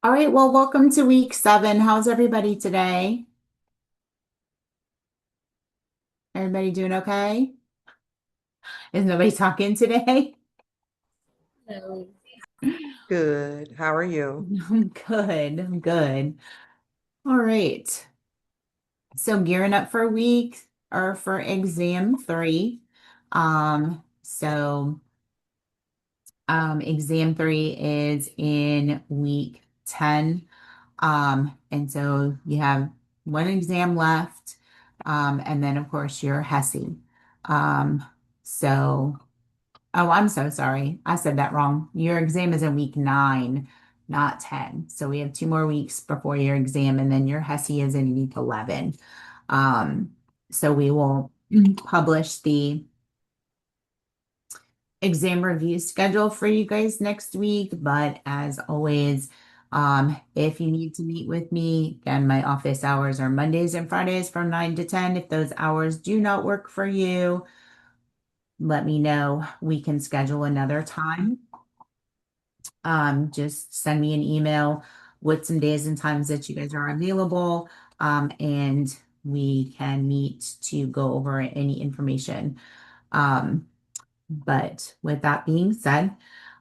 All right, well, welcome to week 7. How's everybody today? Everybody doing okay? Is nobody talking today? So, Good. How are you? I'm good. I'm good. All right. So gearing up for week or for exam 3. Exam 3 is in week 10. And so you have one exam left. And then of course your HESI. Um, so Oh, I'm so sorry. I said that wrong. Your exam is in week 9, not 10. So we have 2 more weeks before your exam, and then your HESI is in week 11. Um, so we will publish the exam review schedule for you guys next week. But as always, if you need to meet with me, again, my office hours are Mondays and Fridays from 9 to 10. If those hours do not work for you, let me know. We can schedule another time. Just send me an email with some days and times that you guys are available, and we can meet to go over any information. Um, but with that being said,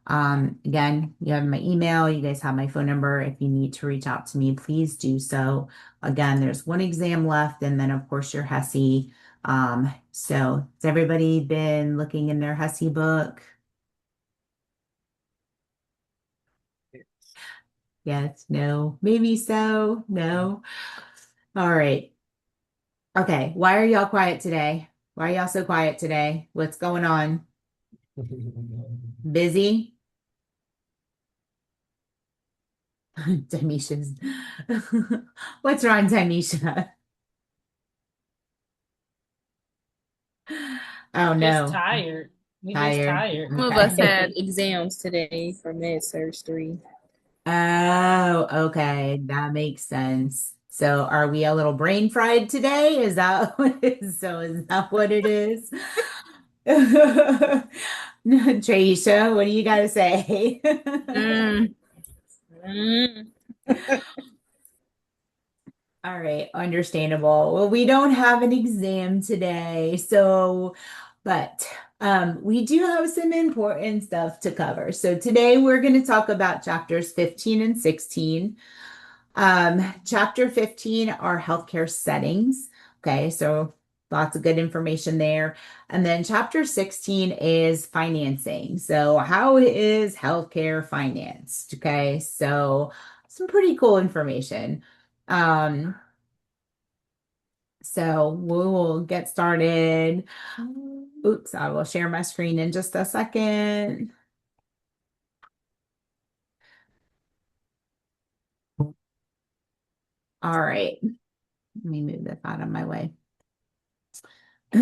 again, you have my email, you guys have my phone number. If you need to reach out to me, please do so. Again, there's one exam left, and then of course your HESI. So has everybody been looking in their HESI book? Yes, no, maybe so, no. All right. Okay. Why are y'all quiet today? Why are y'all so quiet today? What's going on? Busy? Tamisha's. What's wrong, Tamisha? Oh just no. tired. We just Tired. tired. Some of us had Okay. exams today for med surg 3. Oh, okay. That makes sense. So are we a little brain fried today? Is that what it is? So is that what it is? Traisha, what do you got to say? Mm, mm. All right, understandable. Well, we don't have an exam today, but we do have some important stuff to cover. So today we're going to talk about chapters 15 and 16. Chapter 15 are healthcare settings. Okay, so lots of good information there. And then chapter 16 is financing. So how is healthcare financed? Okay, so some pretty cool information. Um, so we will get started. Oops, I will share my screen in just a second. All right, let me move this out of my way. All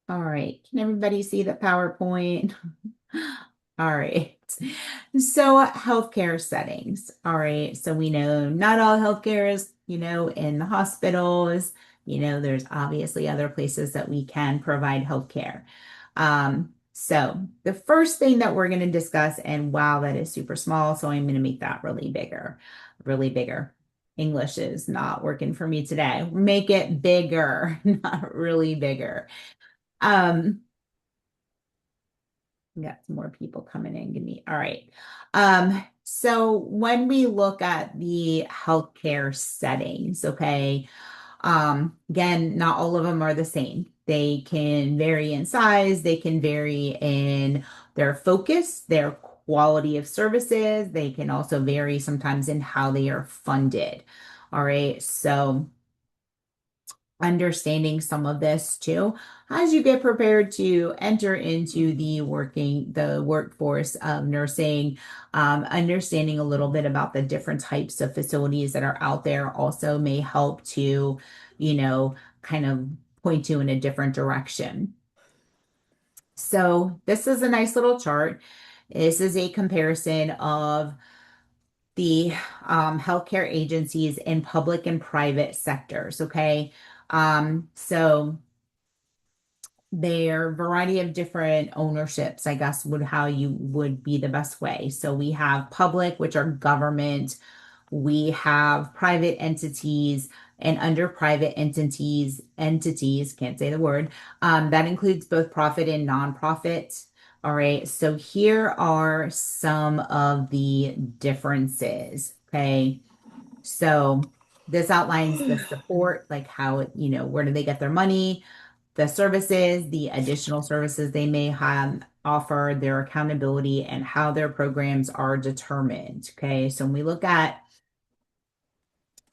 right, can everybody see the PowerPoint? All right. So healthcare settings. All right. So we know not all healthcare is, in the hospitals. There's obviously other places that we can provide healthcare. So the first thing that we're going to discuss, and wow, that is super small. So I'm going to make that really bigger, really bigger. English is not working for me today. Make it bigger, not really bigger. Um, we got some more people coming in. Give me, all right. So when we look at the healthcare settings, okay, again, not all of them are the same. They can vary in size, they can vary in their focus, their quality of services. They can also vary sometimes in how they are funded. All right. So understanding some of this too as you get prepared to enter into the workforce of nursing, understanding a little bit about the different types of facilities that are out there also may help to, kind of point you in a different direction. So this is a nice little chart. This is a comparison of the healthcare agencies in public and private sectors. Okay. So there are a variety of different ownerships, I guess, would how you would be the best way. So we have public, which are government. We have private entities, and under private entities, can't say the word, that includes both profit and nonprofit. All right, so here are some of the differences. Okay, so this outlines the support, like how, where do they get their money, the services, the additional services they may have offer, their accountability, and how their programs are determined. Okay, so when we look at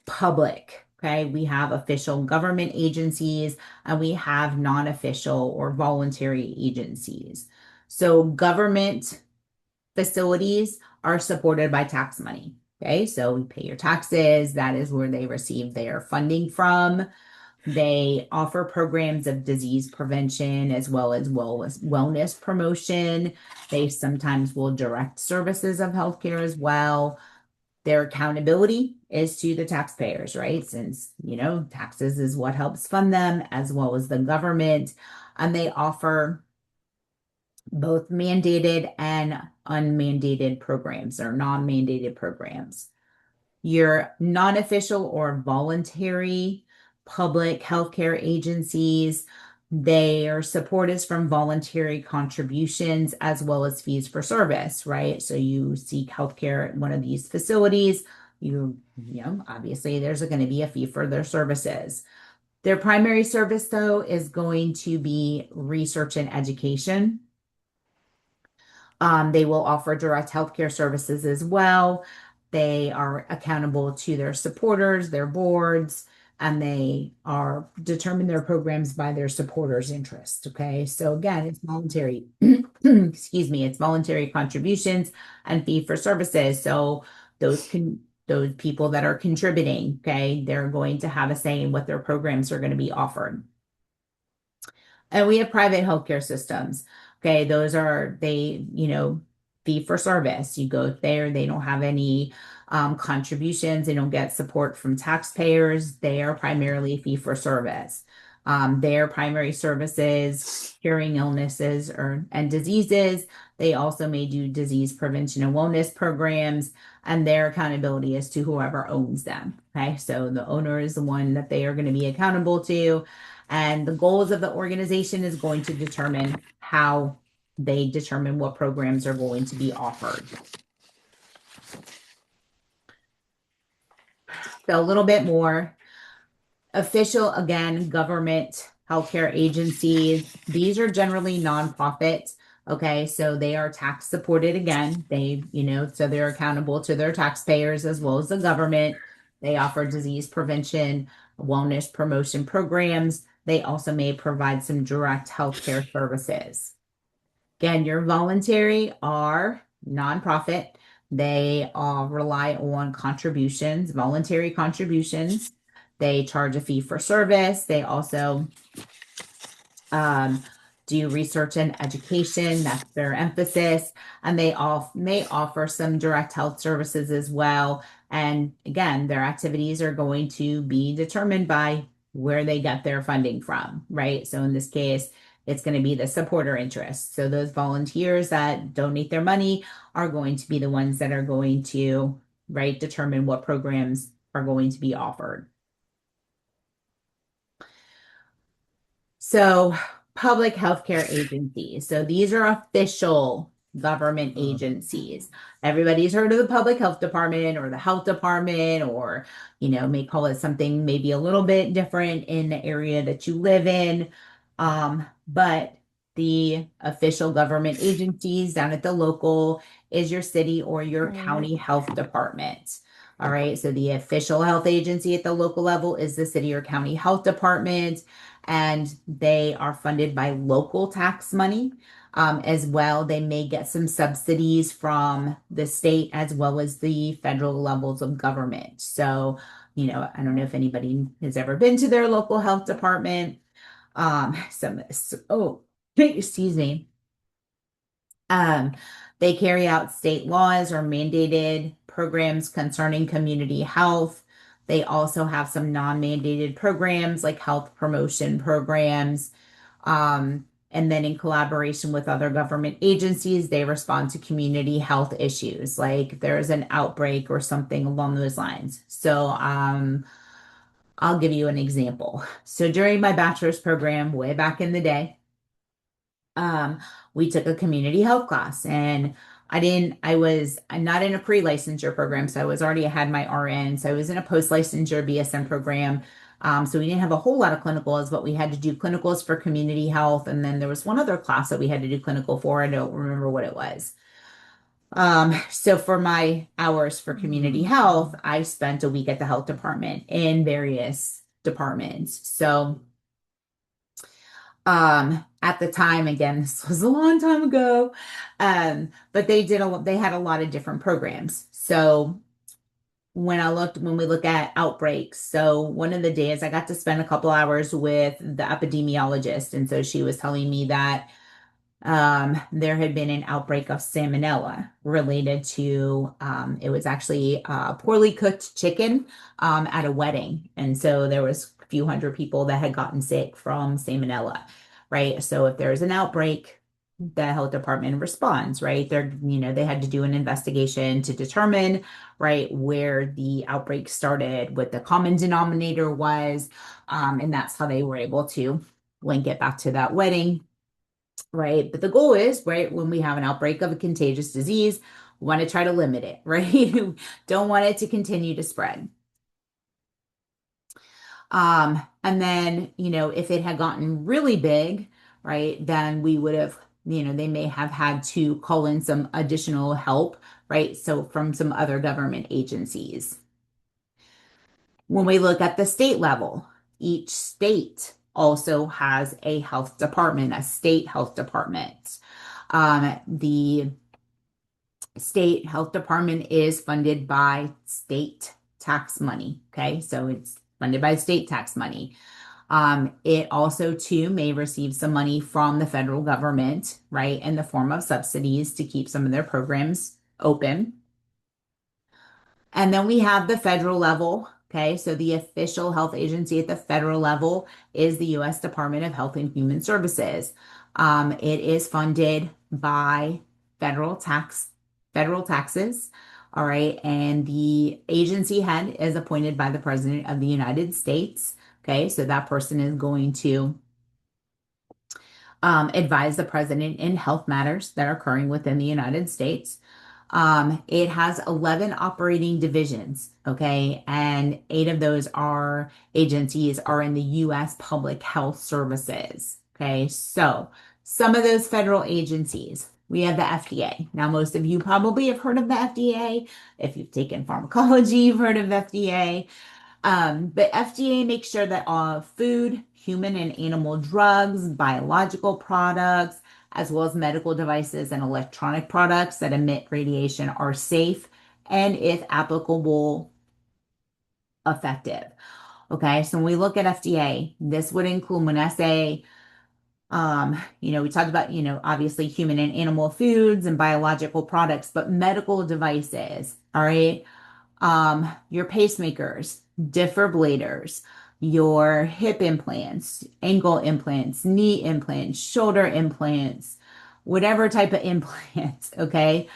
public, okay, we have official government agencies and we have non-official or voluntary agencies. So government facilities are supported by tax money. Okay, so we pay your taxes. That is where they receive their funding from. They offer programs of disease prevention as well as wellness promotion. They sometimes will direct services of healthcare as well. Their accountability is to the taxpayers, right? Since, taxes is what helps fund them as well as the government. And they offer both mandated and unmandated programs or non-mandated programs. Your non-official or voluntary public healthcare agencies, their support is from voluntary contributions as well as fees for service, right? So you seek healthcare at one of these facilities, obviously there's going to be a fee for their services. Their primary service, though, is going to be research and education. They will offer direct healthcare services as well. They are accountable to their supporters, their boards, and they are determine their programs by their supporters' interest. Okay. So again, it's voluntary, excuse me, it's voluntary contributions and fee for services. So those people that are contributing, okay, they're going to have a say in what their programs are going to be offered. And we have private healthcare systems. Okay, those are fee for service. You go there, they don't have any contributions, they don't get support from taxpayers. They are primarily fee for service. Their primary services, curing illnesses and diseases. They also may do disease prevention and wellness programs, and their accountability is to whoever owns them. Okay, so the owner is the one that they are going to be accountable to. And the goals of the organization is going to determine how they determine what programs are going to be offered. So a little bit more official, again, government healthcare agencies. These are generally nonprofits. Okay, so they are tax supported again. So they're accountable to their taxpayers as well as the government. They offer disease prevention, wellness promotion programs. They also may provide some direct healthcare services. Again, your voluntary are nonprofit. They rely on contributions, voluntary contributions. They charge a fee for service. They also um, do research and education. That's their emphasis. And they all may offer some direct health services as well. And again, their activities are going to be determined by where they get their funding from, right? So in this case, it's going to be the supporter interest. So those volunteers that donate their money are going to be the ones that are going to, right, determine what programs are going to be offered. So public healthcare agencies. So these are official government agencies. Everybody's heard of the public health department or the health department, or, may call it something maybe a little bit different in the area that you live in. But the official government agencies down at the local is your city or your county health department. All right. So the official health agency at the local level is the city or county health department, and they are funded by local tax money. As well, they may get some subsidies from the state as well as the federal levels of government. So, I don't know if anybody has ever been to their local health department. Excuse me. Um, they carry out state laws or mandated programs concerning community health. They also have some non-mandated programs like health promotion programs. And then in collaboration with other government agencies, they respond to community health issues, like there's an outbreak or something along those lines. So, I'll give you an example. So during my bachelor's program way back in the day, um, we took a community health class and I was not in a pre-licensure program, so I was already had my RN. So I was in a post-licensure BSN program. So we didn't have a whole lot of clinicals, but we had to do clinicals for community health. And then there was one other class that we had to do clinical for. I don't remember what it was. So for my hours for community health, I spent a week at the health department in various departments. So at the time, again, this was a long time ago, but they had a lot of different programs. So when we look at outbreaks, so one of the days I got to spend a couple hours with the epidemiologist, and so she was telling me that there had been an outbreak of salmonella related to it was actually poorly cooked chicken at a wedding, and so there was a few hundred people that had gotten sick from salmonella, right? So if there's an outbreak, the health department responds, right? They had to do an investigation to determine, right, where the outbreak started, what the common denominator was, and that's how they were able to link it back to that wedding. Right. But the goal is, right, when we have an outbreak of a contagious disease, we want to try to limit it, right? Don't want it to continue to spread. And then, if it had gotten really big, right, then we would have, they may have had to call in some additional help, right? So from some other government agencies. When we look at the state level, each state also has a health department, a state health department. The state health department is funded by state tax money. Okay, so it's funded by state tax money. It also too may receive some money from the federal government, right, in the form of subsidies to keep some of their programs open. And then we have the federal level. Okay, so the official health agency at the federal level is the U.S. Department of Health and Human Services. It is funded by federal tax, federal taxes. All right, and the agency head is appointed by the President of the United States. Okay, so that person is going to advise the president in health matters that are occurring within the United States. It has 11 operating divisions, okay, and 8 of those are agencies are in the U.S. Public Health Services, okay. So some of those federal agencies, we have the FDA. Now, most of you probably have heard of the FDA. If you've taken pharmacology, you've heard of FDA. But FDA makes sure that all food, human and animal drugs, biological products, as well as medical devices and electronic products that emit radiation are safe and, if applicable, effective. Okay, so when we look at FDA, this would include when I say, we talked about, obviously human and animal foods and biological products, but medical devices, all right? Your pacemakers, defibrillators, your hip implants, ankle implants, knee implants, shoulder implants, whatever type of implants, okay?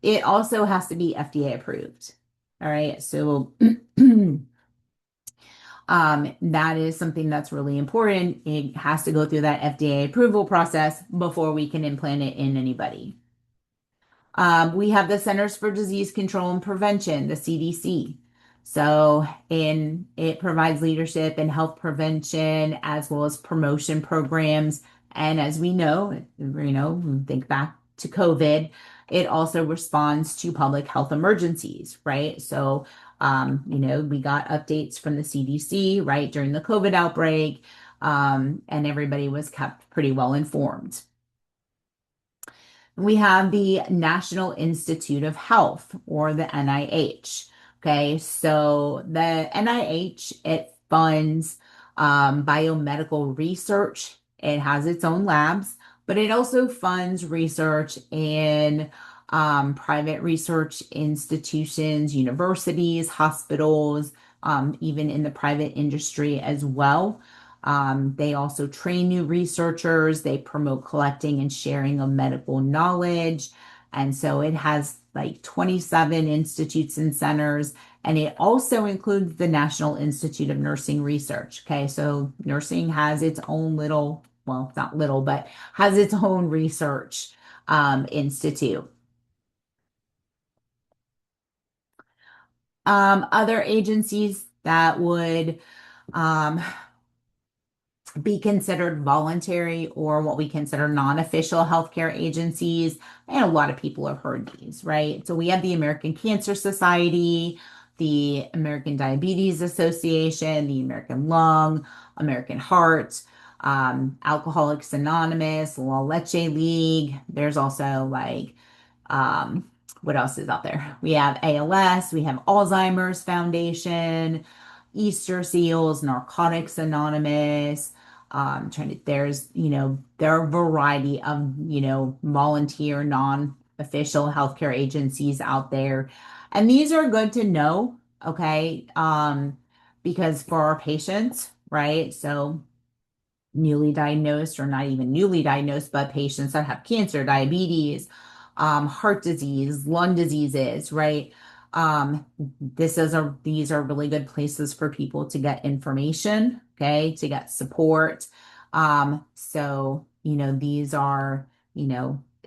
It also has to be FDA approved. All right. So that is something that's really important. It has to go through that FDA approval process before we can implant it in anybody. We have the Centers for Disease Control and Prevention, the CDC. So, it provides leadership in health prevention as well as promotion programs. And as we know, think back to COVID, it also responds to public health emergencies, right? So, we got updates from the CDC, right, during the COVID outbreak, and everybody was kept pretty well informed. We have the National Institute of Health, or the NIH. Okay, so the NIH, it funds biomedical research. It has its own labs, but it also funds research in private research institutions, universities, hospitals, even in the private industry as well. They also train new researchers. They promote collecting and sharing of medical knowledge. And so it has like 27 institutes and centers, and it also includes the National Institute of Nursing Research. Okay, so nursing has its own little, well, it's not little, but has its own research institute. Other agencies that would um, be considered voluntary or what we consider non-official healthcare agencies. And a lot of people have heard these, right? So we have the American Cancer Society, the American Diabetes Association, the American Lung, American Heart, Alcoholics Anonymous, La Leche League. There's also like um, what else is out there? We have ALS, we have Alzheimer's Foundation, Easter Seals, Narcotics Anonymous. There's, there are a variety of, volunteer, non-official healthcare agencies out there. And these are good to know, okay? Because for our patients, right? So newly diagnosed or not even newly diagnosed, but patients that have cancer, diabetes, heart disease, lung diseases, right? These are really good places for people to get information, okay, to get support. These are,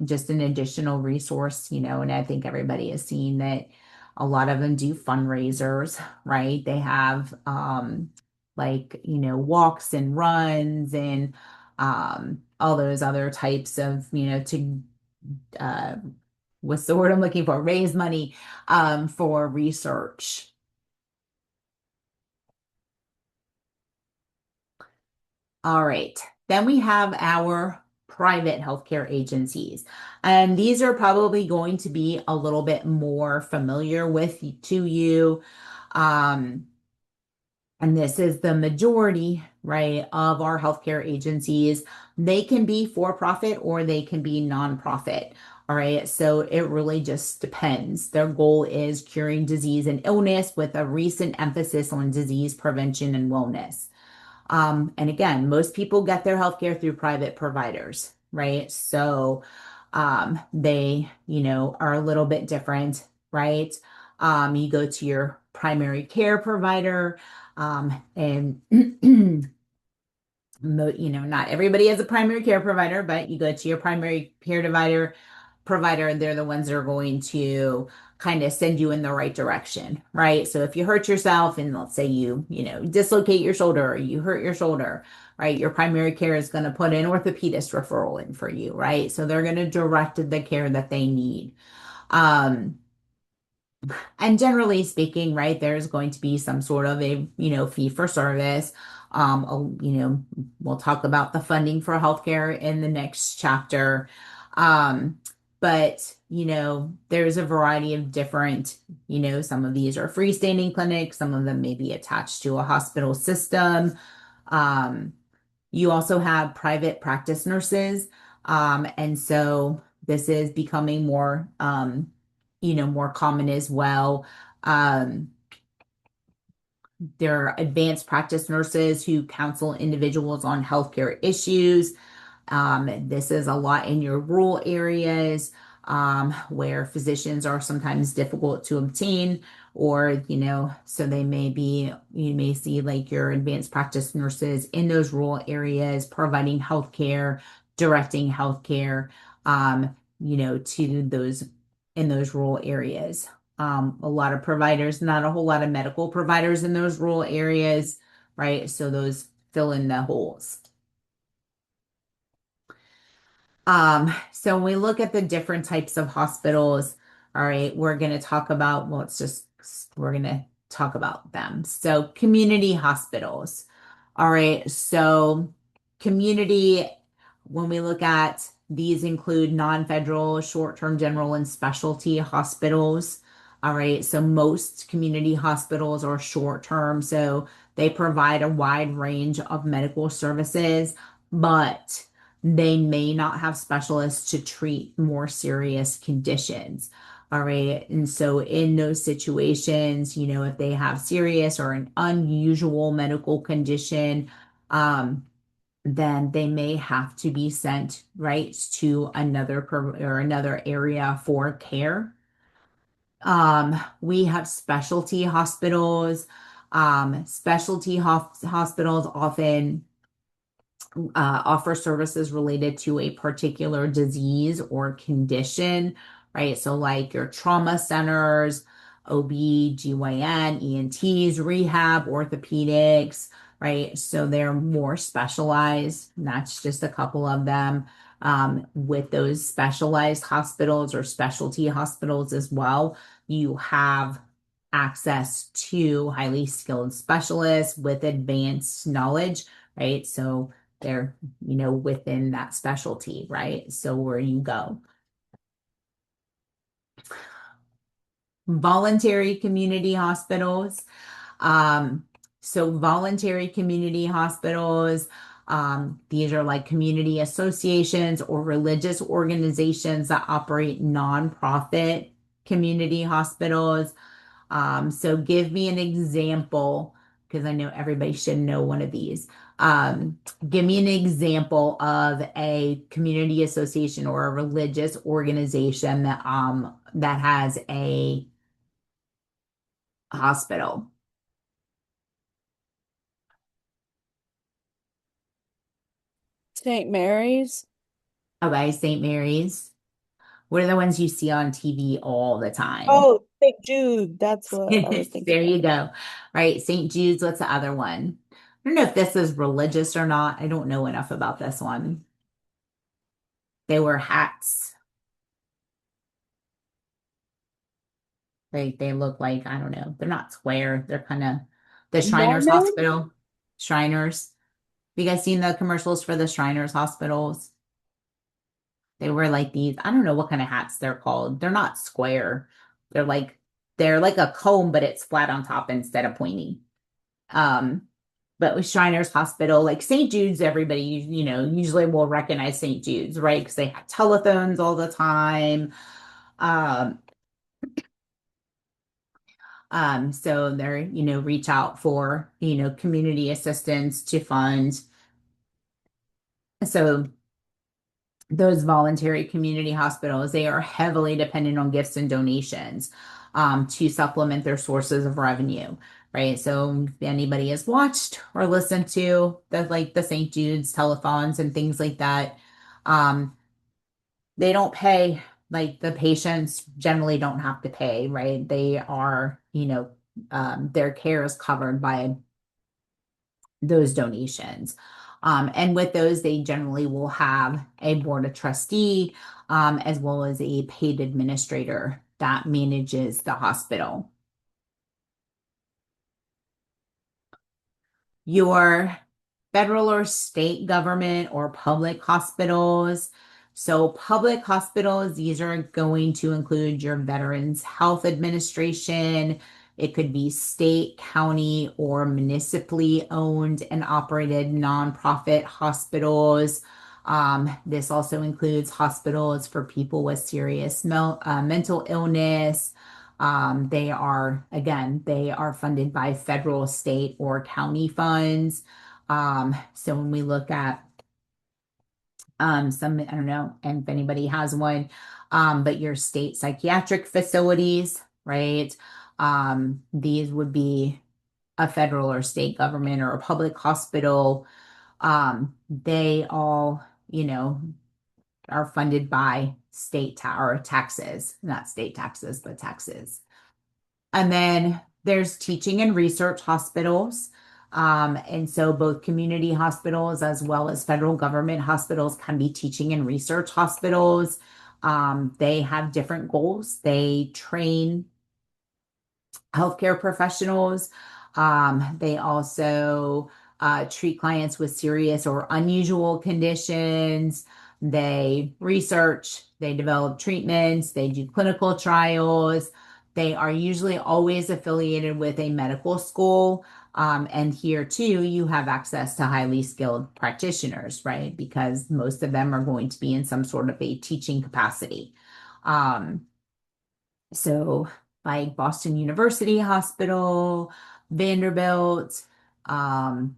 just an additional resource, and I think everybody has seen that a lot of them do fundraisers, right? They have walks and runs and all those other types of, to uh, what's the word I'm looking for? Raise money for research. All right. Then we have our private healthcare agencies. And these are probably going to be a little bit more familiar to you. Um, And this is the majority, right, of our healthcare agencies. They can be for profit or they can be nonprofit. All right. So it really just depends. Their goal is curing disease and illness with a recent emphasis on disease prevention and wellness. And again, most people get their healthcare through private providers, right? So they, are a little bit different, right? You go to your primary care provider, and not everybody has a primary care provider, but you go to your primary care provider, and they're the ones that are going to kind of send you in the right direction, right? So if you hurt yourself and let's say dislocate your shoulder or you hurt your shoulder, right? Your primary care is going to put an orthopedist referral in for you, right? So they're going to direct the care that they need. Um, and generally speaking, right, there's going to be some sort of a, fee for service. We'll talk about the funding for healthcare in the next chapter. But, there's a variety of different, some of these are freestanding clinics, some of them may be attached to a hospital system. Um, you also have private practice nurses. And so this is becoming more, more common as well. Um, there are advanced practice nurses who counsel individuals on healthcare issues. This is a lot in your rural areas where physicians are sometimes difficult to obtain, or, so you may see like your advanced practice nurses in those rural areas providing healthcare, directing healthcare, to those in those rural areas. A lot of providers, not a whole lot of medical providers in those rural areas, right? So those fill in the holes. So when we look at the different types of hospitals, all right, we're going to talk about them. So community hospitals. All right. So community, when we look at these include non-federal, short-term general and specialty hospitals. All right. So most community hospitals are short-term. So they provide a wide range of medical services, but they may not have specialists to treat more serious conditions. All right. And so in those situations, if they have serious or an unusual medical condition, um, then they may have to be sent right to another area for care. We have specialty hospitals. Hospitals often offer services related to a particular disease or condition, right? So, like your trauma centers, OB, GYN, ENTs, rehab, orthopedics, right? So, they're more specialized. And that's just a couple of them. With those specialized hospitals or specialty hospitals as well, you have access to highly skilled specialists with advanced knowledge, right? So, they're, within that specialty, right? So where you go. Voluntary community hospitals. Um, so voluntary community hospitals, these are like community associations or religious organizations that operate nonprofit community hospitals. So give me an example, because I know everybody should know one of these. Give me an example of a community association or a religious organization that has a hospital. St. Mary's. Okay, St. Mary's. What are the ones you see on TV all the time? Oh, St. Jude. That's what I was thinking There of. you go. Right, St. Jude's. What's the other one? I don't know if this is religious or not. I don't know enough about this one. They wear hats. They look like, I don't know, they're not square. They're kind of the Shriners Mormon? Hospital. Shriners. Have you guys seen the commercials for the Shriners hospitals? They wear like these, I don't know what kind of hats they're called. They're not square. They're like they're like a comb, but it's flat on top instead of pointy. Um, but with Shriners Hospital, like St. Jude's, everybody, usually will recognize St. Jude's, right? Because they have telephones all the time. Um, so they're, reach out for, community assistance to fund. So those voluntary community hospitals, they are heavily dependent on gifts and donations to supplement their sources of revenue, right? So if anybody has watched or listened to the St. Jude's telethons and things like that, um, they don't pay, like the patients generally don't have to pay, right? They are, their care is covered by those donations. And with those, they generally will have a board of trustee, as well as a paid administrator that manages the hospital. Your federal or state government or public hospitals. So, public hospitals, these are going to include your Veterans Health Administration. It could be state, county, or municipally owned and operated nonprofit hospitals. This also includes hospitals for people with serious mental illness. They are funded by federal, state, or county funds. So when we look at some, I don't know, and if anybody has one, but your state psychiatric facilities, right? These would be a federal or state government or a public hospital. They all, are funded by or taxes, not state taxes, but taxes. And then there's teaching and research hospitals. And so both community hospitals as well as federal government hospitals can be teaching and research hospitals. They have different goals. They train healthcare professionals. They also treat clients with serious or unusual conditions. They research, they develop treatments, they do clinical trials. They are usually always affiliated with a medical school. And here too, you have access to highly skilled practitioners, right? Because most of them are going to be in some sort of a teaching capacity. So, like Boston University Hospital, Vanderbilt, um,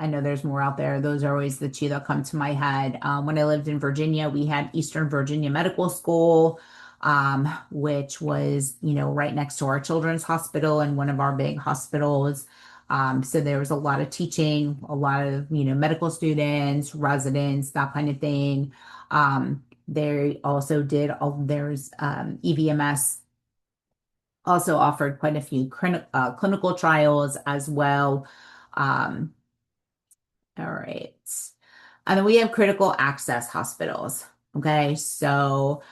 I know there's more out there. Those are always the two that come to my head. When I lived in Virginia, we had Eastern Virginia Medical School, which was, right next to our children's hospital and one of our big hospitals. So there was a lot of teaching, a lot of, medical students, residents, that kind of thing. They also did there's EVMS also offered quite a few clinical trials as well. Um, all right. And then we have critical access hospitals. Okay. So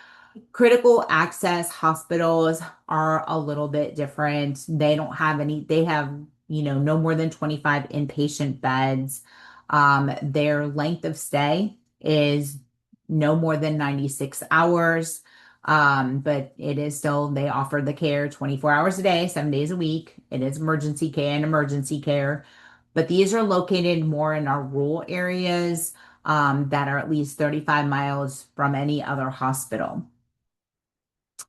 critical access hospitals are a little bit different. They don't have they have, no more than 25 inpatient beds. Their length of stay is no more than 96 hours. But it is still, they offer the care 24 hours a day, 7 days a week. It is emergency care and emergency care. But these are located more in our rural areas, that are at least 35 miles from any other hospital.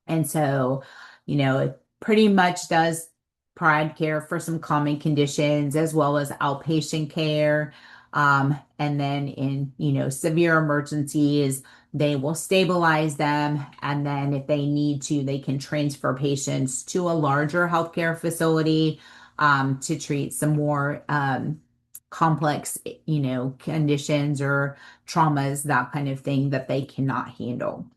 And so, it pretty much does provide care for some common conditions as well as outpatient care. And then in, severe emergencies, they will stabilize them. And then if they need to, they can transfer patients to a larger healthcare facility, to treat some more, complex, conditions or traumas, that kind of thing that they cannot handle.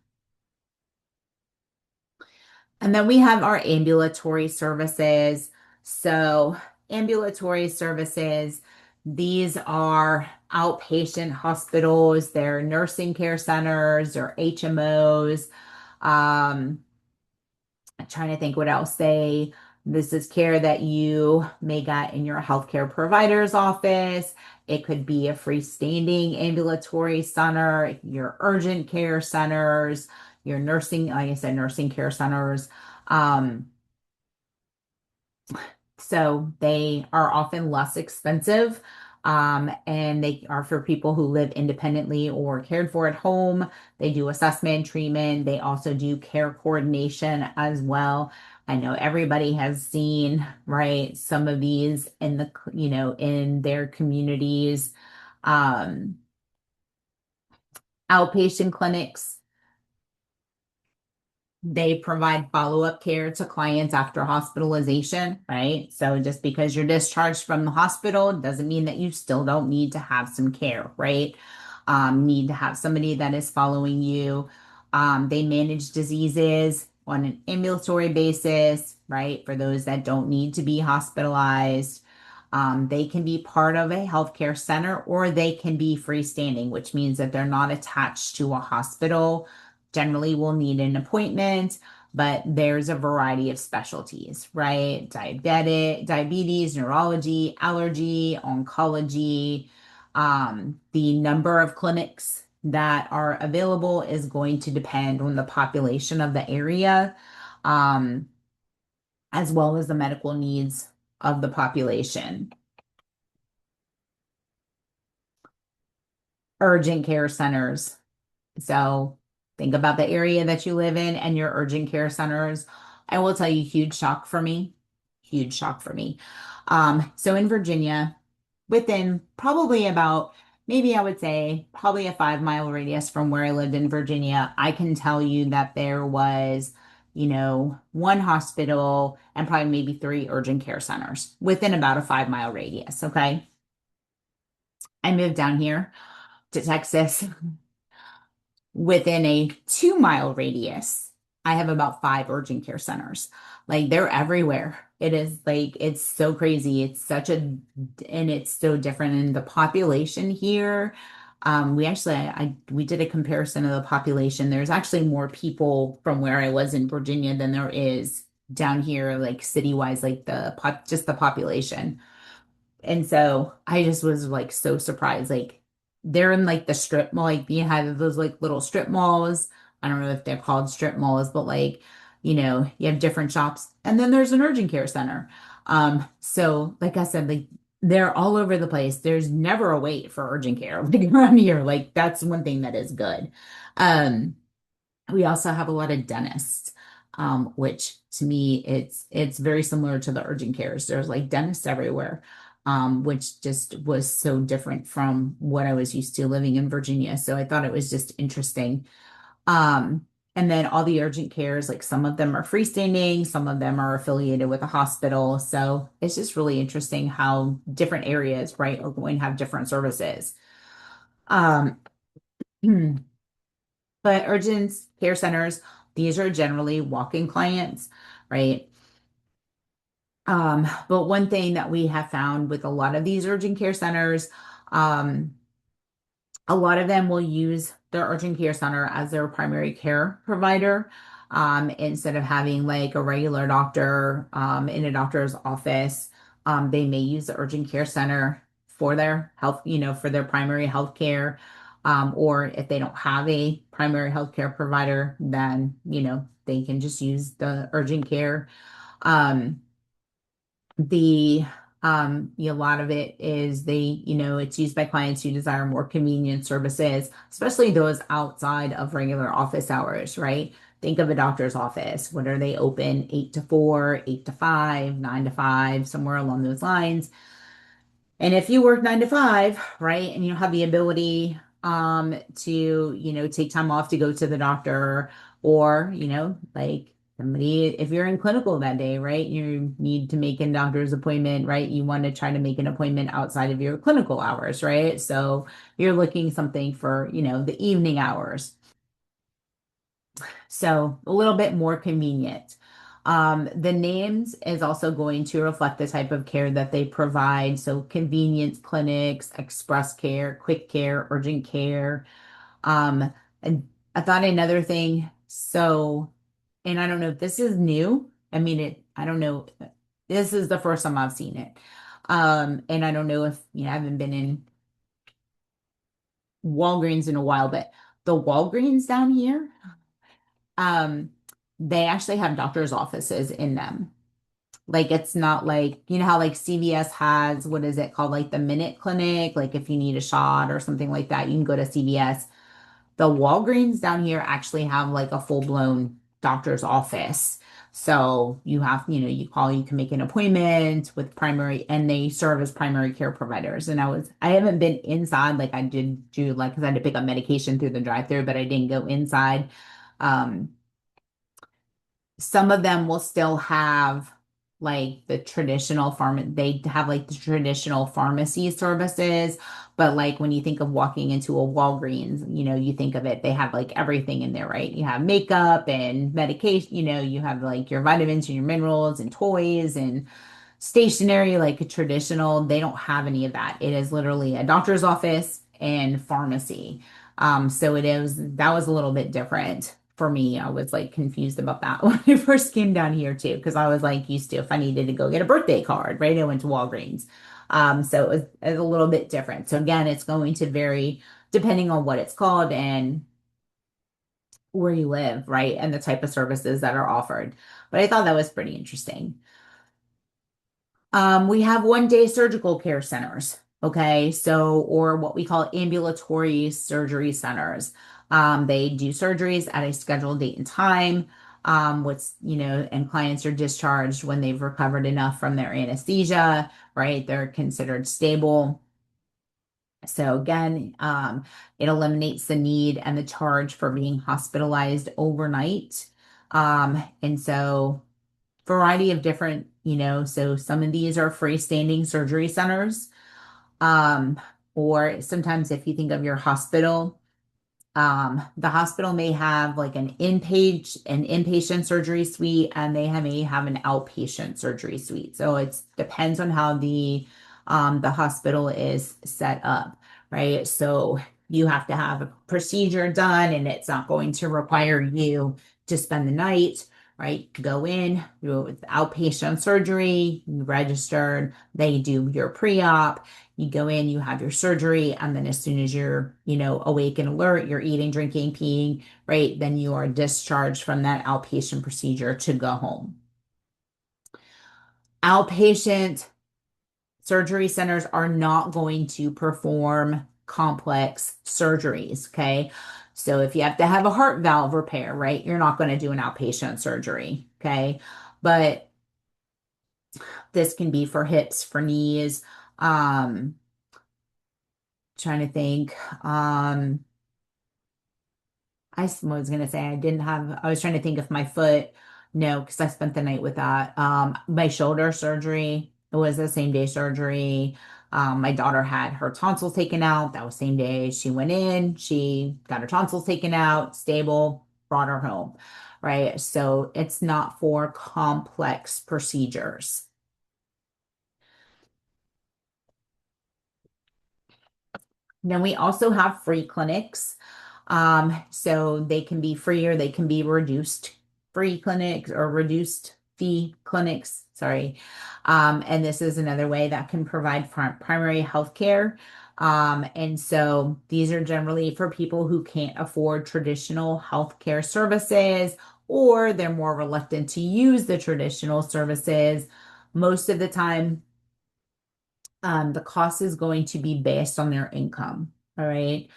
And then we have our ambulatory services. So, ambulatory services, these are outpatient hospitals, they're nursing care centers or HMOs. I'm trying to think what else this is care that you may get in your healthcare provider's office. It could be a freestanding ambulatory center, your urgent care centers, your nursing, like I said, nursing care centers. Um, so they are often less expensive. And they are for people who live independently or cared for at home. They do assessment, treatment. They also do care coordination as well. I know everybody has seen, right, some of these in in their communities. Um, Outpatient clinics. They provide follow-up care to clients after hospitalization, right? So just because you're discharged from the hospital doesn't mean that you still don't need to have some care, right? Need to have somebody that is following you. They manage diseases on an ambulatory basis, right? For those that don't need to be hospitalized. They can be part of a healthcare center or they can be freestanding, which means that they're not attached to a hospital. Generally will need an appointment, but there's a variety of specialties, right? Diabetes, neurology, allergy, oncology. The number of clinics that are available is going to depend on the population of the area, um, as well as the medical needs of the population. Urgent care centers. So think about the area that you live in and your urgent care centers. I will tell you, huge shock for me. Huge shock for me. So in Virginia, within probably about, maybe I would say probably a 5 mile radius from where I lived in Virginia, I can tell you that there was, one hospital and probably maybe three urgent care centers within about a 5 mile radius. Okay. I moved down here to Texas. Within a 2 mile radius, I have about five urgent care centers. Like they're everywhere. It is like, it's so crazy. And it's so different in the population here. We actually, we did a comparison of the population. There's actually more people from where I was in Virginia than there is down here, like city-wise, like just the population. And so I just was like so surprised. Like they're in like the strip mall, like you have those like little strip malls. I don't know if they're called strip malls, but like, you have different shops. And then there's an urgent care center. So like I said, like they're all over the place. There's never a wait for urgent care like around here. Like that's one thing that is good. Um, we also have a lot of dentists, which to me it's very similar to the urgent cares. There's like dentists everywhere. which just was so different from what I was used to living in Virginia. So I thought it was just interesting. And then all the urgent cares, like some of them are freestanding, some of them are affiliated with a hospital. So it's just really interesting how different areas, right, are going to have different services. Um, but urgent care centers, these are generally walk-in clients, right? But one thing that we have found with a lot of these urgent care centers, um, a lot of them will use their urgent care center as their primary care provider, instead of having like a regular doctor, in a doctor's office. They may use the urgent care center for their health, for their primary health care. Or if they don't have a primary health care provider, then, they can just use the urgent care. Um, the A lot of it is it's used by clients who desire more convenient services, especially those outside of regular office hours, right? Think of a doctor's office. What are they open? 8 to 4, 8 to 5, 9 to 5, somewhere along those lines. And if you work 9 to 5, right, and you have the ability to, take time off to go to the doctor, or, like somebody, if you're in clinical that day, right, you need to make a doctor's appointment, right? You want to try to make an appointment outside of your clinical hours, right? So you're looking something for, the evening hours. So a little bit more convenient. The names is also going to reflect the type of care that they provide. So convenience clinics, express care, quick care, urgent care. And I thought another thing, so, and I don't know if this is new. I mean, I don't know. This is the first time I've seen it. And I don't know if, I haven't been in Walgreens in a while, but the Walgreens down here, um, they actually have doctor's offices in them. Like it's not like, how like CVS has, what is it called? Like the Minute Clinic. Like if you need a shot or something like that, you can go to CVS. The Walgreens down here actually have like a full-blown doctor's office. So you have, you call, you can make an appointment with primary, and they serve as primary care providers. And I haven't been inside like I did do, like, because I had to pick up medication through the drive-through, but I didn't go inside. Um, some of them will still have like the traditional they have like the traditional pharmacy services, but like when you think of walking into a Walgreens, you think of it, they have like everything in there, right? You have makeup and medication, you have like your vitamins and your minerals and toys and stationary, like a traditional. They don't have any of that. It is literally a doctor's office and pharmacy. So that was a little bit different for me. I was like confused about that when I first came down here too, because I was like used to, if I needed to go get a birthday card, right, I went to Walgreens. So it was a little bit different. So again, it's going to vary depending on what it's called and where you live, right, and the type of services that are offered. But I thought that was pretty interesting. We have 1 day surgical care centers. Okay. So, or what we call ambulatory surgery centers. They do surgeries at a scheduled date and time. And clients are discharged when they've recovered enough from their anesthesia, right? They're considered stable. So again, it eliminates the need and the charge for being hospitalized overnight. And so variety of different, so some of these are freestanding surgery centers. Um, or sometimes if you think of your hospital, the hospital may have like an inpatient surgery suite, and may have an outpatient surgery suite. So it depends on how the hospital is set up, right? So you have to have a procedure done, and it's not going to require you to spend the night, right? Go in, do outpatient surgery, you registered, they do your pre-op. You go in, you have your surgery, and then as soon as you're, awake and alert, you're eating, drinking, peeing, right? Then you are discharged from that outpatient procedure to go home. Outpatient surgery centers are not going to perform complex surgeries, okay? So if you have to have a heart valve repair, right, you're not going to do an outpatient surgery, okay? But this can be for hips, for knees, Um, trying to think. Was gonna say I was trying to think of my foot. No, because I spent the night with that. My shoulder surgery, it was the same day surgery. My daughter had her tonsils taken out. That was same day. She went in, she got her tonsils taken out, stable, brought her home. Right. So it's not for complex procedures. Then we also have free clinics. So they can be free or they can be reduced free clinics or reduced fee clinics. Sorry. And this is another way that can provide primary health care. And so these are generally for people who can't afford traditional healthcare services or they're more reluctant to use the traditional services. Most of the time, the cost is going to be based on their income. All right.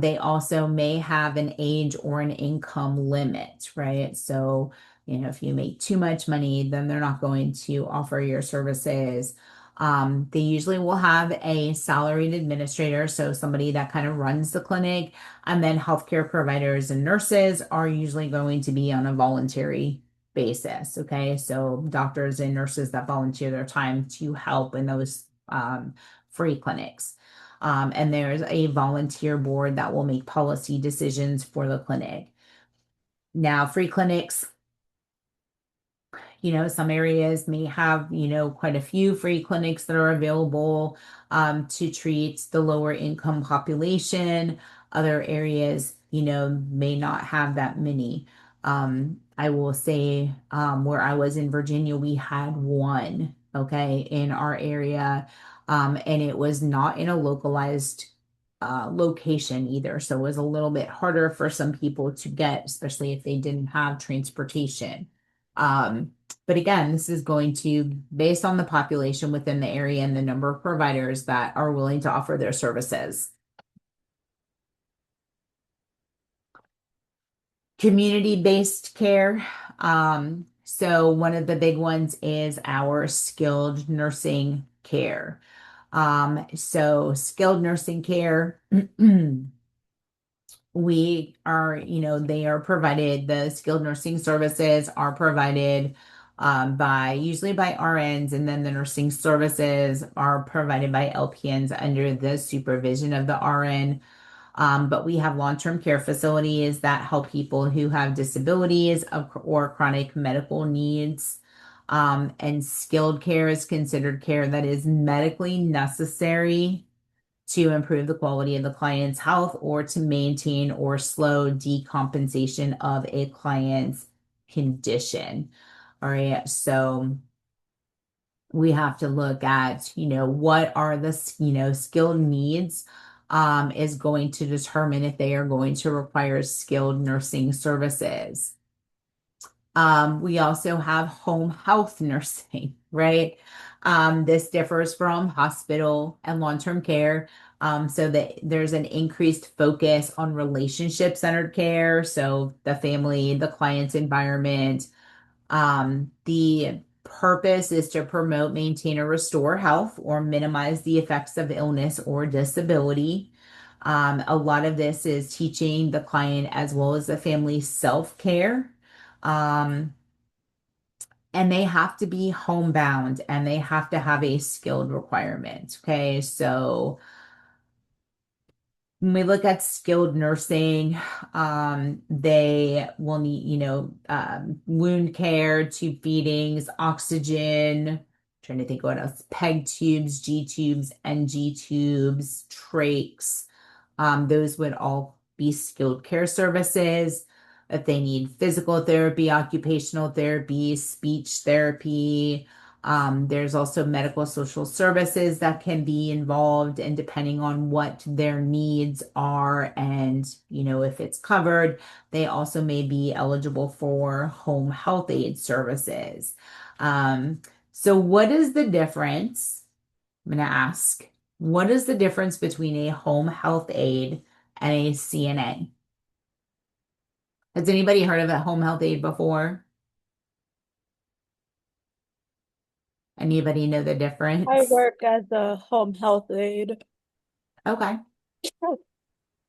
They also may have an age or an income limit, right? So, if you make too much money, then they're not going to offer your services. They usually will have a salaried administrator, so somebody that kind of runs the clinic, and then healthcare providers and nurses are usually going to be on a voluntary basis. Okay, so doctors and nurses that volunteer their time to help in those free clinics. And there's a volunteer board that will make policy decisions for the clinic. Now, free clinics, some areas may have, quite a few free clinics that are available to treat the lower income population. Other areas, may not have that many. I will say, where I was in Virginia, we had one, okay, in our area, and it was not in a localized location either. So it was a little bit harder for some people to get, especially if they didn't have transportation. But again, this is going to, based on the population within the area and the number of providers that are willing to offer their services. Community-based care. So one of the big ones is our skilled nursing care. So skilled nursing care, we are, they are provided, the skilled nursing services are provided usually by RNs, and then the nursing services are provided by LPNs under the supervision of the RN. But we have long-term care facilities that help people who have disabilities or chronic medical needs. And skilled care is considered care that is medically necessary to improve the quality of the client's health or to maintain or slow decompensation of a client's condition. All right. So we have to look at, what are the, skilled needs is going to determine if they are going to require skilled nursing services. We also have home health nursing, right? This differs from hospital and long-term care. So that there's an increased focus on relationship-centered care. So the family, the client's environment. The purpose is to promote, maintain, or restore health or minimize the effects of illness or disability. A lot of this is teaching the client as well as the family self-care. Um, and they have to be homebound and they have to have a skilled requirement. Okay, so when we look at skilled nursing, they will need, wound care, tube feedings, oxygen, trying to think what else, PEG tubes, G tubes, NG tubes, trachs. Those would all be skilled care services. If they need physical therapy, occupational therapy, speech therapy, there's also medical social services that can be involved, and depending on what their needs are and, if it's covered, they also may be eligible for home health aid services. So what is the difference? I'm going to ask, what is the difference between a home health aide and a CNA? Has anybody heard of a home health aide before? Anybody know the I difference? work as a home health aide, Okay.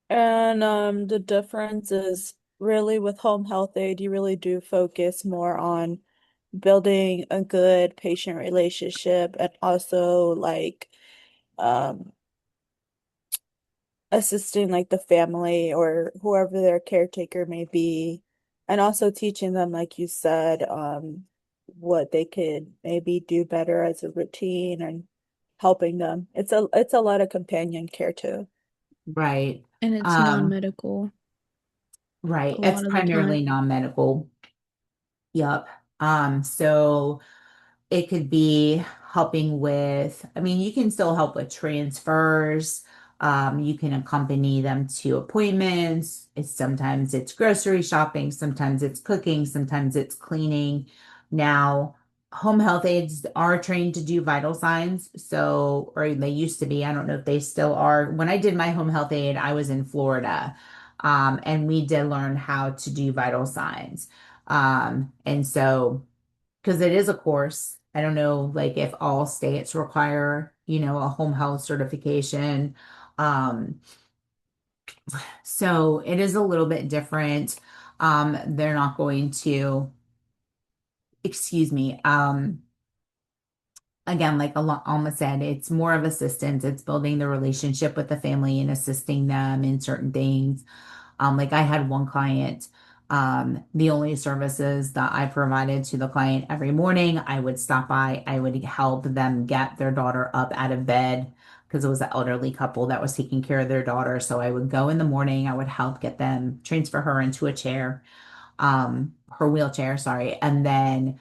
and the difference is really with home health aide, you really do focus more on building a good patient relationship and also like um assisting like the family or whoever their caretaker may be, and also teaching them, like you said, what they could maybe do better as a routine and helping them. It's a lot of companion care too. Right. And it's Um, non-medical right. a It's lot of the primarily time. non-medical. Yep. So it could be helping with, I mean, you can still help with transfers. You can accompany them to appointments. Sometimes it's grocery shopping, sometimes it's cooking, sometimes it's cleaning. Now, home health aides are trained to do vital signs. So, or they used to be. I don't know if they still are. When I did my home health aide, I was in Florida. And we did learn how to do vital signs. And so because it is a course. I don't know, like if all states require, a home health certification. Um, so it is a little bit different. They're not going to, excuse me. Again, like Alma said, it's more of assistance. It's building the relationship with the family and assisting them in certain things. Like I had one client, the only services that I provided to the client every morning, I would stop by, I would help them get their daughter up out of bed because it was an elderly couple that was taking care of their daughter. So I would go in the morning, I would help get them, transfer her into a chair, her wheelchair, sorry, and then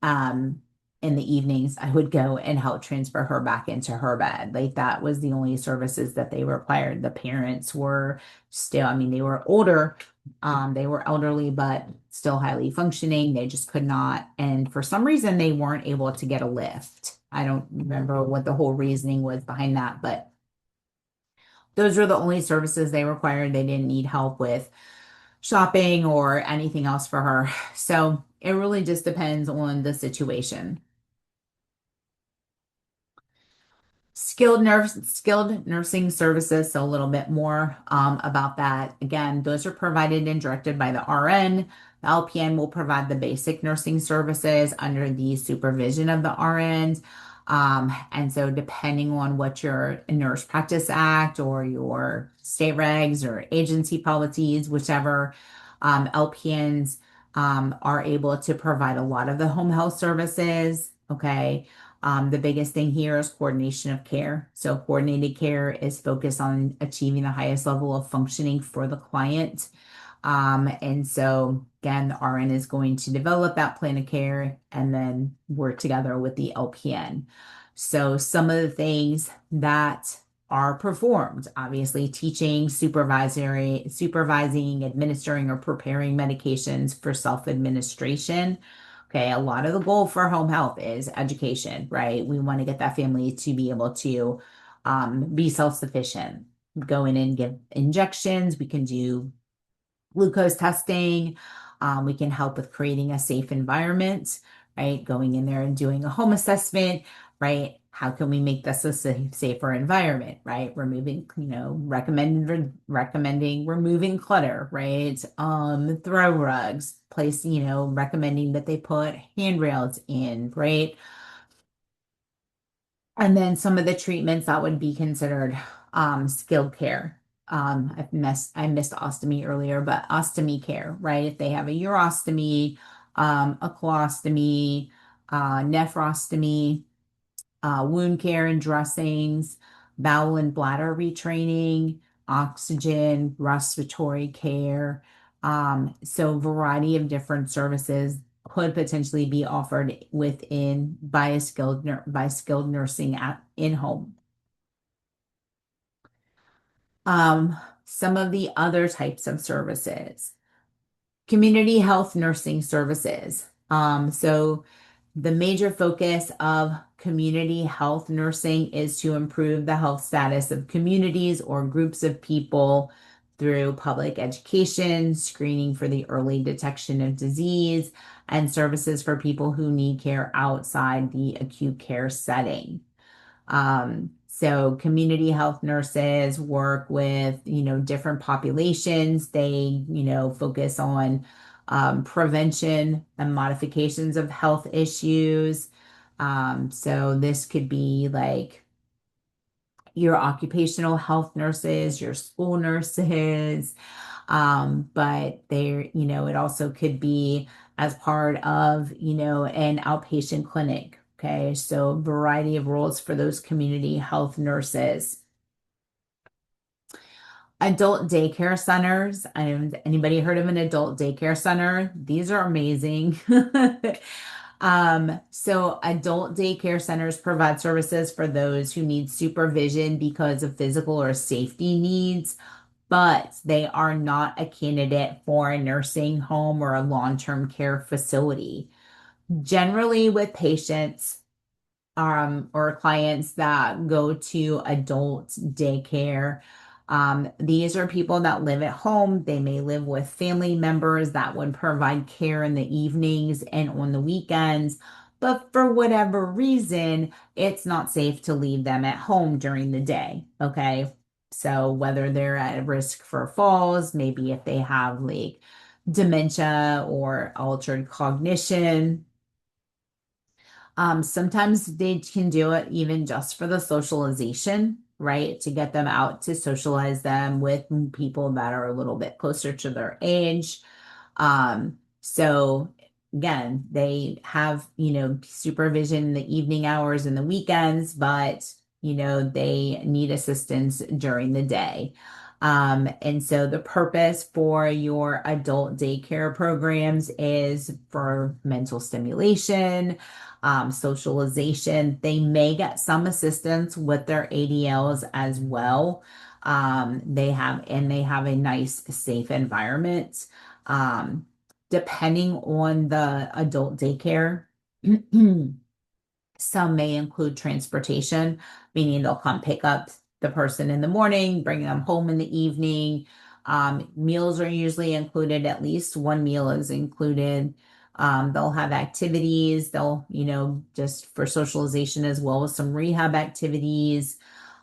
um, in the evenings, I would go and help transfer her back into her bed. Like that was the only services that they required. The parents were still, I mean, they were older, they were elderly, but still highly functioning. They just could not. And for some reason, they weren't able to get a lift. I don't remember what the whole reasoning was behind that, but those were the only services they required. They didn't need help with shopping or anything else for her. So it really just depends on the situation. Skilled nursing services, so a little bit more about that. Again, those are provided and directed by the RN. The LPN will provide the basic nursing services under the supervision of the RNs. And so depending on what your Nurse Practice Act or your state regs or agency policies, whichever, LPNs are able to provide a lot of the home health services. Okay. The biggest thing here is coordination of care. So, coordinated care is focused on achieving the highest level of functioning for the client. And so, again, the RN is going to develop that plan of care and then work together with the LPN. So, some of the things that are performed, obviously, teaching, supervising, administering, or preparing medications for self-administration. Okay, a lot of the goal for home health is education, right? We want to get that family to be able to be self-sufficient. Go in and give injections. We can do glucose testing. We can help with creating a safe environment, right? Going in there and doing a home assessment, right? How can we make this a safer environment, right? Removing, recommending removing clutter, right? Throw rugs, recommending that they put handrails in, right? And then some of the treatments that would be considered skilled care. I missed ostomy earlier, but ostomy care, right? If they have a urostomy, a colostomy, nephrostomy, wound care and dressings, bowel and bladder retraining, oxygen, respiratory care. So a variety of different services could potentially be offered within by skilled nursing at in home. Some of the other types of services, community health nursing services. So the major focus of community health nursing is to improve the health status of communities or groups of people through public education, screening for the early detection of disease, and services for people who need care outside the acute care setting. So community health nurses work with, different populations. They, focus on prevention and modifications of health issues. So this could be like your occupational health nurses, your school nurses, but it also could be as part of, an outpatient clinic. Okay, so variety of roles for those community health nurses. Adult daycare centers. Anybody heard of an adult daycare center? These are amazing. So adult daycare centers provide services for those who need supervision because of physical or safety needs, but they are not a candidate for a nursing home or a long-term care facility. Generally, with patients or clients that go to adult daycare. These are people that live at home. They may live with family members that would provide care in the evenings and on the weekends. But for whatever reason, it's not safe to leave them at home during the day. Okay. So whether they're at risk for falls, maybe if they have like dementia or altered cognition, sometimes they can do it even just for the socialization, right? To get them out to socialize them with people that are a little bit closer to their age. So again, they have, supervision in the evening hours and the weekends, but, they need assistance during the day. And so the purpose for your adult daycare programs is for mental stimulation, socialization. They may get some assistance with their ADLs as well. They have a nice, safe environment. Depending on the adult daycare, some may include transportation, meaning they'll come pick up the person in the morning, bring them home in the evening. Meals are usually included, at least one meal is included. They'll have activities, they'll, just for socialization as well as some rehab activities.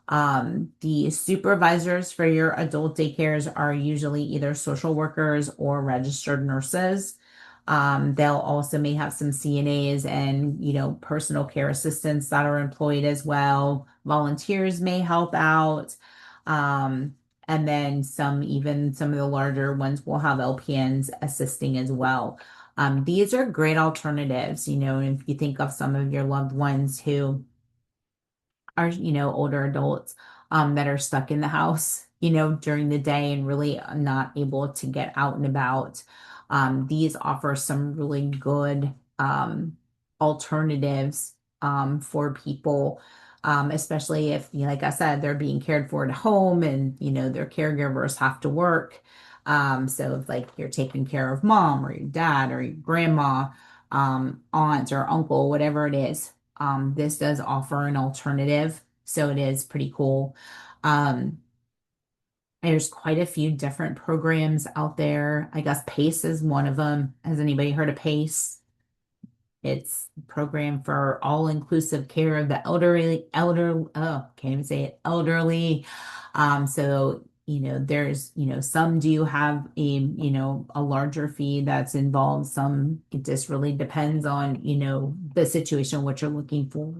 The supervisors for your adult daycares are usually either social workers or registered nurses. They'll also may have some CNAs and, personal care assistants that are employed as well. Volunteers may help out. And then even some of the larger ones will have LPNs assisting as well. These are great alternatives, if you think of some of your loved ones who are, older adults that are stuck in the house, during the day and really not able to get out and about. These offer some really good alternatives for people, especially if, like I said, they're being cared for at home and, their caregivers have to work. So if like you're taking care of mom or your dad or your grandma, aunt or uncle, whatever it is, this does offer an alternative, so it is pretty cool. Um, there's quite a few different programs out there. I guess PACE is one of them. Has anybody heard of PACE? It's a program for all-inclusive care of the can't even say it, elderly. So, there's, some do have a larger fee that's involved. Some, it just really depends on, the situation, what you're looking for.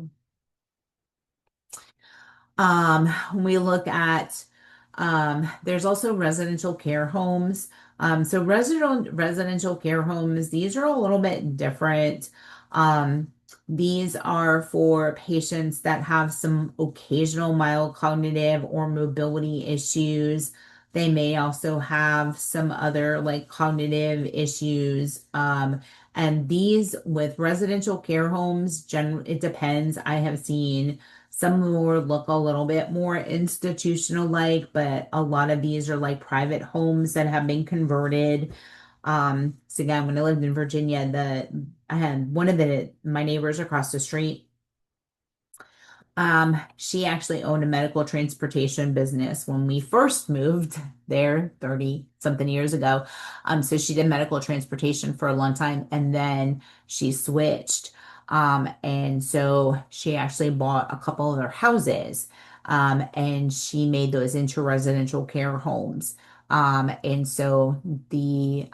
When we look at, there's also residential care homes. So residential care homes, these are a little bit different. Um, these are for patients that have some occasional mild cognitive or mobility issues. They may also have some other like cognitive issues. And these with residential care homes, it depends. I have seen some more look a little bit more institutional like, but a lot of these are like private homes that have been converted. So again, when I lived in Virginia, I had one of my neighbors across the street. She actually owned a medical transportation business when we first moved there 30 something years ago. So she did medical transportation for a long time and then she switched. And so she actually bought a couple of their houses. And she made those into residential care homes. And so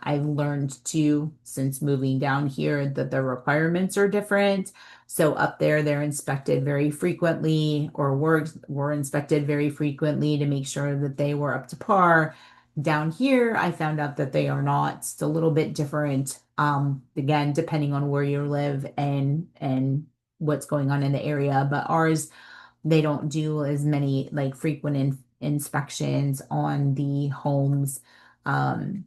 I've learned too, since moving down here, that the requirements are different. So up there, they're inspected very frequently, or were inspected very frequently to make sure that they were up to par. Down here, I found out that they are not. It's a little bit different. Again, depending on where you live and what's going on in the area. But ours, they don't do as many like frequent inspections on the homes. Um,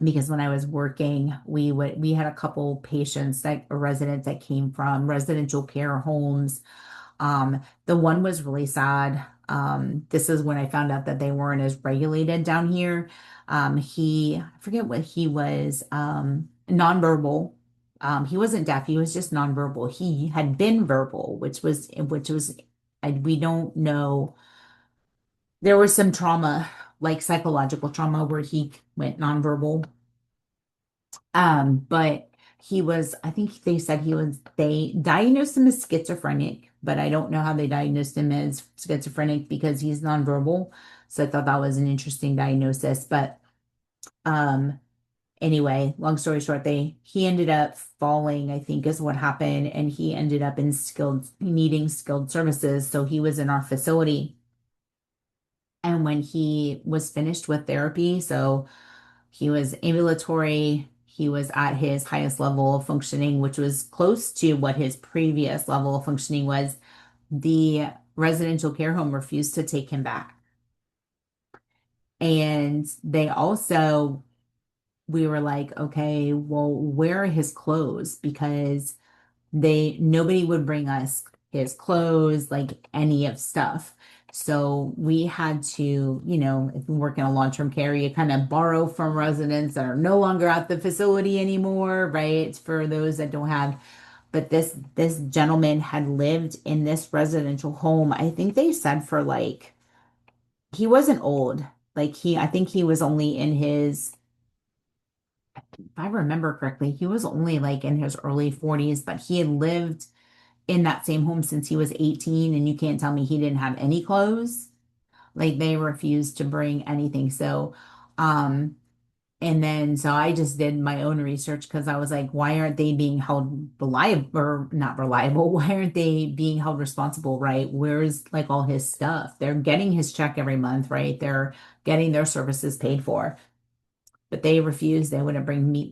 because when I was working, we had a couple patients that residents that came from residential care homes. The one was really sad. This is when I found out that they weren't as regulated down here. I forget what he was, nonverbal. He wasn't deaf, he was just nonverbal. He had been verbal, which was we don't know. There was some trauma, like psychological trauma, where he went nonverbal. But I think they diagnosed him as schizophrenic, but I don't know how they diagnosed him as schizophrenic because he's nonverbal. So I thought that was an interesting diagnosis. But um, anyway, long story short, he ended up falling, I think is what happened, and he ended up needing skilled services. So he was in our facility. And when he was finished with therapy, so he was ambulatory. He was at his highest level of functioning, which was close to what his previous level of functioning was. The residential care home refused to take him back. And we were like, okay, well, where are his clothes? Because nobody would bring us his clothes, like any of stuff. So we had to, if you work in a long-term care, you kind of borrow from residents that are no longer at the facility anymore, right? For those that don't have, but this gentleman had lived in this residential home. I think they said for like he wasn't old. I think he was only in his, if I remember correctly, he was only like in his early 40s, but he had lived in that same home since he was 18, and you can't tell me he didn't have any clothes. Like they refused to bring anything. Um, so I just did my own research because I was like, why aren't they being held reliable or not reliable? Why aren't they being held responsible, right? Where's like all his stuff? They're getting his check every month, right? They're getting their services paid for. But they refused. They wouldn't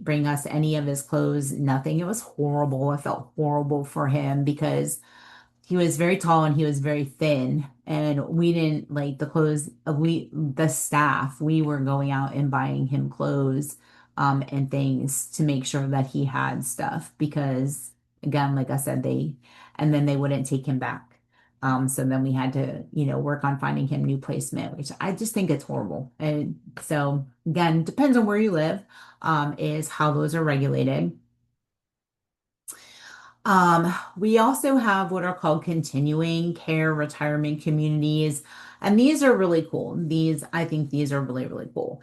bring us any of his clothes, nothing. It was horrible. I felt horrible for him because he was very tall and he was very thin, and we didn't like the clothes. The staff, we were going out and buying him clothes, and things to make sure that he had stuff because, again, like I said, and then they wouldn't take him back. So then we had to, work on finding him new placement, which I just think it's horrible. And so again, depends on where you live, is how those are regulated. We also have what are called continuing care retirement communities, and these are really cool. I think these are really, really cool.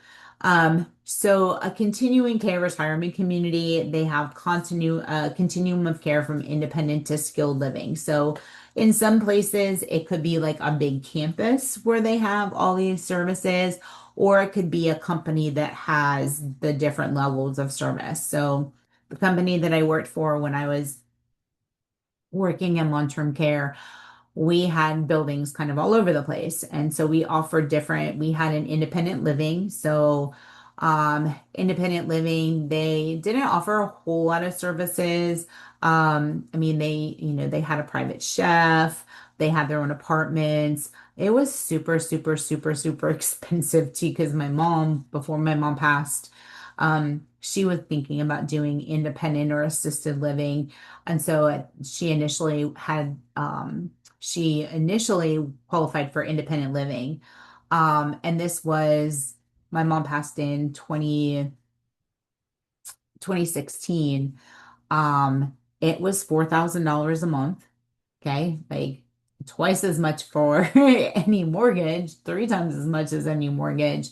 So a continuing care retirement community, they have continuum of care from independent to skilled living. So in some places, it could be like a big campus where they have all these services, or it could be a company that has the different levels of service. So the company that I worked for when I was working in long-term care, we had buildings kind of all over the place. And so we had an independent living. So, independent living, they didn't offer a whole lot of services. I mean, they had a private chef, they had their own apartments. It was super, super, super, super expensive too, because before my mom passed, she was thinking about doing independent or assisted living. And so she initially qualified for independent living. And my mom passed in 2016. It was $4,000 a month. Okay. Like twice as much for any mortgage, three times as much as any mortgage.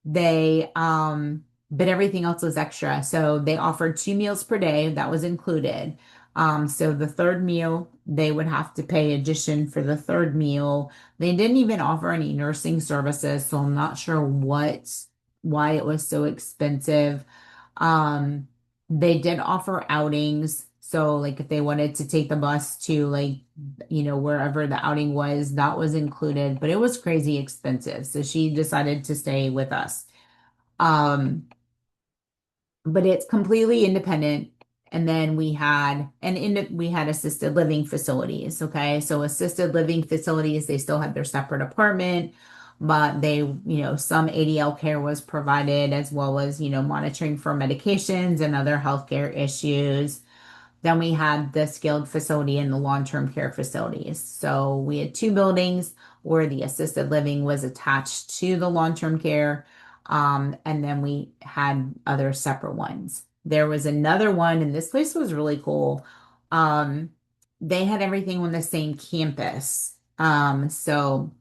They, but everything else was extra. So they offered 2 meals per day. That was included. So the third meal, they would have to pay addition for the third meal. They didn't even offer any nursing services, so I'm not sure why it was so expensive. Um, they did offer outings. So like if they wanted to take the bus to like, wherever the outing was, that was included, but it was crazy expensive. So she decided to stay with us. Um, but it's completely independent. And then we had assisted living facilities. Okay. So assisted living facilities, they still had their separate apartment, but some ADL care was provided as well as, monitoring for medications and other healthcare issues. Then we had the skilled facility and the long-term care facilities. So we had two buildings where the assisted living was attached to the long-term care. And then we had other separate ones. There was another one, and this place was really cool. Um, they had everything on the same campus. So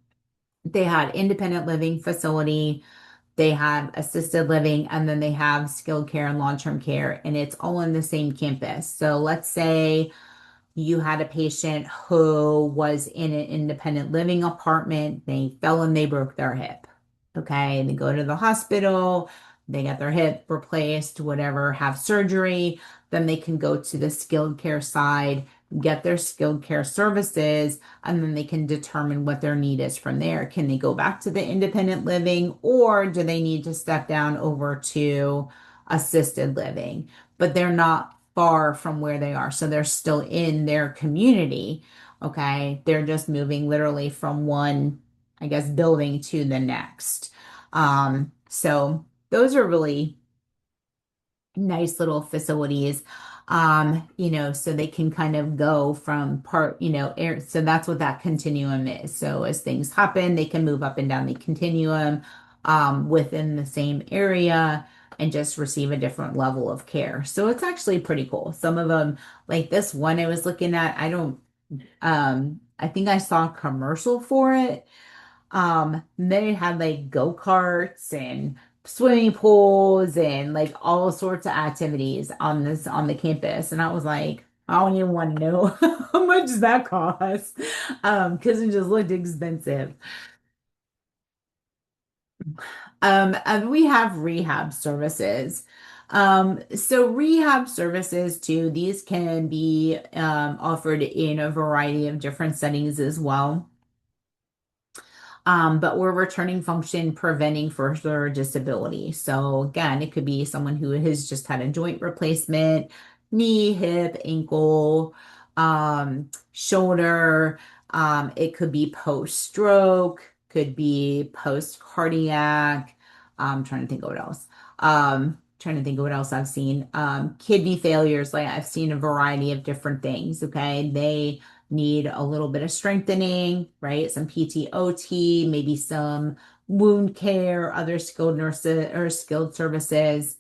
they had independent living facility, they have assisted living, and then they have skilled care and long-term care, and it's all on the same campus. So let's say you had a patient who was in an independent living apartment, they fell and they broke their hip. Okay, and they go to the hospital, they get their hip replaced, whatever, have surgery, then they can go to the skilled care side, get their skilled care services, and then they can determine what their need is from there. Can they go back to the independent living or do they need to step down over to assisted living? But they're not far from where they are. So they're still in their community. Okay. They're just moving literally from one, I guess, building to the next. So those are really nice little facilities. So they can kind of go from air. So that's what that continuum is. So as things happen, they can move up and down the continuum within the same area and just receive a different level of care. So it's actually pretty cool. Some of them, like this one I was looking at, I think I saw a commercial for it. They had like go-karts and swimming pools and like all sorts of activities on the campus. And I was like, I don't even want to know how much that cost. Because it just looked expensive. And we have rehab services. So rehab services too, these can be offered in a variety of different settings as well. But we're returning function preventing further disability. So again, it could be someone who has just had a joint replacement, knee, hip, ankle, shoulder. It could be post-stroke, could be post-cardiac. I'm trying to think of what else. Trying to think of what else I've seen. Kidney failures, like I've seen a variety of different things. Okay. They need a little bit of strengthening, right? Some PTOT, maybe some wound care, other skilled nurses or skilled services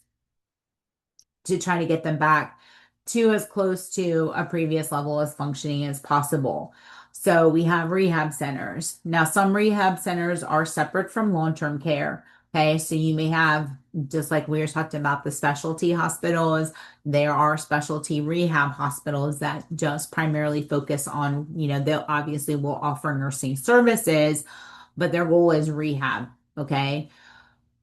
to try to get them back to as close to a previous level as functioning as possible. So we have rehab centers. Now, some rehab centers are separate from long-term care. Okay, so you may have, just like we were talking about the specialty hospitals, there are specialty rehab hospitals that just primarily focus on, they'll obviously will offer nursing services, but their goal is rehab. Okay.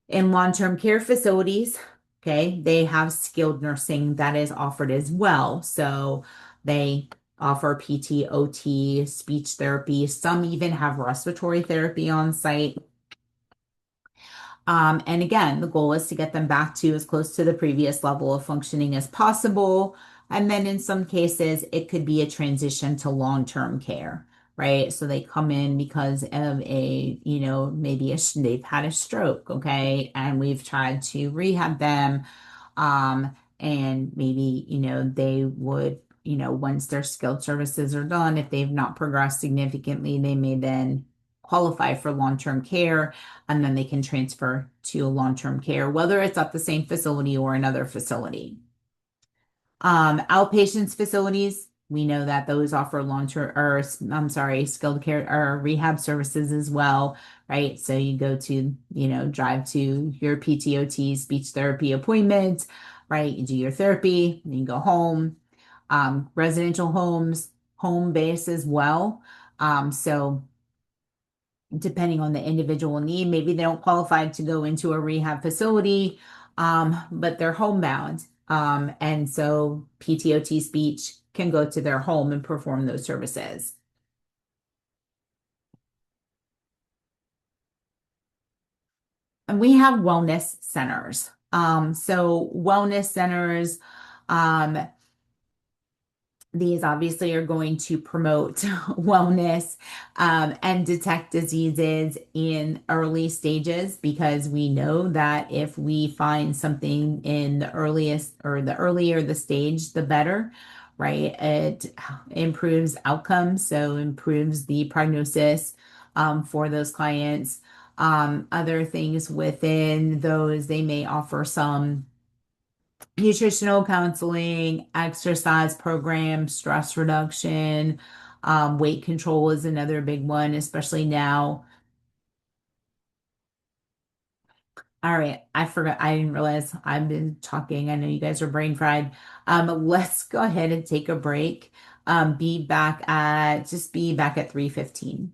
In long-term care facilities, okay, they have skilled nursing that is offered as well. So they offer PT, OT, speech therapy. Some even have respiratory therapy on site. And again, the goal is to get them back to as close to the previous level of functioning as possible. And then in some cases, it could be a transition to long-term care, right? So they come in because of they've had a stroke, okay? And we've tried to rehab them. And maybe, they would, once their skilled services are done, if they've not progressed significantly, they may then qualify for long-term care and then they can transfer to long-term care, whether it's at the same facility or another facility. Outpatients facilities, We know that those offer long-term, or I'm sorry, skilled care or rehab services as well, right? So you go to, drive to your PTOT, speech therapy appointment, right? You do your therapy, then you go home. Residential homes, home base as well. So depending on the individual need, maybe they don't qualify to go into a rehab facility, but they're homebound. And so PTOT speech can go to their home and perform those services. And we have wellness centers. So wellness centers, um, these obviously are going to promote wellness and detect diseases in early stages because we know that if we find something in the earliest or the earlier the stage, the better, right? It improves outcomes, so improves the prognosis for those clients. Other things within those, they may offer some nutritional counseling, exercise programs, stress reduction, weight control is another big one, especially now. All right, I forgot, I didn't realize I've been talking. I know you guys are brain fried. Let's go ahead and take a break. Be back at 3:15.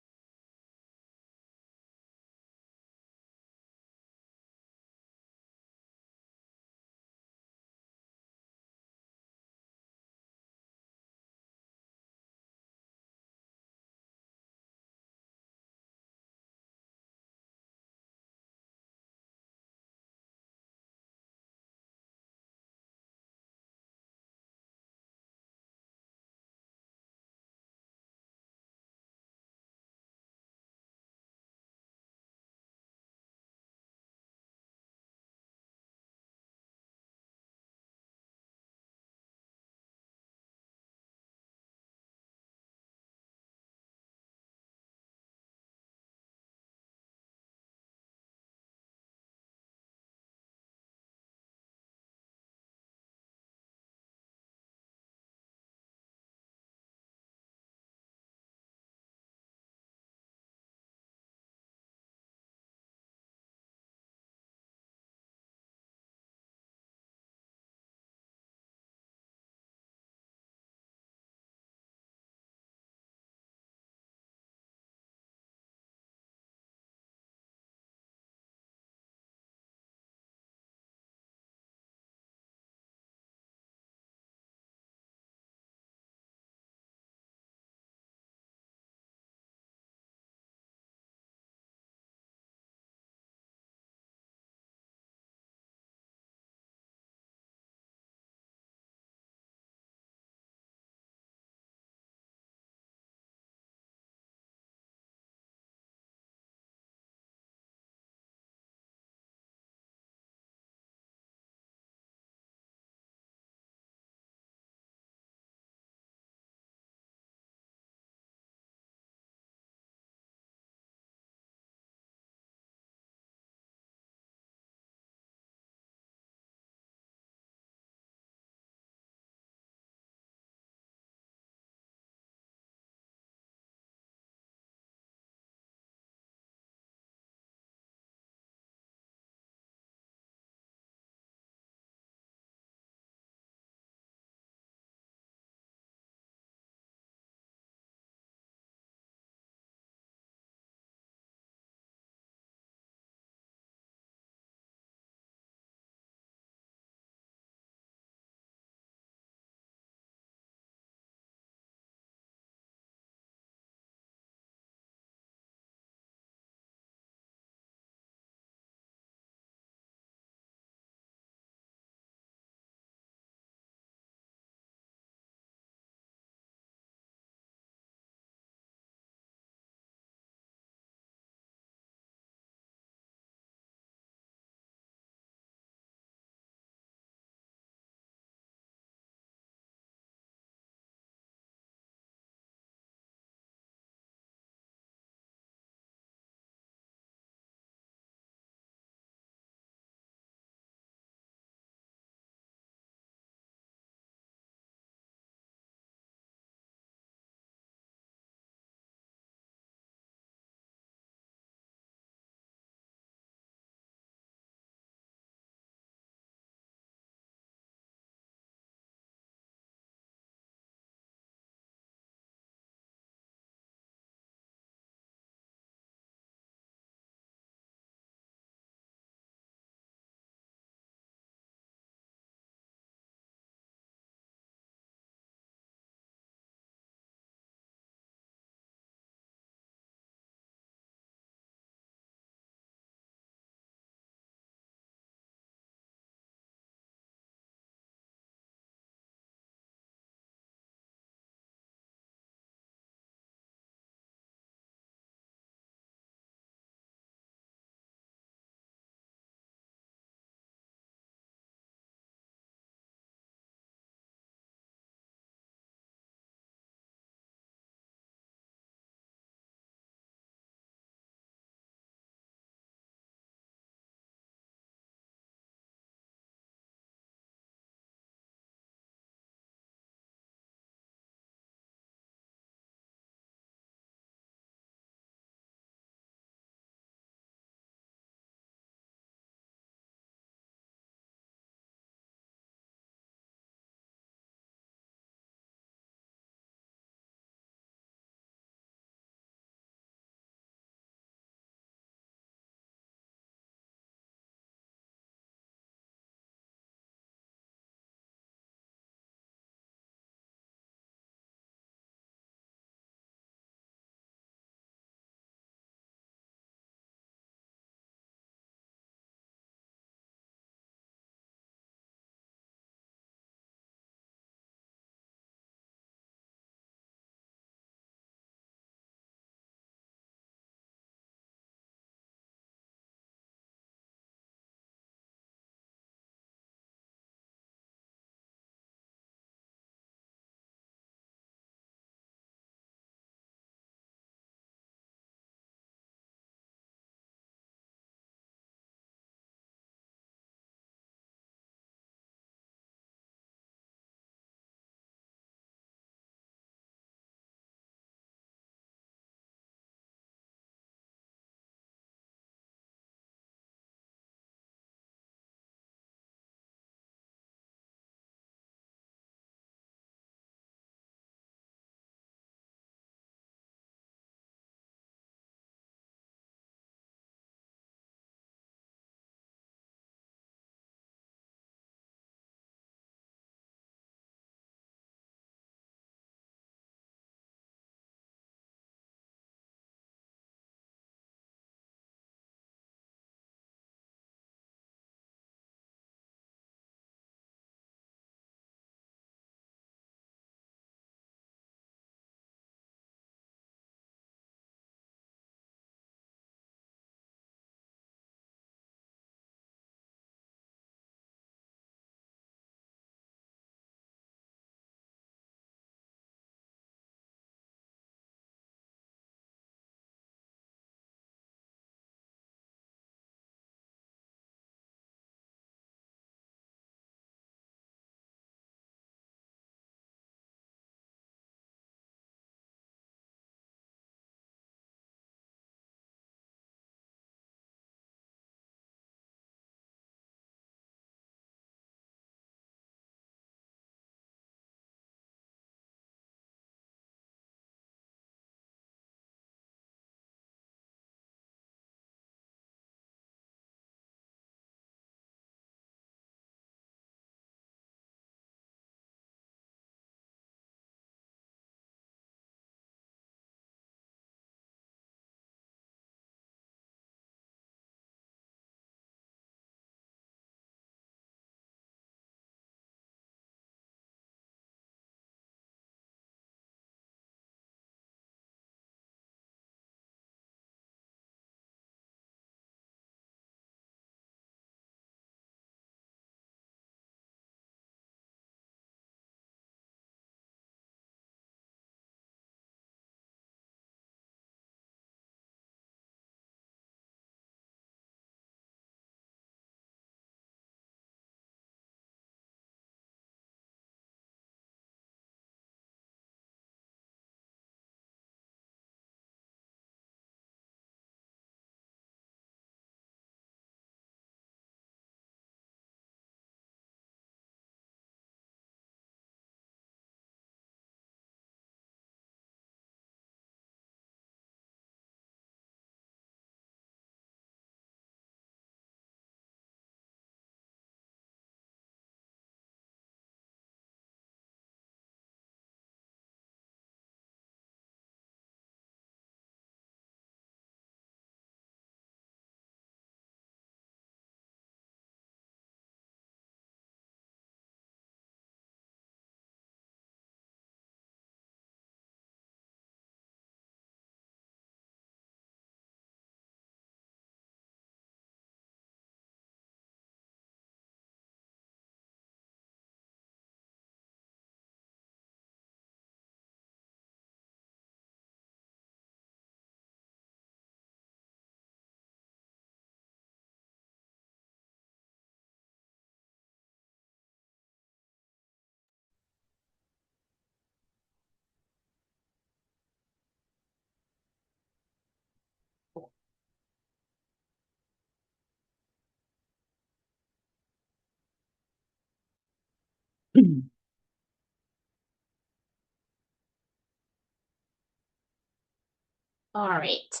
All right.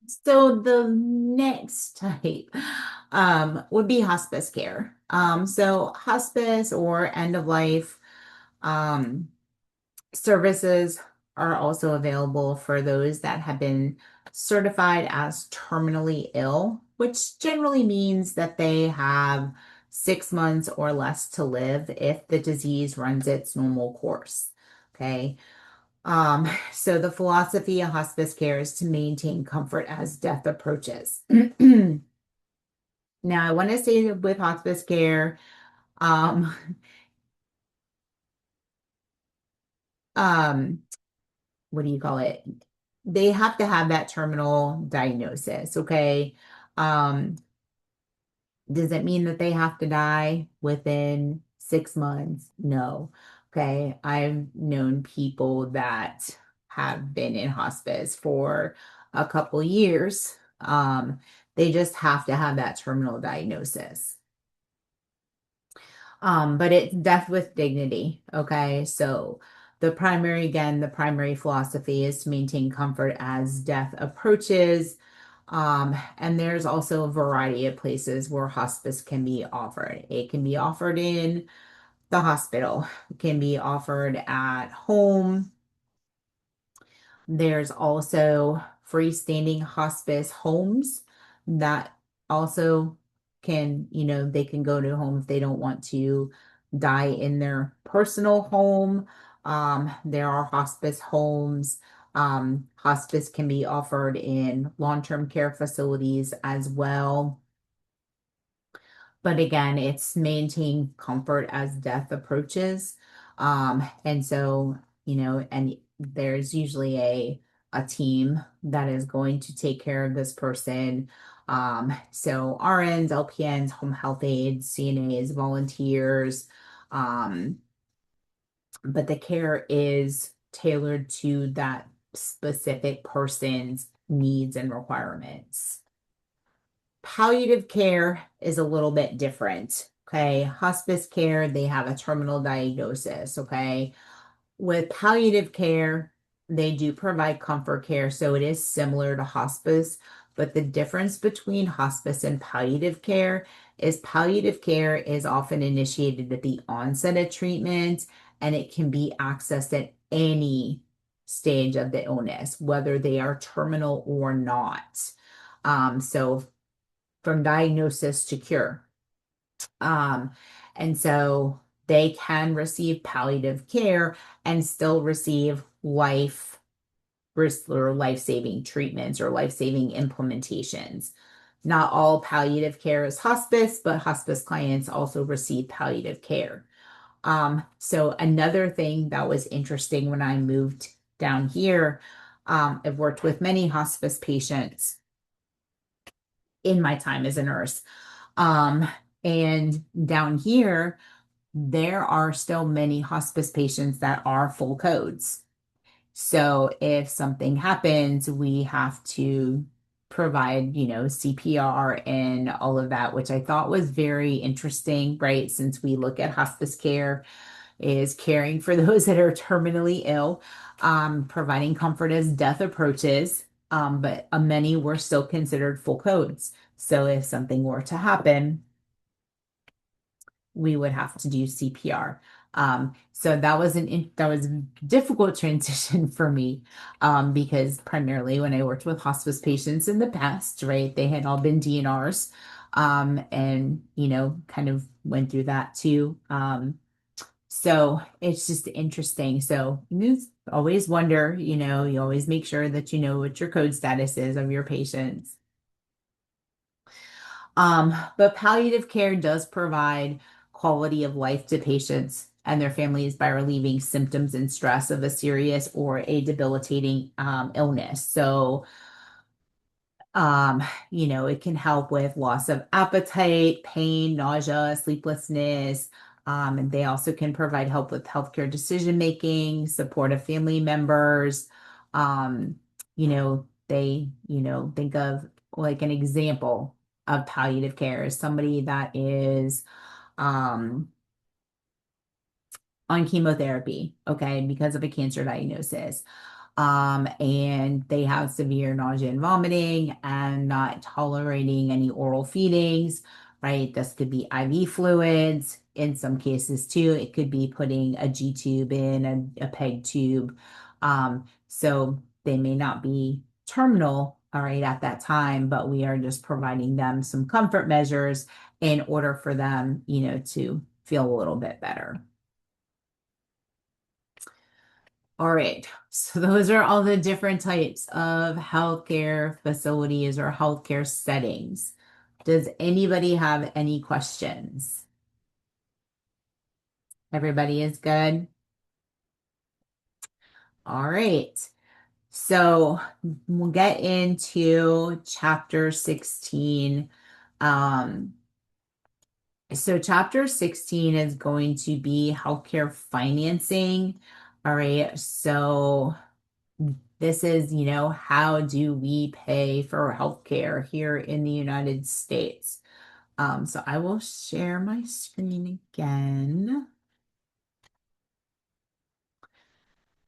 So the next type would be hospice care. So hospice or end of life um, services are also available for those that have been certified as terminally ill, which generally means that they have 6 months or less to live if the disease runs its normal course. Okay. So the philosophy of hospice care is to maintain comfort as death approaches. Now, I want to say with hospice care, um, um, what do you call it? They have to have that terminal diagnosis, okay? Um, does it mean that they have to die within 6 months? No. Okay. I've known people that have been in hospice for a couple years. They just have to have that terminal diagnosis. But it's death with dignity. Okay. So the primary philosophy is to maintain comfort as death approaches. And there's also a variety of places where hospice can be offered. It can be offered in the hospital, it can be offered at home. There's also freestanding hospice homes that also they can go to a home if they don't want to die in their personal home. There are hospice homes. Hospice can be offered in long-term care facilities as well. But again, it's maintain comfort as death approaches. And so, and there's usually a team that is going to take care of this person. So RNs, LPNs, home health aides, CNAs, volunteers, um, but the care is tailored to that specific person's needs and requirements. Palliative care is a little bit different. Okay. Hospice care, they have a terminal diagnosis. Okay. With palliative care, they do provide comfort care. So it is similar to hospice. But the difference between hospice and palliative care is often initiated at the onset of treatment and it can be accessed at any stage of the illness, whether they are terminal or not. So from diagnosis to cure. Um, and so they can receive palliative care and still receive or life-saving treatments or life-saving implementations. Not all palliative care is hospice, but hospice clients also receive palliative care. So another thing that was interesting when I moved down here, I've worked with many hospice patients in my time as a nurse. Um, and down here, there are still many hospice patients that are full codes. So if something happens, we have to provide, CPR and all of that, which I thought was very interesting, right? Since we look at hospice care is caring for those that are terminally ill, providing comfort as death approaches. But many were still considered full codes. So if something were to happen, we would have to do CPR. So that was a difficult transition for me, because primarily when I worked with hospice patients in the past, right, they had all been DNRs, and kind of went through that too. So it's just interesting. So you always wonder, you always make sure that you know what your code status is of your patients. But palliative care does provide quality of life to patients and their families by relieving symptoms and stress of a serious or a debilitating illness. So, um, it can help with loss of appetite, pain, nausea, sleeplessness. And they also can provide help with healthcare decision making, support of family members. Um, think of like an example of palliative care is somebody that is um, on chemotherapy, okay, because of a cancer diagnosis. And they have severe nausea and vomiting and not tolerating any oral feedings, right? This could be IV fluids. In some cases, too, it could be putting a G tube in, a PEG tube. So they may not be terminal, all right, at that time, but we are just providing them some comfort measures in order for them, to feel a little bit better. All right, so those are all the different types of healthcare facilities or healthcare settings. Does anybody have any questions? Everybody is good? All right, so we'll get into chapter 16. So chapter 16 is going to be healthcare financing. All right, so this is, how do we pay for healthcare here in the United States? So I will share my screen again.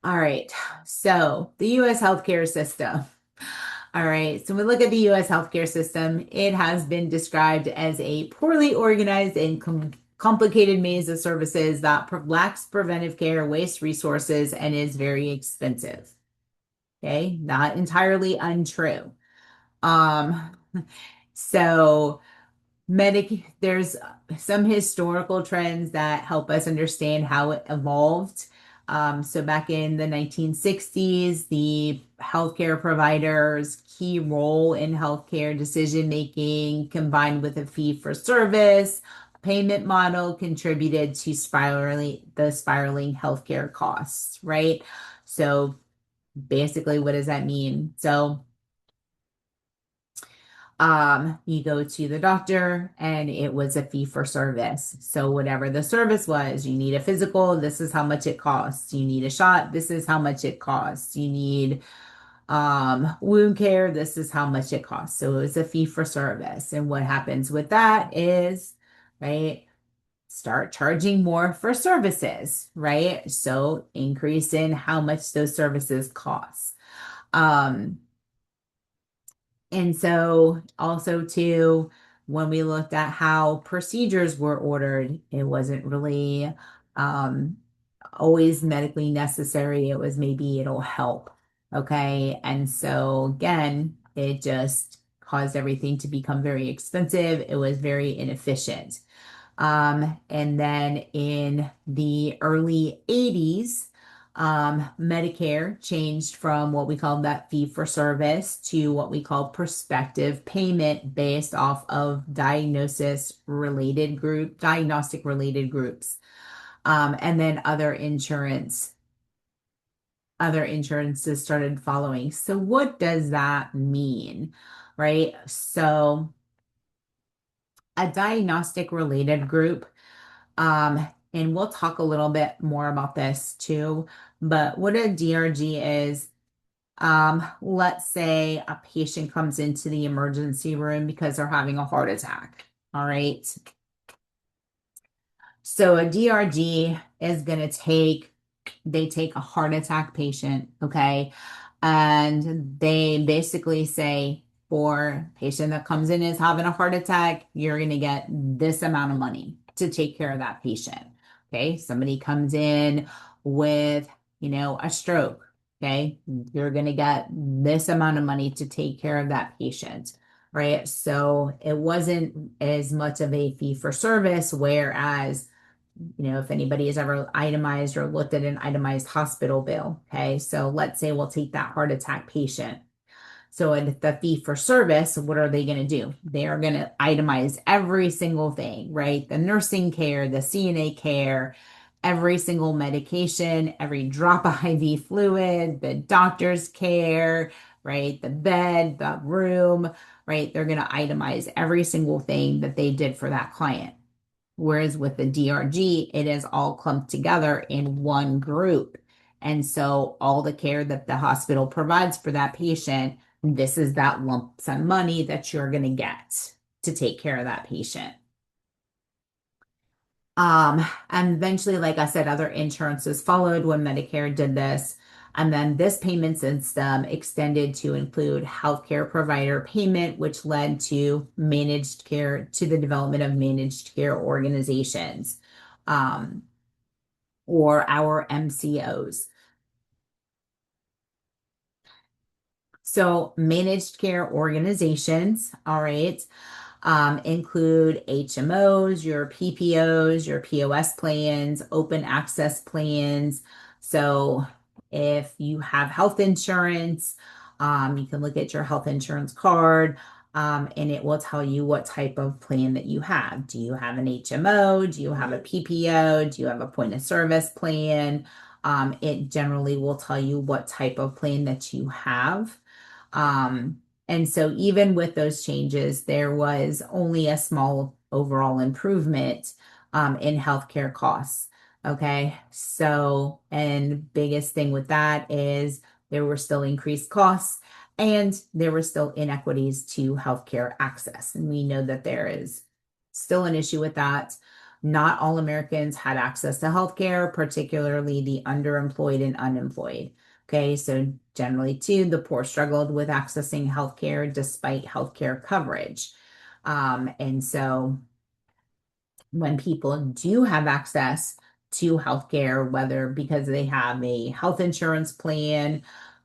All right, so the U.S. healthcare system. All right, so when we look at the U.S. healthcare system, it has been described as a poorly organized and complicated maze of services that lacks preventive care, wastes resources, and is very expensive. Okay, not entirely untrue. Um, so there's some historical trends that help us understand how it evolved. So back in the 1960s, the healthcare providers' key role in healthcare decision making combined with a fee for service payment model contributed to spiraling healthcare costs, right? So basically, what does that mean? So you go to the doctor and it was a fee for service. So whatever the service was, you need a physical, this is how much it costs. You need a shot, this is how much it costs. You need wound care, this is how much it costs. So it was a fee for service. And what happens with that is, right, start charging more for services, right? So increase in how much those services cost. And so also too, when we looked at how procedures were ordered, it wasn't really um, always medically necessary. It was maybe it'll help. Okay. And so again, it just caused everything to become very expensive. It was very inefficient. And then in the early 80s, Medicare changed from what we call that fee for service to what we call prospective payment based off of diagnostic related groups. And then other insurances started following. So what does that mean? Right? So a diagnostic related group. And we'll talk a little bit more about this too. But what a DRG is, let's say a patient comes into the emergency room because they're having a heart attack. All right. So a DRG is going to they take a heart attack patient, okay? And they basically say, for a patient that comes in is having a heart attack, you're going to get this amount of money to take care of that patient. Okay. Somebody comes in with, a stroke. Okay. You're going to get this amount of money to take care of that patient. Right. So it wasn't as much of a fee for service, whereas if anybody has ever itemized or looked at an itemized hospital bill, okay, so let's say we'll take that heart attack patient. So in the fee for service, what are they going to do? They are going to itemize every single thing, right? The nursing care, the CNA care, every single medication, every drop of IV fluid, the doctor's care, right? The bed, the room, right? They're going to itemize every single thing that they did for that client. Whereas with the DRG, it is all clumped together in one group. And so all the care that the hospital provides for that patient, this is that lump sum money that you're going to get to take care of that patient. And eventually, like I said, other insurances followed when Medicare did this. And then this payment system extended to include healthcare provider payment, which led to managed care, to the development of managed care organizations, um, or our MCOs. So managed care organizations, all right, include HMOs, your PPOs, your POS plans, open access plans. So if you have health insurance, you can look at your health insurance card, and it will tell you what type of plan that you have. Do you have an HMO? Do you have a PPO? Do you have a point of service plan? It generally will tell you what type of plan that you have. Um, and so even with those changes, there was only a small overall improvement in healthcare costs. Okay. So, and biggest thing with that is there were still increased costs and there were still inequities to healthcare access. And we know that there is still an issue with that. Not all Americans had access to healthcare, particularly the underemployed and unemployed. Okay, so generally, too, the poor struggled with accessing healthcare despite healthcare coverage. And so when people do have access to healthcare, whether because they have a health insurance plan,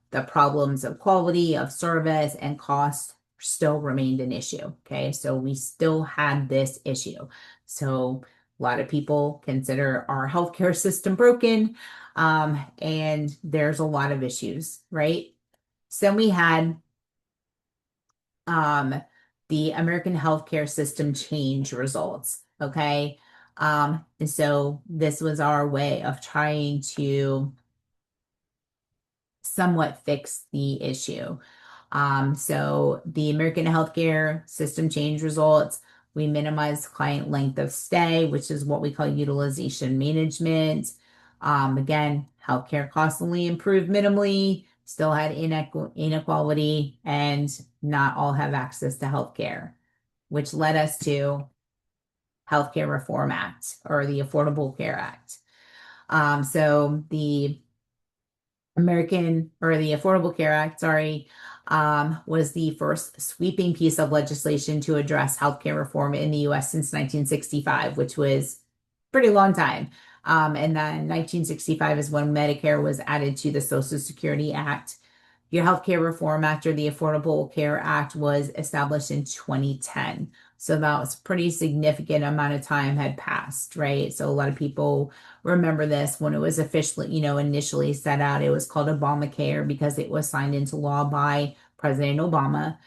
the problems of quality of service and cost still remained an issue. Okay, so we still had this issue. So a lot of people consider our healthcare system broken, and there's a lot of issues, right? So we had um, the American healthcare system change results. Okay, and so this was our way of trying to somewhat fix the issue. So the American healthcare system change results, we minimized client length of stay, which is what we call utilization management. Again, healthcare costs only improved minimally, still had inequality, and not all have access to healthcare, which led us to Healthcare Reform Act or the Affordable Care Act. So the Affordable Care Act, sorry, was the first sweeping piece of legislation to address healthcare reform in the US since 1965, which was a pretty long time. And then 1965 is when Medicare was added to the Social Security Act. Your Healthcare Reform Act or the Affordable Care Act was established in 2010. So that was a pretty significant amount of time had passed, right? So a lot of people remember this when it was officially, initially set out. It was called Obamacare because it was signed into law by President Obama.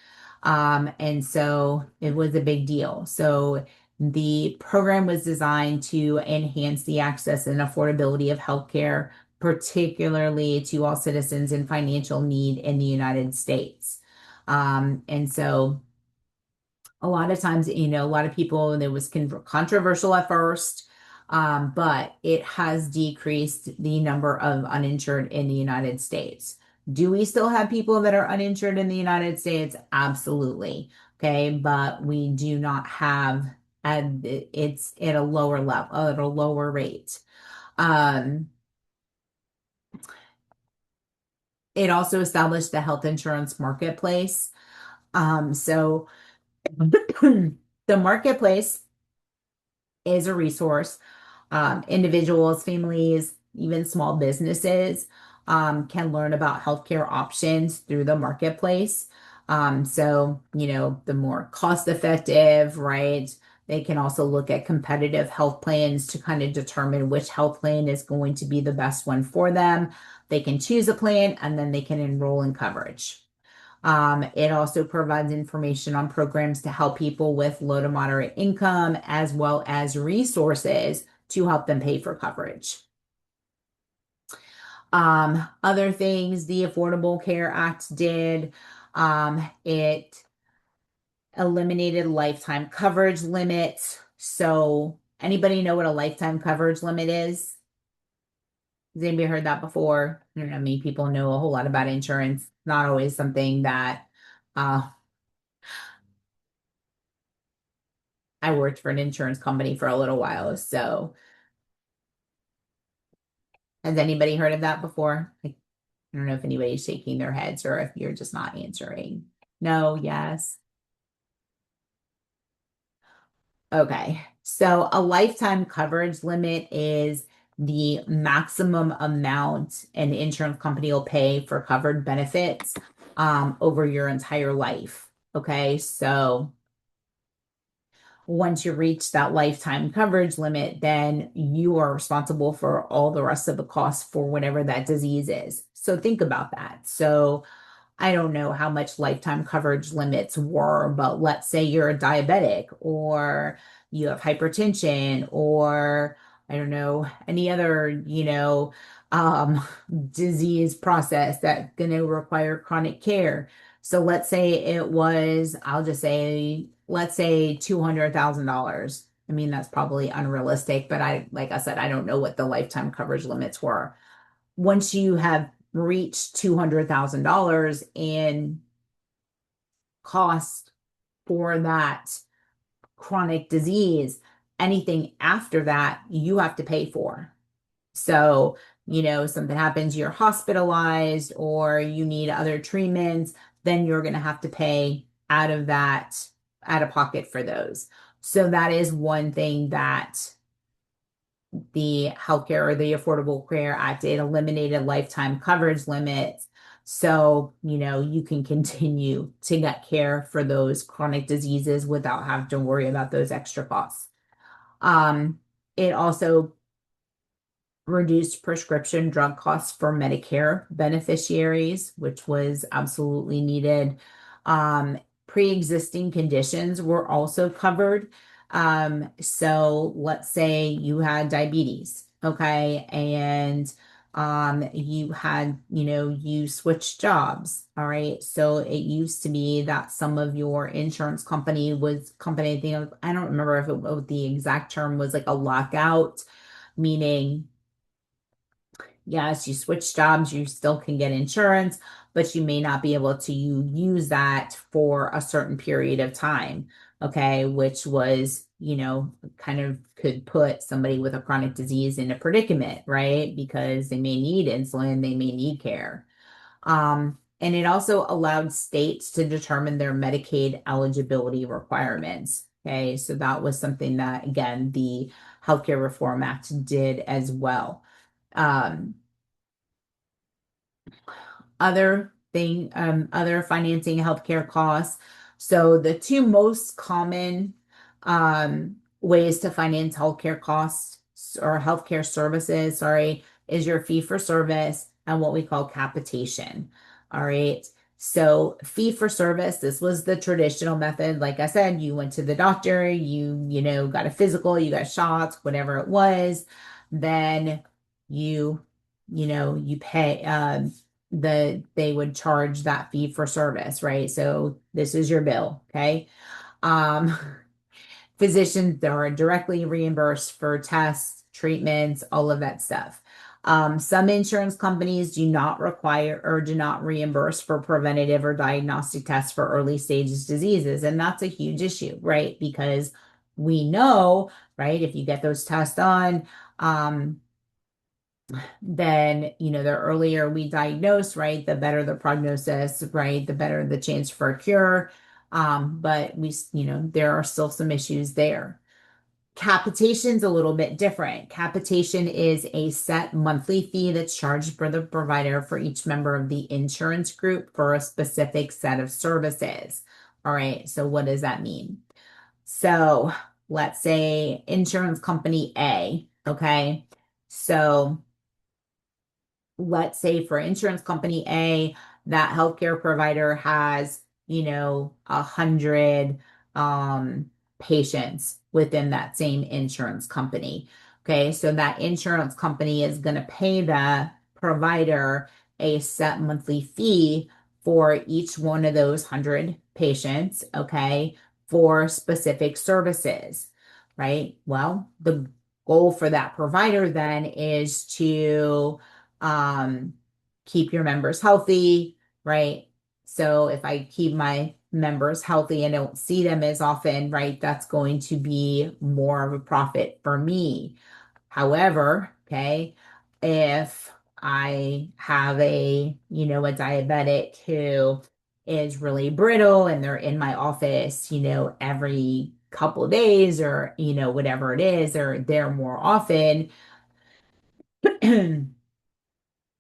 And so it was a big deal. So the program was designed to enhance the access and affordability of healthcare, particularly to all citizens in financial need in the United States. And so a lot of times, a lot of people, and it was controversial at first, but it has decreased the number of uninsured in the United States. Do we still have people that are uninsured in the United States? Absolutely. Okay, but we do not have, and it's at a lower level, at a lower rate. Um, it also established the health insurance marketplace. So the marketplace is a resource. Individuals, families, even small businesses can learn about healthcare options through the marketplace. So, the more cost effective, right? They can also look at competitive health plans to kind of determine which health plan is going to be the best one for them. They can choose a plan and then they can enroll in coverage. It also provides information on programs to help people with low to moderate income, as well as resources to help them pay for coverage. Other things the Affordable Care Act did, it eliminated lifetime coverage limits. So, anybody know what a lifetime coverage limit is? Has anybody heard that before? I don't know, many people know a whole lot about insurance. Not always something that uh, I worked for an insurance company for a little while. So has anybody heard of that before? Like, I don't know if anybody's shaking their heads or if you're just not answering. No, yes. Okay. So a lifetime coverage limit is the maximum amount an insurance company will pay for covered benefits over your entire life. Okay. So once you reach that lifetime coverage limit, then you are responsible for all the rest of the costs for whatever that disease is. So think about that. So I don't know how much lifetime coverage limits were, but let's say you're a diabetic or you have hypertension or I don't know, any other, um, disease process that's going to require chronic care. So let's say it was, I'll just say, let's say $200,000. I mean, that's probably unrealistic, but like I said, I don't know what the lifetime coverage limits were. Once you have reached $200,000 in cost for that chronic disease, anything after that you have to pay for. So, something happens, you're hospitalized or you need other treatments, then you're going to have to pay out of pocket for those. So that is one thing that the healthcare or the Affordable Care Act, it eliminated lifetime coverage limits. So, you can continue to get care for those chronic diseases without having to worry about those extra costs. It also reduced prescription drug costs for Medicare beneficiaries, which was absolutely needed. Pre-existing conditions were also covered. So let's say you had diabetes, okay, and you had, you switched jobs, all right. So it used to be that some of your insurance company, I don't remember if what the exact term was, like a lockout, meaning yes, you switch jobs, you still can get insurance, but you may not be able to use that for a certain period of time. Okay, which was, kind of could put somebody with a chronic disease in a predicament, right? Because they may need insulin, they may need care. And it also allowed states to determine their Medicaid eligibility requirements. Okay, so that was something that, again, the Healthcare Reform Act did as well. Um, other financing healthcare costs. So the two most common ways to finance healthcare costs or healthcare services, sorry, is your fee for service and what we call capitation. All right. So fee for service, this was the traditional method. Like I said, you went to the doctor, got a physical, you got shots, whatever it was. Then you, you pay, they would charge that fee for service, right? So this is your bill, okay? Um, physicians that are directly reimbursed for tests, treatments, all of that stuff. Some insurance companies do not require or do not reimburse for preventative or diagnostic tests for early stages diseases. And that's a huge issue, right? Because we know, right, if you get those tests done, then the earlier we diagnose, right, the better the prognosis, right, the better the chance for a cure. But there are still some issues there. Capitation's a little bit different. Capitation is a set monthly fee that's charged for the provider for each member of the insurance group for a specific set of services. All right, so what does that mean? So let's say insurance company A, okay? So let's say for insurance company A, that healthcare provider has, 100 patients within that same insurance company. Okay, so that insurance company is going to pay the provider a set monthly fee for each one of those 100 patients, okay, for specific services, right? Well, the goal for that provider then is to um, keep your members healthy, right? So if I keep my members healthy and don't see them as often, right, that's going to be more of a profit for me. However, okay, if I have a diabetic who is really brittle and they're in my office, every couple of days or, whatever it is, or they're more often,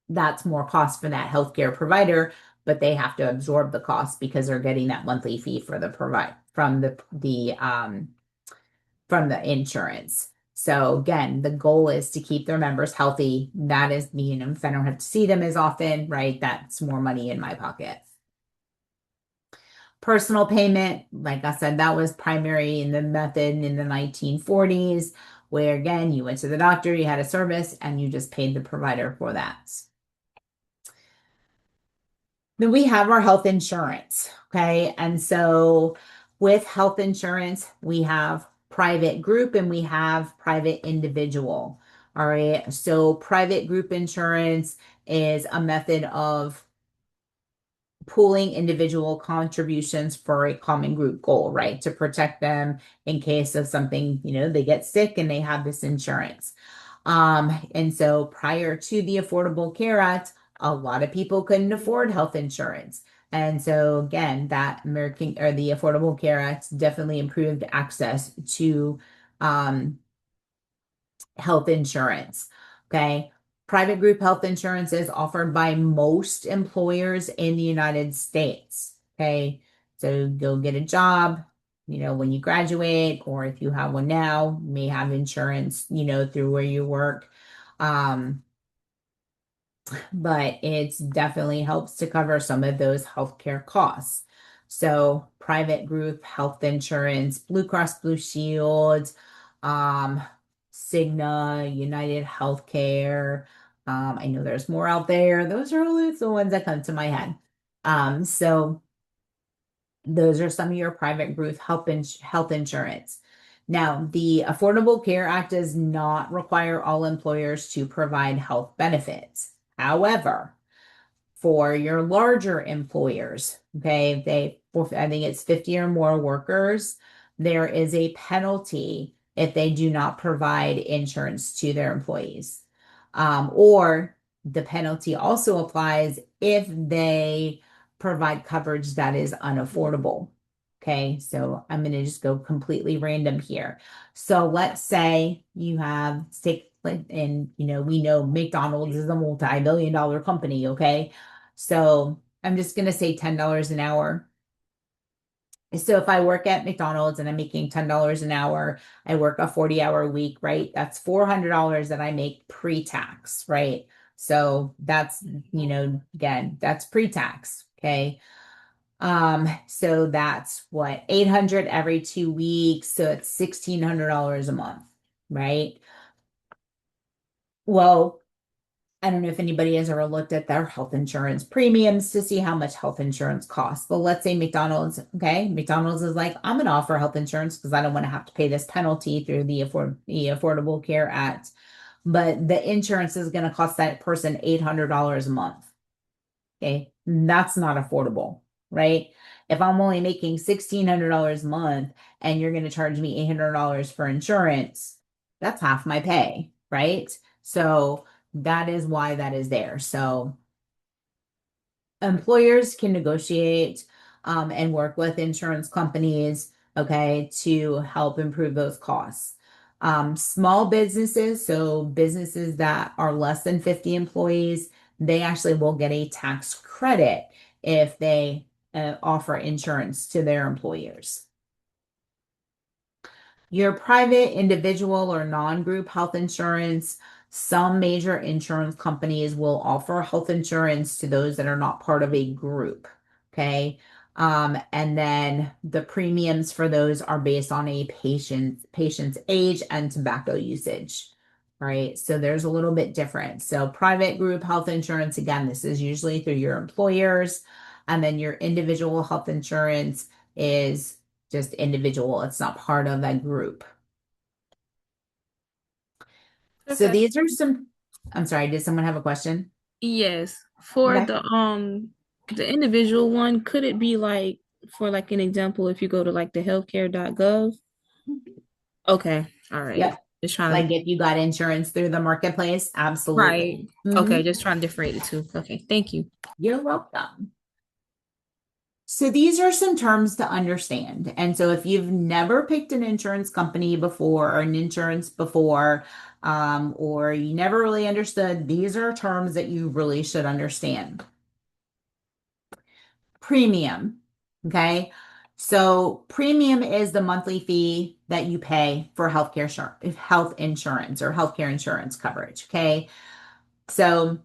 that's more cost for that healthcare provider, but they have to absorb the cost because they're getting that monthly fee for the provide from the insurance. So again, the goal is to keep their members healthy. That is, if I don't have to see them as often, right, that's more money in my pocket. Personal payment, like I said, that was primary in the method in the 1940s, where again, you went to the doctor, you had a service, and you just paid the provider for that. Then we have our health insurance, okay? And so with health insurance, we have private group and we have private individual. All right. So private group insurance is a method of pooling individual contributions for a common group goal, right? To protect them in case of something, they get sick and they have this insurance. And so prior to the Affordable Care Act, a lot of people couldn't afford health insurance. And so again, that the Affordable Care Act definitely improved access to health insurance. Okay. Private group health insurance is offered by most employers in the United States. Okay. So go get a job, when you graduate, or if you have one now, you may have insurance, through where you work. But it definitely helps to cover some of those healthcare costs. So private group health insurance, Blue Cross Blue Shield, um, Cigna, United Healthcare. I know there's more out there. Those are always the ones that come to my head. So those are some of your private group health insurance. Now, the Affordable Care Act does not require all employers to provide health benefits. However, for your larger employers, okay, I think it's 50 or more workers, there is a penalty if they do not provide insurance to their employees. Or the penalty also applies if they provide coverage that is unaffordable. Okay, so I'm going to just go completely random here. So let's say you have take and we know McDonald's is a multi-billion dollar company, okay? So I'm just going to say $10 an hour. So if I work at McDonald's and I'm making $10 an hour, I work a 40-hour week, right? That's $400 that I make pre-tax, right? So that's, again, that's pre-tax, okay? So that's what, 800 every 2 weeks, so it's $1,600 a month, right? Well, I don't know if anybody has ever looked at their health insurance premiums to see how much health insurance costs. But let's say McDonald's, okay, McDonald's is like, I'm going to offer health insurance because I don't want to have to pay this penalty through the Affordable Care Act. But the insurance is going to cost that person $800 a month. Okay, that's not affordable, right? If I'm only making $1,600 a month and you're going to charge me $800 for insurance, that's half my pay, right? So that is why that is there. So employers can negotiate and work with insurance companies, okay, to help improve those costs. Small businesses, so businesses that are less than 50 employees, they actually will get a tax credit if they offer insurance to their employers. Your private, individual, or non-group health insurance, some major insurance companies will offer health insurance to those that are not part of a group. Okay. And then the premiums for those are based on a patient's age and tobacco usage. Right. So there's a little bit different. So private group health insurance, again, this is usually through your employers. And then your individual health insurance is just individual. It's not part of that group. So Okay. these are I'm sorry, did someone have a question? Yes. For Okay. the individual one, could it be like for like an example, if you go to like the healthcare.gov. Okay. All right. Yep. Just trying Like to, if you got insurance through the marketplace, right. absolutely. Okay, just trying to differentiate the two. Okay, thank you. You're welcome. So these are some terms to understand. And so if you've never picked an insurance company before or an insurance before, or you never really understood, these are terms that you really should understand. Premium. Okay. So premium is the monthly fee that you pay for health insurance or healthcare insurance coverage. Okay. So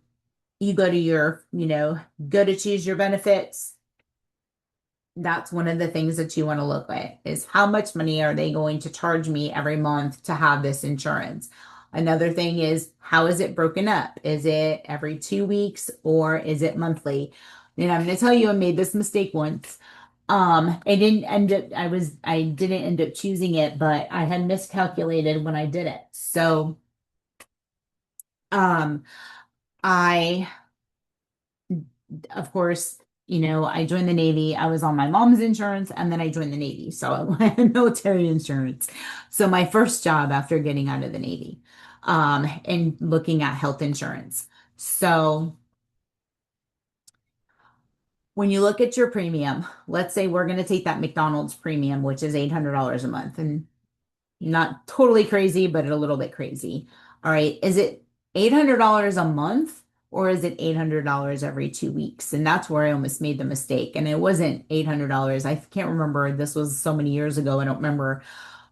you go to go to choose your benefits. That's one of the things that you want to look at is how much money are they going to charge me every month to have this insurance? Another thing is how is it broken up? Is it every 2 weeks or is it monthly? And I'm going to tell you, I made this mistake once. I didn't end up choosing it, but I had miscalculated when I did it. So, um, I of course, I joined the Navy. I was on my mom's insurance and then I joined the Navy. So I had military insurance. So my first job after getting out of the Navy, and looking at health insurance. So when you look at your premium, let's say we're going to take that McDonald's premium, which is $800 a month. And not totally crazy, but a little bit crazy. All right. Is it $800 a month or is it $800 every 2 weeks? And that's where I almost made the mistake. And it wasn't $800. I can't remember. This was so many years ago. I don't remember,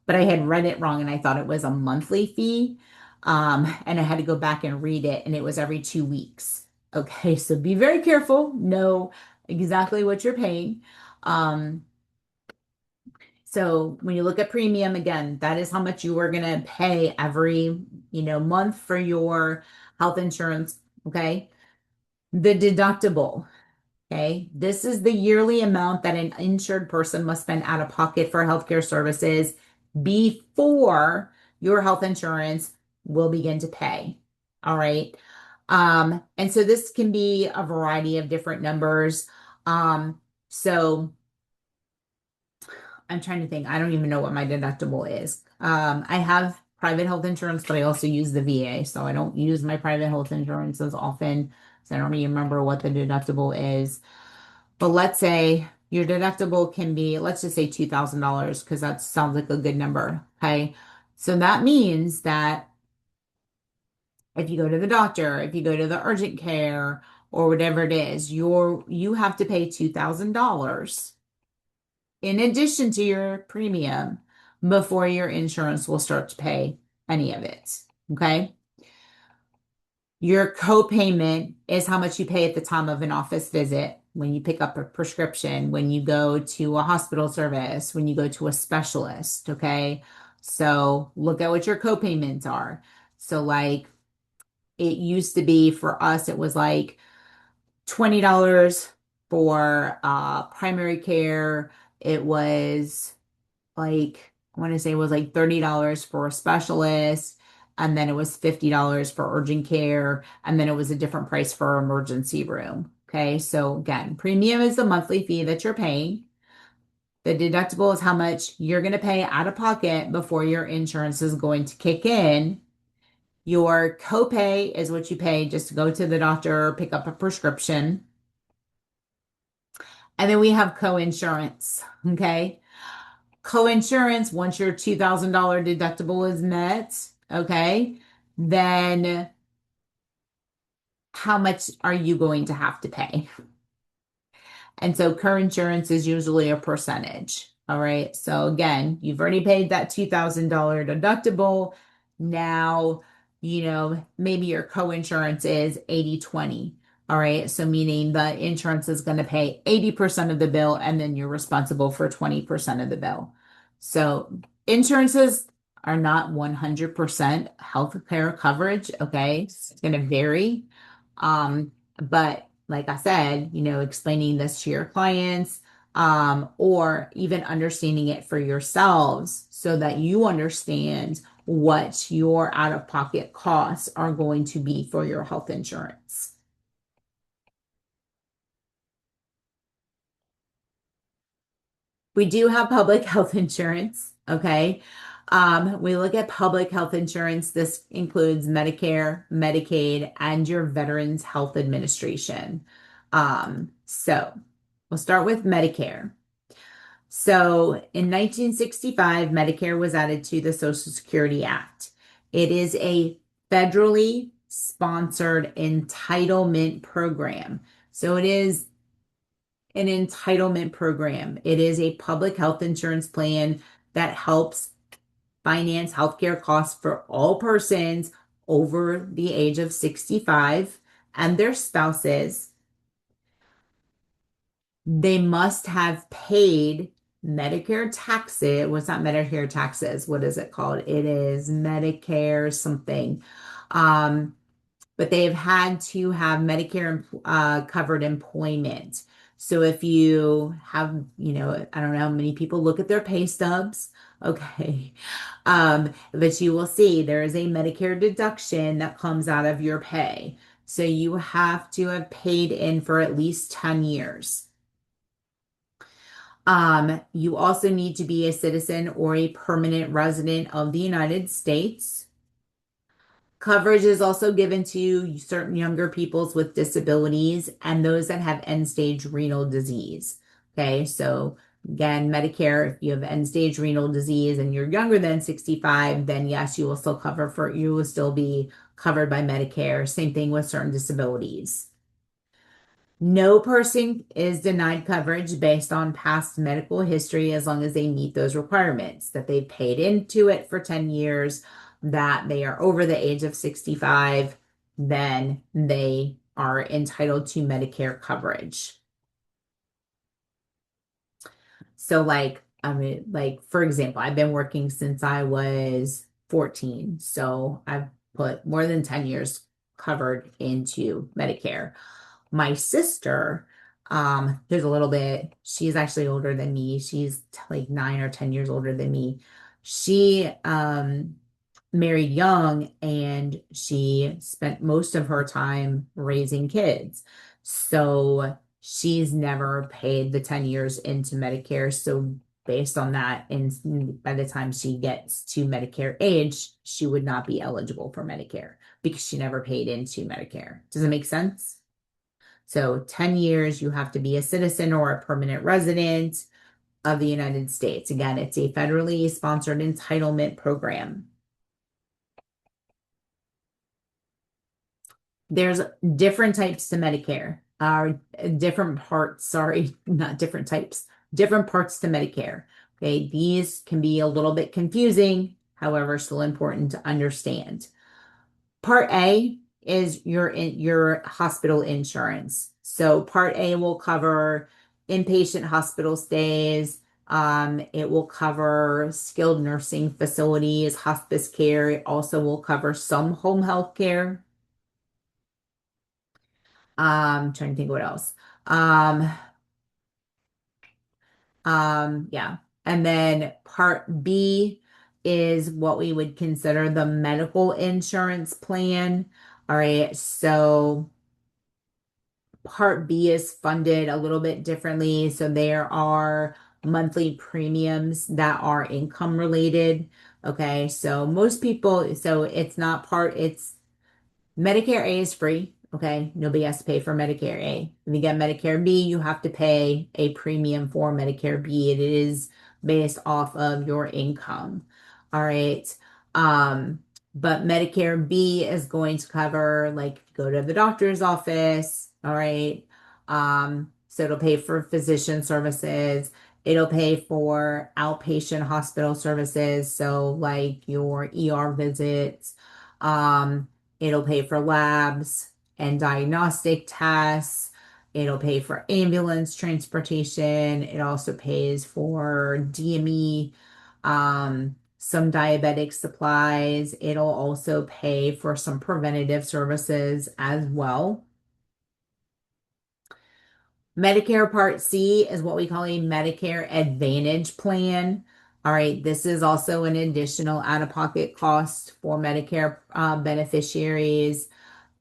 but I had read it wrong and I thought it was a monthly fee. And I had to go back and read it and it was every 2 weeks. Okay. So be very careful. Know exactly what you're paying. Um, so when you look at premium, again, that is how much you are going to pay every, month for your health insurance. Okay. The deductible. Okay. This is the yearly amount that an insured person must spend out of pocket for healthcare services before your health insurance will begin to pay. All right. And so this can be a variety of different numbers. So I'm trying to think. I don't even know what my deductible is. I have private health insurance, but I also use the VA, so I don't use my private health insurance as often. So I don't even remember what the deductible is. But let's say your deductible can be, let's just say $2,000 because that sounds like a good number. Okay. So that means that if you go to the doctor, if you go to the urgent care or whatever it is, you have to pay $2,000 in addition to your premium before your insurance will start to pay any of it. Okay. Your copayment is how much you pay at the time of an office visit, when you pick up a prescription, when you go to a hospital service, when you go to a specialist. Okay. So look at what your copayments are. So, like, it used to be for us, it was like $20 for primary care. It was like I want to say it was like $30 for a specialist, and then it was $50 for urgent care, and then it was a different price for emergency room. Okay, so again, premium is the monthly fee that you're paying. The deductible is how much you're going to pay out of pocket before your insurance is going to kick in. Your copay is what you pay just to go to the doctor, pick up a prescription. And then we have co-insurance. Okay. Co-insurance, once your $2,000 deductible is met, okay, then how much are you going to have to pay? And so co-insurance is usually a percentage. All right. So again, you've already paid that $2,000 deductible. Now, maybe your co-insurance is 80/20. All right. So meaning the insurance is going to pay 80% of the bill and then you're responsible for 20% of the bill. So insurances are not 100% healthcare coverage. Okay. It's going to vary. But like I said, explaining this to your clients, or even understanding it for yourselves so that you understand what your out-of-pocket costs are going to be for your health insurance. We do have public health insurance, okay? We look at public health insurance. This includes Medicare, Medicaid, and your Veterans Health Administration. So we'll start with Medicare. So in 1965, Medicare was added to the Social Security Act. It is a federally sponsored entitlement program. So it is an entitlement program. It is a public health insurance plan that helps finance healthcare costs for all persons over the age of 65 and their spouses. They must have paid Medicare taxes. Well, it's not Medicare taxes. What is it called? It is Medicare something. Um, but they have had to have Medicare covered employment. So if you have, I don't know how many people look at their pay stubs. Okay. But you will see there is a Medicare deduction that comes out of your pay. So you have to have paid in for at least 10 years. You also need to be a citizen or a permanent resident of the United States. Coverage is also given to certain younger peoples with disabilities and those that have end-stage renal disease. Okay, so again, Medicare, if you have end-stage renal disease and you're younger than 65, then yes, you will still be covered by Medicare. Same thing with certain disabilities. No person is denied coverage based on past medical history as long as they meet those requirements, that they've paid into it for 10 years, that they are over the age of 65, then they are entitled to Medicare coverage. So for example, I've been working since I was 14. So I've put more than 10 years covered into Medicare. My sister, there's a little bit, she's actually older than me. She's like 9 or 10 years older than me. She married young and she spent most of her time raising kids. So she's never paid the 10 years into Medicare. So based on that, and by the time she gets to Medicare age, she would not be eligible for Medicare because she never paid into Medicare. Does it make sense? So 10 years, you have to be a citizen or a permanent resident of the United States. Again, it's a federally sponsored entitlement program. There's different types to Medicare, different parts, sorry, not different types, different parts to Medicare. Okay, these can be a little bit confusing, however, still important to understand. Part A is your hospital insurance. So Part A will cover inpatient hospital stays. It will cover skilled nursing facilities, hospice care. It also will cover some home health care. Trying to think what else. Yeah. And then Part B is what we would consider the medical insurance plan. All right. So Part B is funded a little bit differently. So there are monthly premiums that are income related. Okay. So most people, so it's Medicare A is free. Okay. Nobody has to pay for Medicare A. If you get Medicare B, you have to pay a premium for Medicare B. It is based off of your income. All right. Um, but Medicare B is going to cover like go to the doctor's office. All right. So it'll pay for physician services. It'll pay for outpatient hospital services. So like your ER visits. It'll pay for labs and diagnostic tests. It'll pay for ambulance transportation. It also pays for DME, some diabetic supplies. It'll also pay for some preventative services as well. Medicare Part C is what we call a Medicare Advantage plan. All right, this is also an additional out-of-pocket cost for Medicare beneficiaries.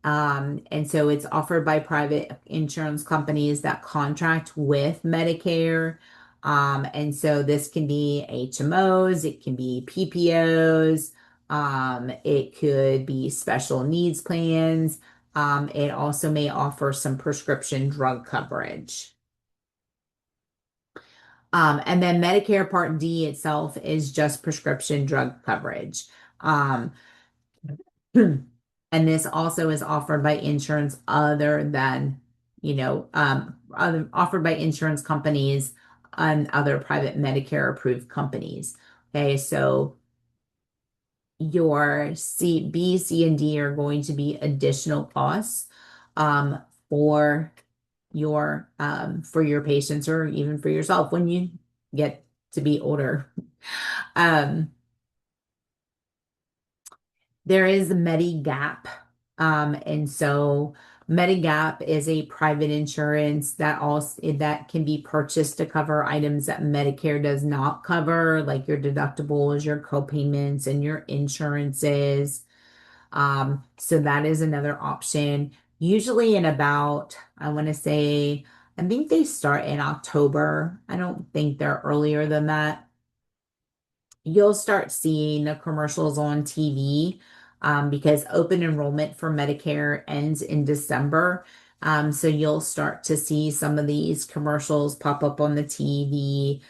And so it's offered by private insurance companies that contract with Medicare. And so this can be HMOs, it can be PPOs, it could be special needs plans. It also may offer some prescription drug coverage. And then Medicare Part D itself is just prescription drug coverage. Um, and this also is offered by insurance other than, offered by insurance companies and other private Medicare approved companies. Okay, so your C, B, C, and D are going to be additional costs um, for for your patients or even for yourself when you get to be older. Um, there is Medigap. And so Medigap is a private insurance that can be purchased to cover items that Medicare does not cover, like your deductibles, your co-payments, and your insurances. So that is another option. Usually in about, I want to say, I think they start in October. I don't think they're earlier than that. You'll start seeing the commercials on TV because open enrollment for Medicare ends in December. So you'll start to see some of these commercials pop up on the TV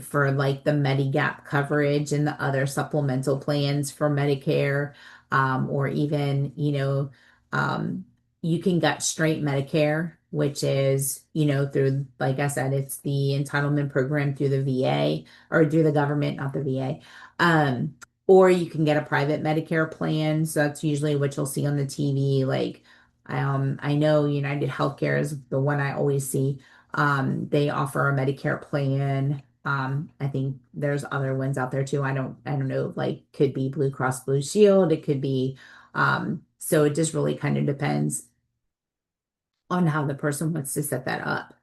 for like the Medigap coverage and the other supplemental plans for Medicare, or even, um, you can get straight Medicare, which is, through, like I said, it's the entitlement program through the VA or through the government, not the VA. Or you can get a private Medicare plan. So that's usually what you'll see on the TV. Like, I know United Healthcare is the one I always see. They offer a Medicare plan. I think there's other ones out there too. I don't know, like could be Blue Cross Blue Shield. It could be, so it just really kind of depends on how the person wants to set that up.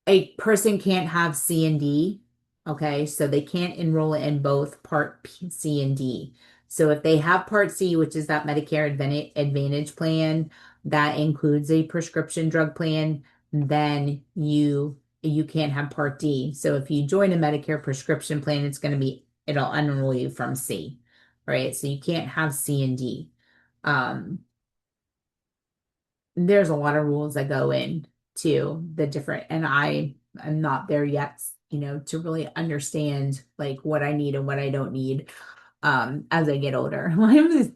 A person can't have C and D. Okay, so they can't enroll in both Part C and D. So if they have Part C, which is that Medicare Advantage plan, that includes a prescription drug plan, then you can't have Part D. So if you join a Medicare prescription plan, it'll unenroll you from C, right? So you can't have C and D. Um, there's a lot of rules that go in to the different, and I am not there yet, to really understand like what I need and what I don't need as I get older.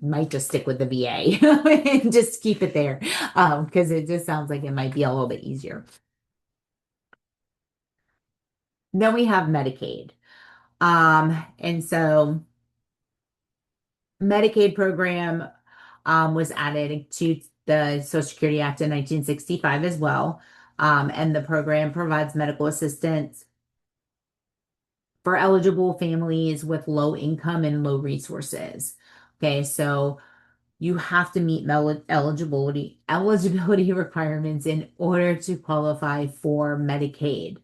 Might just stick with the VA and just keep it there. Because it just sounds like it might be a little bit easier. Then we have Medicaid. And so Medicaid program was added to the Social Security Act in 1965 as well. And the program provides medical assistance for eligible families with low income and low resources. Okay, so you have to meet eligibility requirements in order to qualify for Medicaid.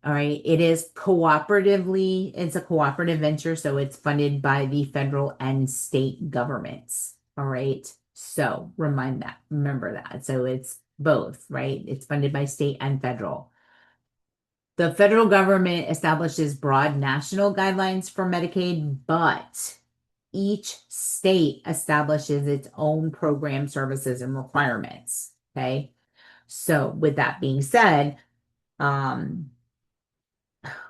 All right. It's a cooperative venture, so it's funded by the federal and state governments. All right. So remember that. So it's both, right? It's funded by state and federal. The federal government establishes broad national guidelines for Medicaid, but each state establishes its own program services and requirements. Okay. So with that being said, um,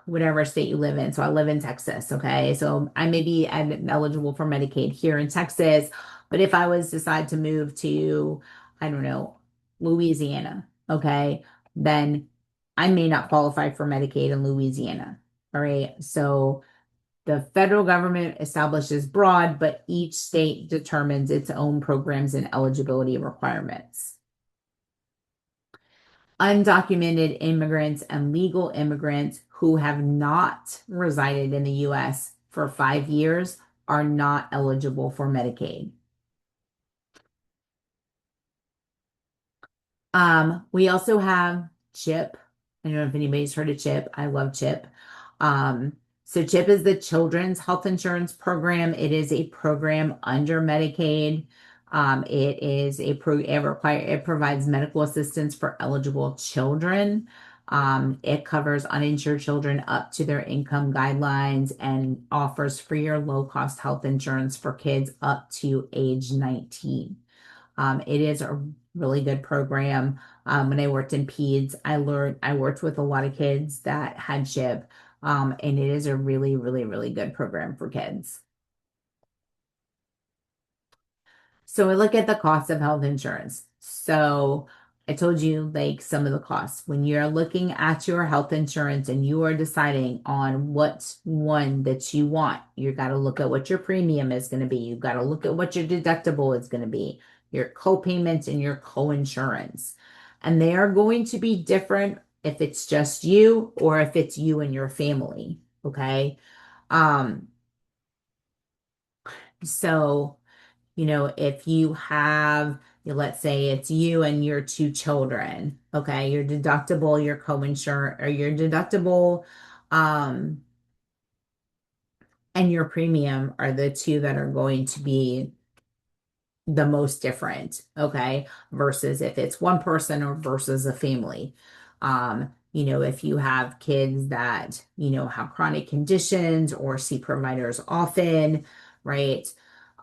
whatever state you live in. So I live in Texas. Okay. So I may be eligible for Medicaid here in Texas, but if I was decide to move to, I don't know, Louisiana, okay, then I may not qualify for Medicaid in Louisiana. All right. So the federal government establishes broad, but each state determines its own programs and eligibility requirements. Undocumented immigrants and legal immigrants who have not resided in the US for 5 years are not eligible for Medicaid. We also have CHIP. I don't know if anybody's heard of CHIP. I love CHIP. So CHIP is the Children's Health Insurance Program. It is a program under Medicaid. It provides medical assistance for eligible children. It covers uninsured children up to their income guidelines and offers free or low cost health insurance for kids up to age 19. It is a really good program. When I worked in peds, I worked with a lot of kids that had SHIB, and it is a really, really, really good program for kids. So we look at the cost of health insurance. So I told you like some of the costs. When you're looking at your health insurance and you are deciding on what one that you want, you got to look at what your premium is going to be. You've got to look at what your deductible is going to be, your co-payments and your co-insurance. And they are going to be different if it's just you or if it's you and your family. Okay. Um, so if you have, let's say it's you and your two children, okay, your deductible, your co-insurance, or your deductible, um, and your premium are the two that are going to be the most different, okay, versus if it's one person or versus a family. If you have kids that, have chronic conditions or see providers often, right?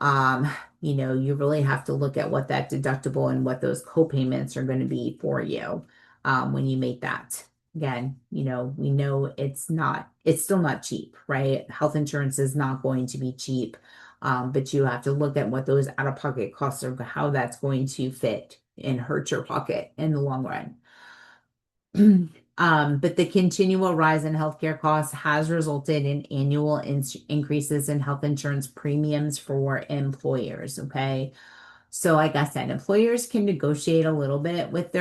Um, you really have to look at what that deductible and what those co-payments are going to be for you when you make that. Again, we know it's still not cheap, right? Health insurance is not going to be cheap. But you have to look at what those out-of-pocket costs are, how that's going to fit and hurt your pocket in the long run. But the continual rise in healthcare costs has resulted in annual increases in health insurance premiums for employers. Okay. So like I said, employers can negotiate a little bit with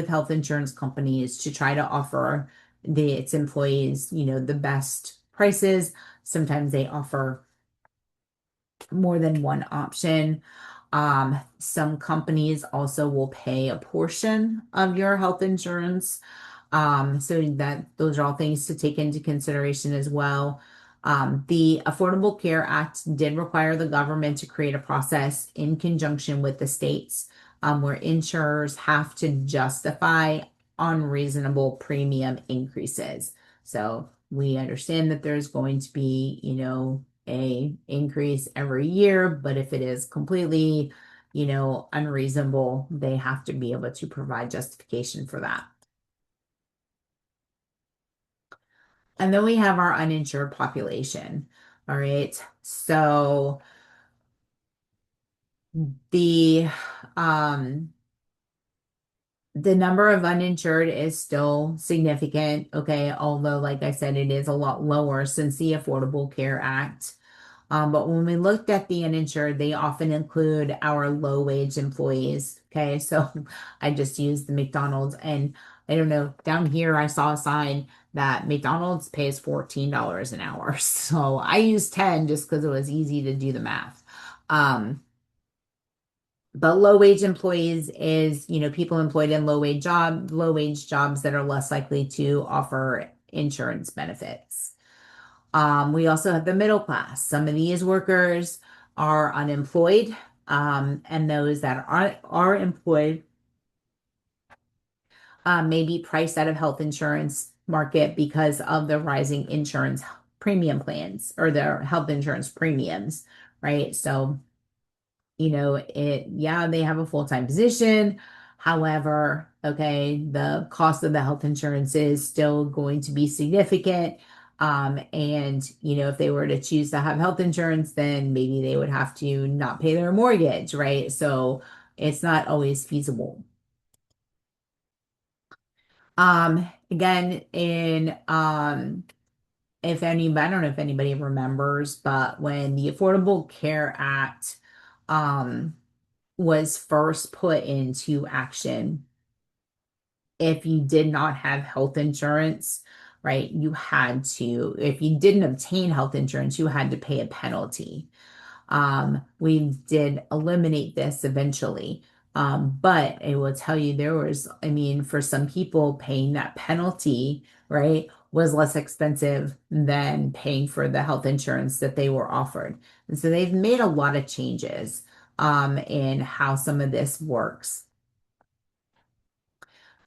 health insurance companies to try to offer its employees, the best prices. Sometimes they offer more than one option. Some companies also will pay a portion of your health insurance. So that those are all things to take into consideration as well. The Affordable Care Act did require the government to create a process in conjunction with the states, where insurers have to justify unreasonable premium increases. So we understand that there's going to be, a increase every year, but if it is completely, unreasonable, they have to be able to provide justification for that. And then we have our uninsured population. All right. So the um the number of uninsured is still significant, okay, although like I said, it is a lot lower since the Affordable Care Act. But when we looked at the uninsured, they often include our low wage employees. Okay, so I just used the McDonald's, and I don't know, down here I saw a sign that McDonald's pays $14 an hour. So I used 10 just because it was easy to do the math. But low wage employees is, people employed in low wage jobs that are less likely to offer insurance benefits. We also have the middle class. Some of these workers are unemployed, and those that are employed may be priced out of health insurance market because of the rising insurance premium plans or their health insurance premiums, right? So, they have a full-time position. However, okay, the cost of the health insurance is still going to be significant. And if they were to choose to have health insurance, then maybe they would have to not pay their mortgage, right? So it's not always feasible. Again, if I don't know if anybody remembers, but when the Affordable Care Act, was first put into action, if you did not have health insurance, right, if you didn't obtain health insurance, you had to pay a penalty. We did eliminate this eventually. But I will tell you, for some people, paying that penalty, right, was less expensive than paying for the health insurance that they were offered. And so they've made a lot of changes in how some of this works.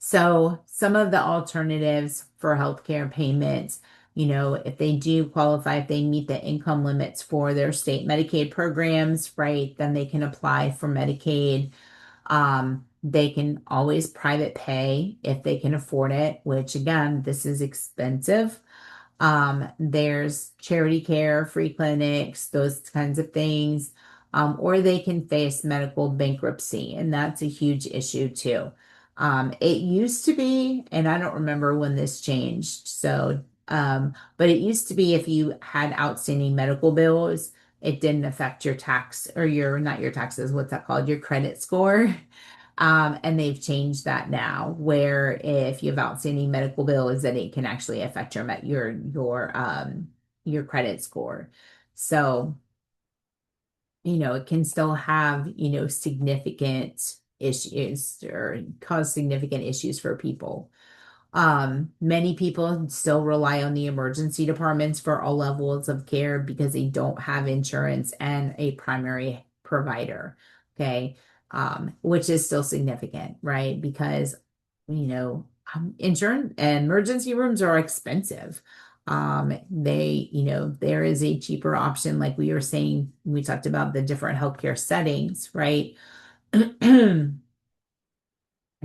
So some of the alternatives for healthcare payments, if they do qualify, if they meet the income limits for their state Medicaid programs, right, then they can apply for Medicaid. They can always private pay if they can afford it, which again, this is expensive. There's charity care, free clinics, those kinds of things. Or they can face medical bankruptcy, and that's a huge issue too. It used to be, and I don't remember when this changed. But it used to be if you had outstanding medical bills, it didn't affect your tax or not your taxes, what's that called? Your credit score. And they've changed that now, where if you have outstanding medical bills, then it can actually affect your credit score. So, it can still have, significant issues or cause significant issues for people. Many people still rely on the emergency departments for all levels of care because they don't have insurance and a primary provider. Okay. Which is still significant, right? Because, insurance and emergency rooms are expensive. There is a cheaper option, like we were saying, we talked about the different healthcare settings, right?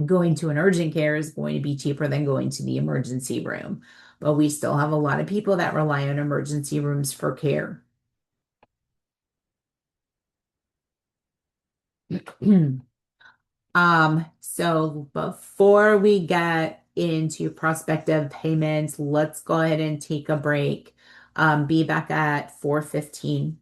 Going to an urgent care is going to be cheaper than going to the emergency room. But we still have a lot of people that rely on emergency rooms for care. So before we get into prospective payments, let's go ahead and take a break. Be back at 4:15.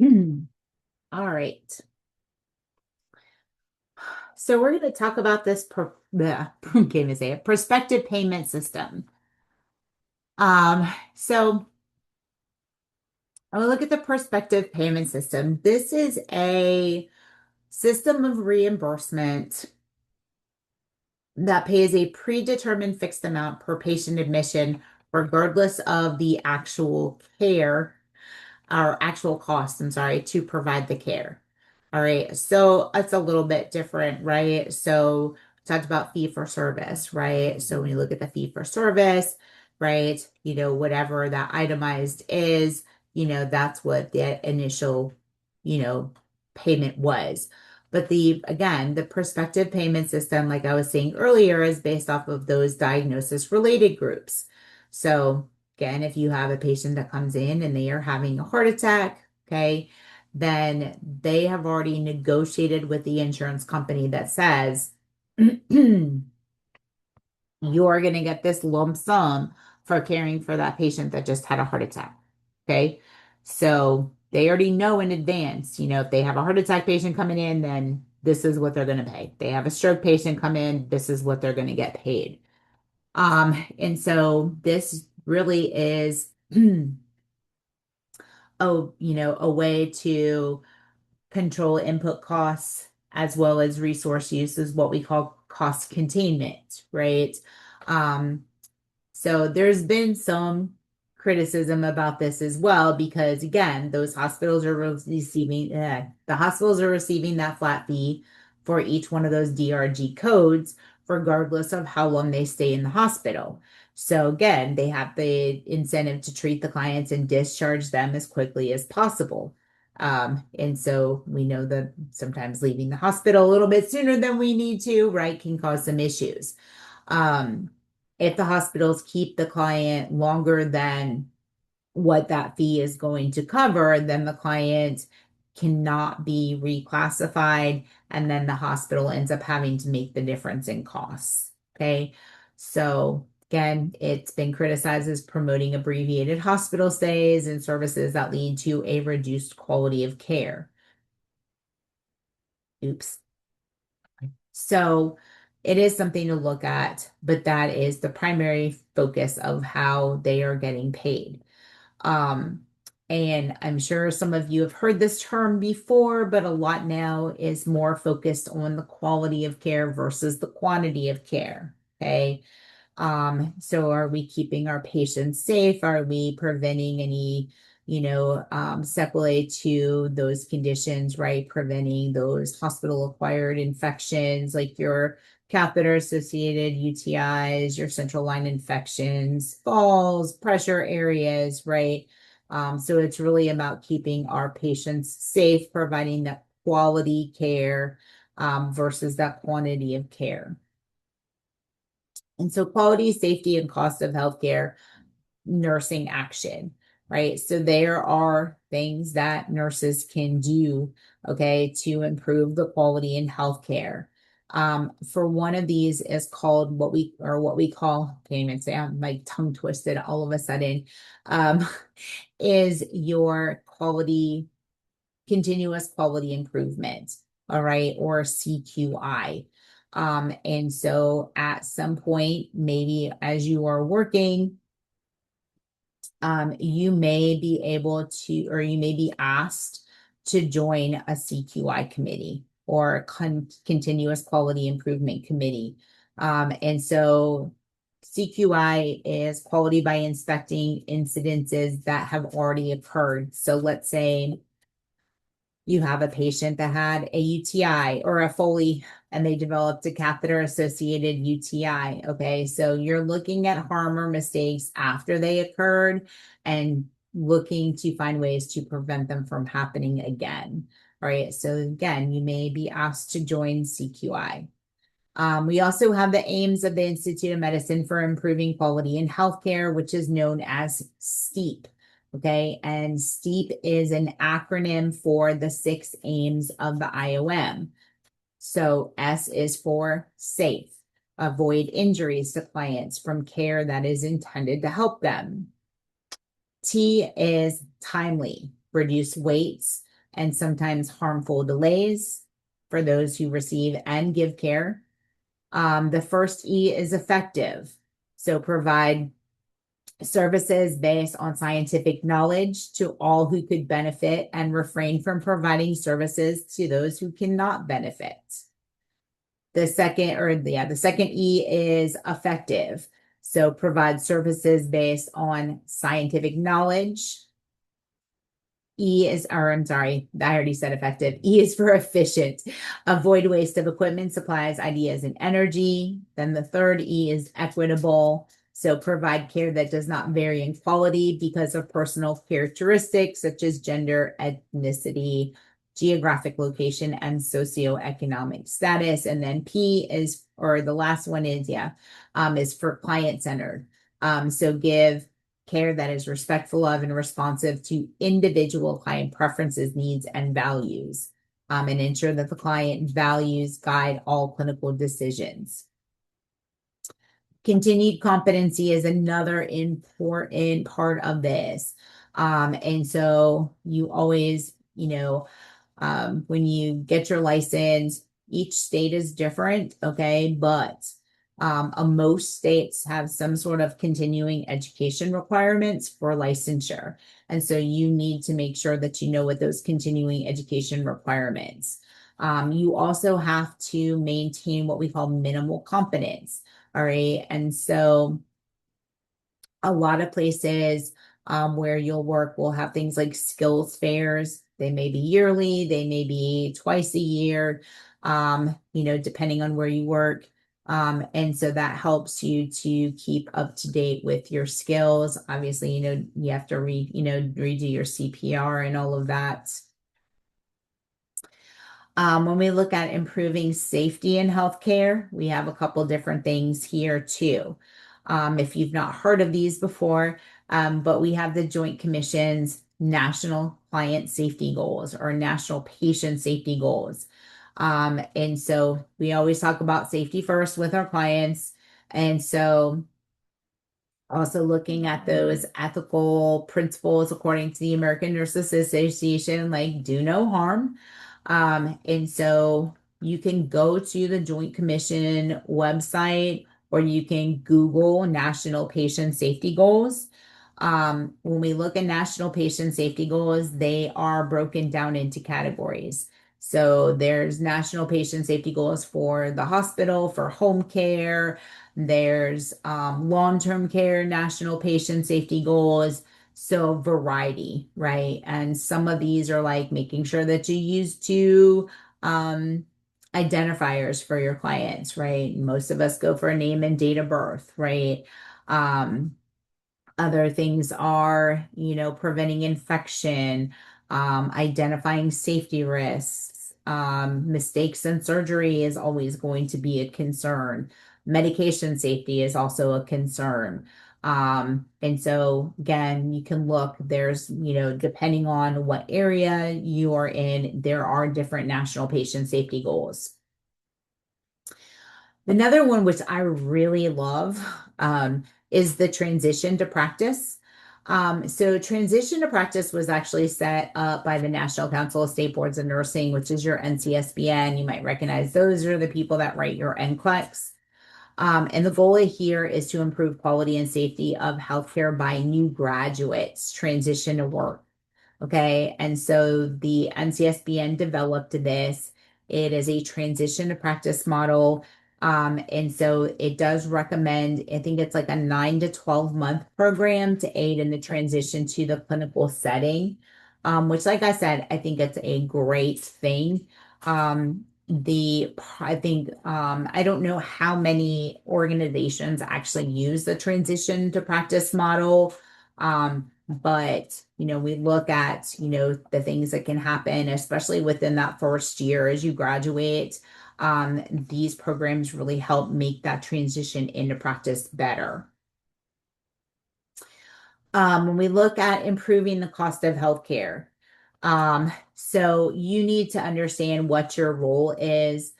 All right. So we're going to talk about this can't even say it, prospective payment system. So I'm gonna look at the prospective payment system. This is a system of reimbursement that pays a predetermined fixed amount per patient admission, regardless of the actual care our actual costs, I'm sorry, to provide the care. All right. So it's a little bit different, right? So we talked about fee for service, right? So when you look at the fee for service, right, whatever that itemized is, that's what the initial, you know, payment was. But again, the prospective payment system, like I was saying earlier, is based off of those diagnosis related groups. So again, if you have a patient that comes in and they are having a heart attack, okay, then they have already negotiated with the insurance company that says you're going to get this lump sum for caring for that patient that just had a heart attack. Okay. So they already know in advance, if they have a heart attack patient coming in, then this is what they're going to pay. They have a stroke patient come in, this is what they're going to get paid. And so this really is a way to control input costs as well as resource use is what we call cost containment, right? Um, so there's been some criticism about this as well, because again, those hospitals are receiving, the hospitals are receiving that flat fee for each one of those DRG codes, regardless of how long they stay in the hospital. So again, they have the incentive to treat the clients and discharge them as quickly as possible. And so we know that sometimes leaving the hospital a little bit sooner than we need to, right, can cause some issues. Um, if the hospitals keep the client longer than what that fee is going to cover, then the client cannot be reclassified, and then the hospital ends up having to make the difference in costs. Okay. So again, it's been criticized as promoting abbreviated hospital stays and services that lead to a reduced quality of care. Oops. So it is something to look at, but that is the primary focus of how they are getting paid. Um, and I'm sure some of you have heard this term before, but a lot now is more focused on the quality of care versus the quantity of care. Okay. So are we keeping our patients safe? Are we preventing any, sequelae to those conditions, right? Preventing those hospital acquired infections like your catheter associated UTIs, your central line infections, falls, pressure areas, right? So it's really about keeping our patients safe, providing that quality care, versus that quantity of care. And so quality, safety, and cost of healthcare, nursing action, right? So there are things that nurses can do, okay, to improve the quality in healthcare. For one of these is called what we call, can't even say, I'm like tongue twisted all of a sudden, um, is your continuous quality improvement, all right, or CQI. And so at some point, maybe as you are working, you may be able to, or you may be asked to join a CQI committee or a continuous quality improvement committee. And so CQI is quality by inspecting incidences that have already occurred. So let's say you have a patient that had a UTI or a Foley and they developed a catheter associated UTI. Okay. So you're looking at harm or mistakes after they occurred and looking to find ways to prevent them from happening again. All right. So again, you may be asked to join CQI. We also have the aims of the Institute of Medicine for Improving Quality in Healthcare, which is known as STEEP. Okay, and STEEP is an acronym for the 6 aims of the IOM. So S is for safe, avoid injuries to clients from care that is intended to help them. T is timely, reduce waits, and sometimes harmful delays for those who receive and give care. The first E is effective. So provide services based on scientific knowledge to all who could benefit and refrain from providing services to those who cannot benefit. The second E is effective. So provide services based on scientific knowledge. I already said effective. E is for efficient. Avoid waste of equipment, supplies, ideas, and energy. Then the third E is equitable. So provide care that does not vary in quality because of personal characteristics such as gender, ethnicity, geographic location, and socioeconomic status. And then P is, or the last one is for client-centered. So give care that is respectful of and responsive to individual client preferences, needs, and values, and ensure that the client values guide all clinical decisions. Continued competency is another important part of this. And so you always, when you get your license, each state is different, okay? But most states have some sort of continuing education requirements for licensure. And so you need to make sure that you know what those continuing education requirements. You also have to maintain what we call minimal competence. All right. And so a lot of places where you'll work will have things like skills fairs. They may be yearly, they may be twice a year, depending on where you work. And so that helps you to keep up to date with your skills. Obviously, you have to redo your CPR and all of that. When we look at improving safety in healthcare, we have a couple different things here too. If you've not heard of these before, but we have the Joint Commission's National Client Safety Goals or National Patient Safety Goals. And so we always talk about safety first with our clients. And so also looking at those ethical principles according to the American Nurses Association, like do no harm. And so you can go to the Joint Commission website or you can Google National Patient Safety Goals. When we look at National Patient Safety Goals, they are broken down into categories. So there's National Patient Safety Goals for the hospital, for home care. There's long-term care, National Patient Safety Goals. So variety, right? And some of these are like making sure that you use two identifiers for your clients, right? Most of us go for a name and date of birth, right? Other things are, preventing infection, identifying safety risks, mistakes in surgery is always going to be a concern. Medication safety is also a concern. And so again, you can look, there's, depending on what area you are in, there are different national patient safety goals. Another one which I really love is the transition to practice. So transition to practice was actually set up by the National Council of State Boards of Nursing, which is your NCSBN. You might recognize those are the people that write your NCLEX. And the goal here is to improve quality and safety of healthcare by new graduates transition to work. Okay, and so the NCSBN developed this. It is a transition to practice model. And so it does recommend, I think it's like a 9 to 12 month program to aid in the transition to the clinical setting, which, like I said, I think it's a great thing. I don't know how many organizations actually use the transition to practice model. But, we look at, the things that can happen, especially within that first year as you graduate. These programs really help make that transition into practice better. When we look at improving the cost of healthcare, so you need to understand what your role is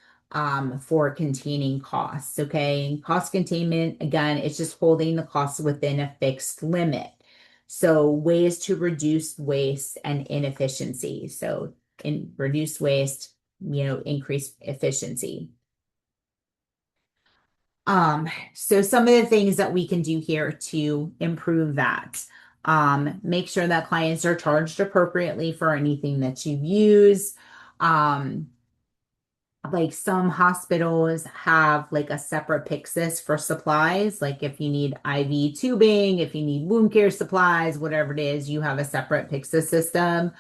for containing costs. Okay. Cost containment, again, it's just holding the costs within a fixed limit. So ways to reduce waste and inefficiency. So and reduce waste, increase efficiency. So some of the things that we can do here to improve that, make sure that clients are charged appropriately for anything that you use. Like some hospitals have like a separate Pyxis for supplies. Like if you need IV tubing, if you need wound care supplies, whatever it is, you have a separate Pyxis system.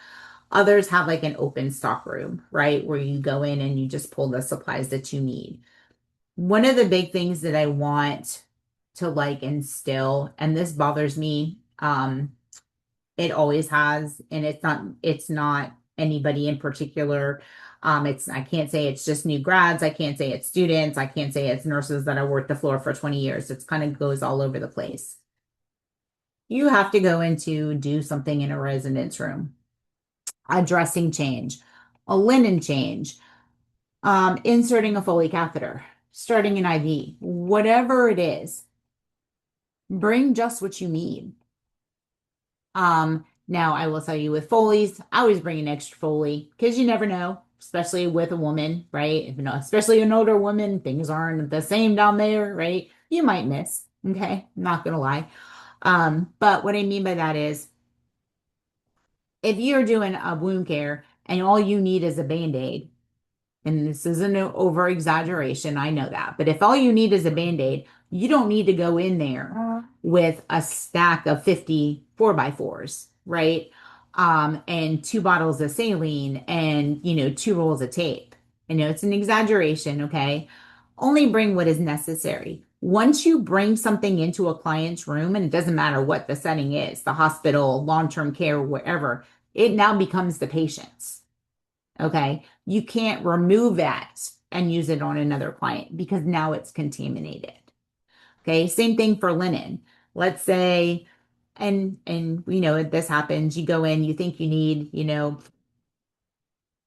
Others have like an open stock room, right? Where you go in and you just pull the supplies that you need. One of the big things that I want to like instill, and this bothers me, it always has, and it's not anybody in particular. I can't say it's just new grads, I can't say it's students, I can't say it's nurses that have worked the floor for 20 years. It's kind of goes all over the place. You have to go into do something in a residence room, a dressing change, a linen change, inserting a Foley catheter, starting an IV, whatever it is, bring just what you need. Now I will tell you with Foley's, I always bring an extra Foley because you never know, especially with a woman, right? Especially an older woman, things aren't the same down there, right? You might miss, okay? I'm not gonna lie. But what I mean by that is if you're doing a wound care and all you need is a Band-Aid, and this isn't an over exaggeration, I know that. But if all you need is a Band-Aid, you don't need to go in there with a stack of 50 4x4s, right? And 2 bottles of saline and, 2 rolls of tape. I know it's an exaggeration, okay? Only bring what is necessary. Once you bring something into a client's room, and it doesn't matter what the setting is, the hospital, long-term care, wherever, it now becomes the patient's. Okay. You can't remove that and use it on another client because now it's contaminated. Okay. Same thing for linen. Let's say, and this happens, you go in, you think you need,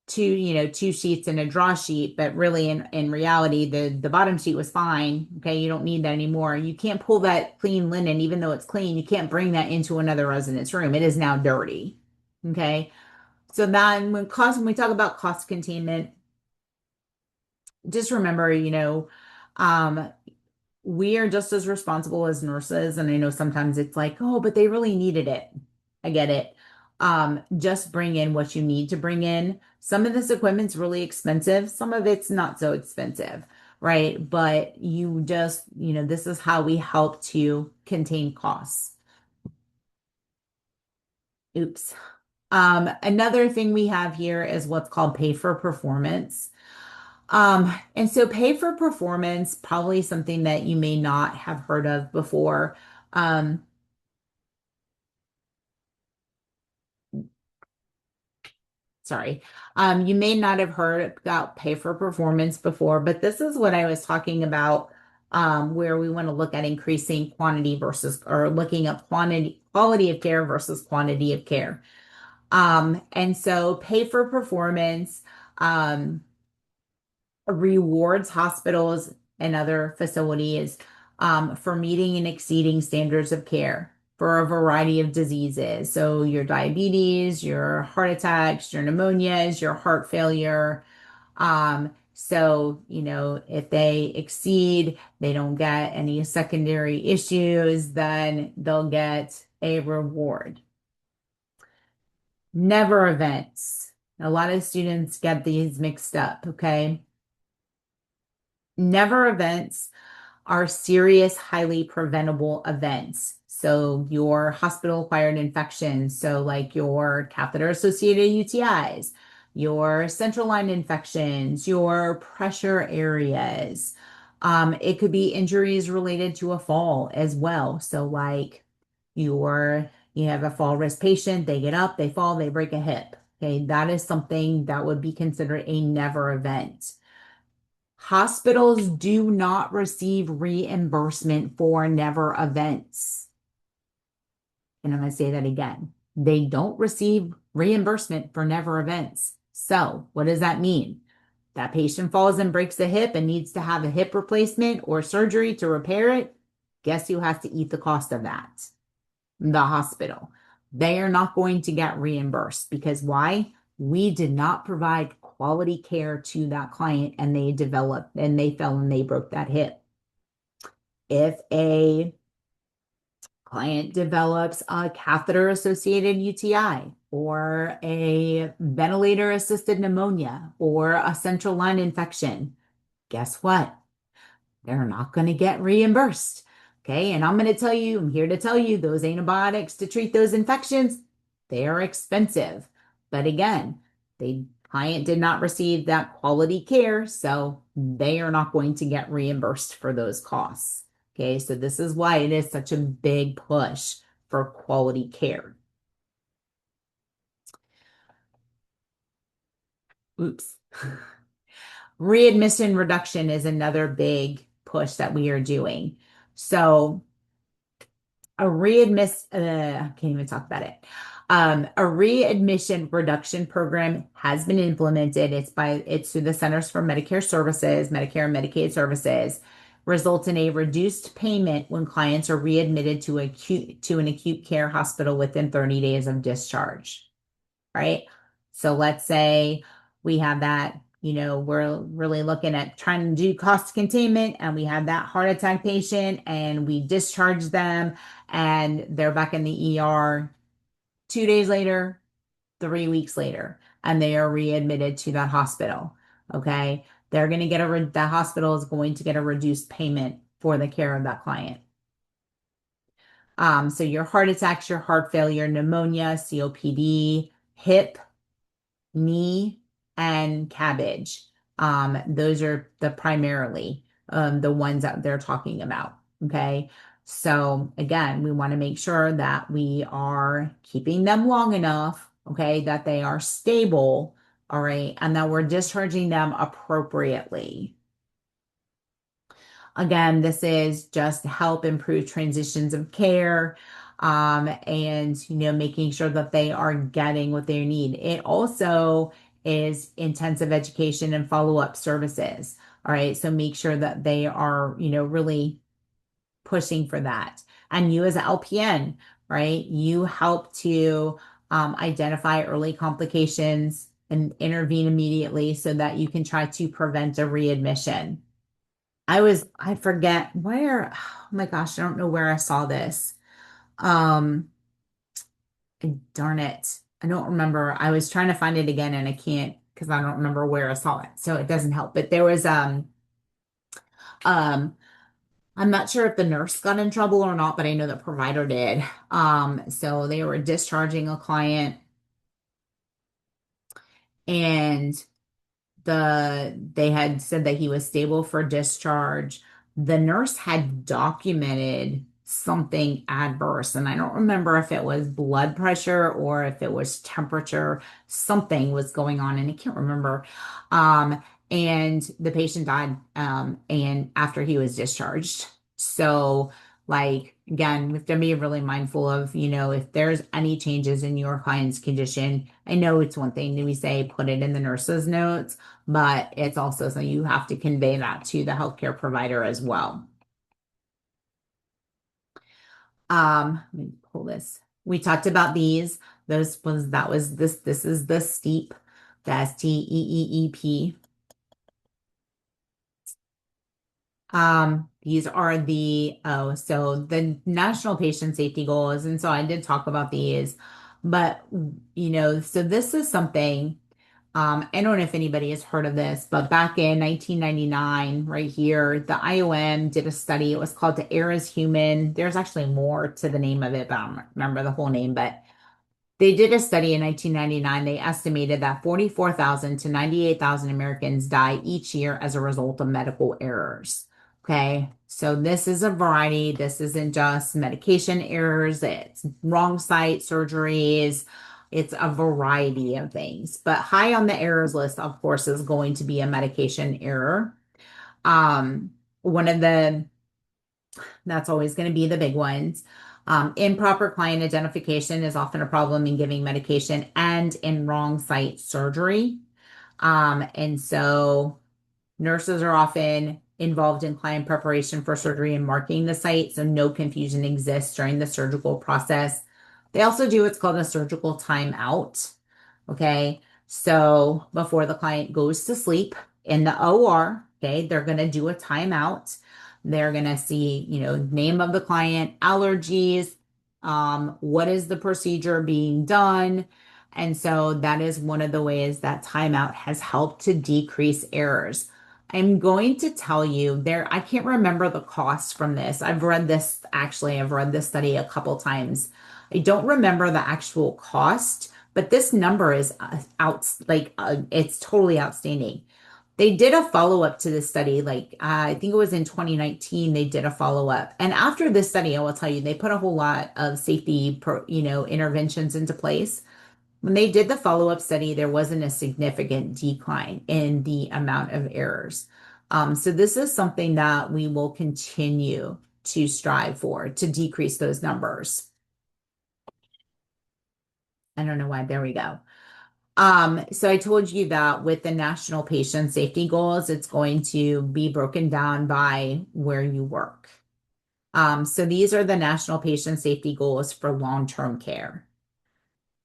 two sheets and a draw sheet, but really in reality, the bottom sheet was fine. Okay. You don't need that anymore. You can't pull that clean linen, even though it's clean, you can't bring that into another resident's room. It is now dirty. Okay. So then when we talk about cost containment, just remember, um, we are just as responsible as nurses. And I know sometimes it's like, oh, but they really needed it. I get it. Just bring in what you need to bring in. Some of this equipment's really expensive. Some of it's not so expensive, right? But this is how we help to contain costs. Oops. Another thing we have here is what's called pay for performance. And so pay for performance, probably something that you may not have heard of before. Um, sorry. You may not have heard about pay for performance before, but this is what I was talking about, where we want to look at increasing quantity versus, or looking at quality of care versus quantity of care. And so pay for performance, rewards hospitals and other facilities for meeting and exceeding standards of care for a variety of diseases. So your diabetes, your heart attacks, your pneumonias, your heart failure. If they exceed, they don't get any secondary issues, then they'll get a reward. Never events. A lot of students get these mixed up, okay? Never events are serious, highly preventable events. So your hospital-acquired infections, so like your catheter-associated UTIs, your central line infections, your pressure areas. It could be injuries related to a fall as well. So like you have a fall risk patient, they get up, they fall, they break a hip. Okay, that is something that would be considered a never event. Hospitals do not receive reimbursement for never events. And I'm going to say that again. They don't receive reimbursement for never events. So, what does that mean? That patient falls and breaks a hip and needs to have a hip replacement or surgery to repair it. Guess who has to eat the cost of that? The hospital. They are not going to get reimbursed because why? we did not provide quality care to that client and they fell and they broke that hip. If a client develops a catheter associated UTI or a ventilator assisted pneumonia or a central line infection, guess what? They're not going to get reimbursed. Okay. And I'm here to tell you those antibiotics to treat those infections, they are expensive. But again, the client did not receive that quality care, so they are not going to get reimbursed for those costs. Okay. So this is why it is such a big push for quality care. Oops. Readmission reduction is another big push that we are doing. So I can't even talk about it. A readmission reduction program has been implemented. It's through the Centers for Medicare Services, Medicare and Medicaid Services, results in a reduced payment when clients are readmitted to an acute care hospital within 30 days of discharge. Right? So let's say we have that, we're really looking at trying to do cost containment and we have that heart attack patient and we discharge them and they're back in the ER 2 days later, 3 weeks later, and they are readmitted to that hospital. Okay. They're going to that hospital is going to get a reduced payment for the care of that client. So your heart attacks, your heart failure, pneumonia, COPD, hip, knee, and cabbage. Those are the primarily the ones that they're talking about. Okay. So again, we want to make sure that we are keeping them long enough, okay, that they are stable, all right, and that we're discharging them appropriately. Again, this is just to help improve transitions of care, and making sure that they are getting what they need. It also is intensive education and follow-up services. All right, so make sure that they are, really pushing for that. And you as an LPN, right, you help to identify early complications and intervene immediately so that you can try to prevent a readmission. I forget where, oh my gosh, I don't know where I saw this. Um, Darn it. I don't remember. I was trying to find it again and I can't because I don't remember where I saw it. So it doesn't help. But there was, um, I'm not sure if the nurse got in trouble or not, but I know the provider did. So they were discharging a client and they had said that he was stable for discharge. The nurse had documented something adverse, and I don't remember if it was blood pressure or if it was temperature. Something was going on, and I can't remember. And the patient died, and after he was discharged. So, like, again, we have to be really mindful of, if there's any changes in your client's condition. I know it's one thing that we say put it in the nurse's notes, but it's also something you have to convey that to the healthcare provider as well. Let me pull this. We talked about these. This is the STEEP, the STEEEP. These are so the national patient safety goals. And so I did talk about these, but so this is something, I don't know if anybody has heard of this, but back in 1999, right here, the IOM did a study. It was called The Air is Human. There's actually more to the name of it, but I don't remember the whole name, but they did a study in 1999. They estimated that 44,000 to 98,000 Americans die each year as a result of medical errors. Okay, so this is a variety. This isn't just medication errors, it's wrong site surgeries, it's a variety of things. But high on the errors list, of course, is going to be a medication error. One of the That's always going to be the big ones. Improper client identification is often a problem in giving medication and in wrong site surgery. And so nurses are often involved in client preparation for surgery and marking the site, so no confusion exists during the surgical process. They also do what's called a surgical timeout. Okay. So before the client goes to sleep in the OR, okay, they're going to do a timeout. They're going to see, name of the client, allergies, what is the procedure being done. And so that is one of the ways that timeout has helped to decrease errors. I'm going to tell you there, I can't remember the cost from this. I've read this study a couple times. I don't remember the actual cost, but this number is it's totally outstanding. They did a follow-up to this study, I think it was in 2019, they did a follow-up. And after this study, I will tell you, they put a whole lot of safety, interventions into place. When they did the follow-up study, there wasn't a significant decline in the amount of errors. So this is something that we will continue to strive for to decrease those numbers. I don't know why. There we go. So I told you that with the national patient safety goals, it's going to be broken down by where you work. So these are the national patient safety goals for long-term care.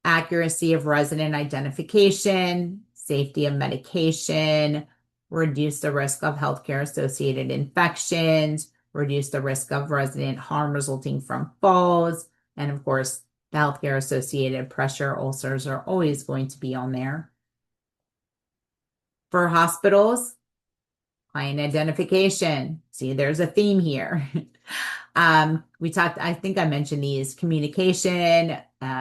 Accuracy of resident identification, safety of medication, reduce the risk of healthcare associated infections, reduce the risk of resident harm resulting from falls, and of course, the healthcare associated pressure ulcers are always going to be on there. For hospitals, client identification. See, there's a theme here. I think I mentioned these: communication,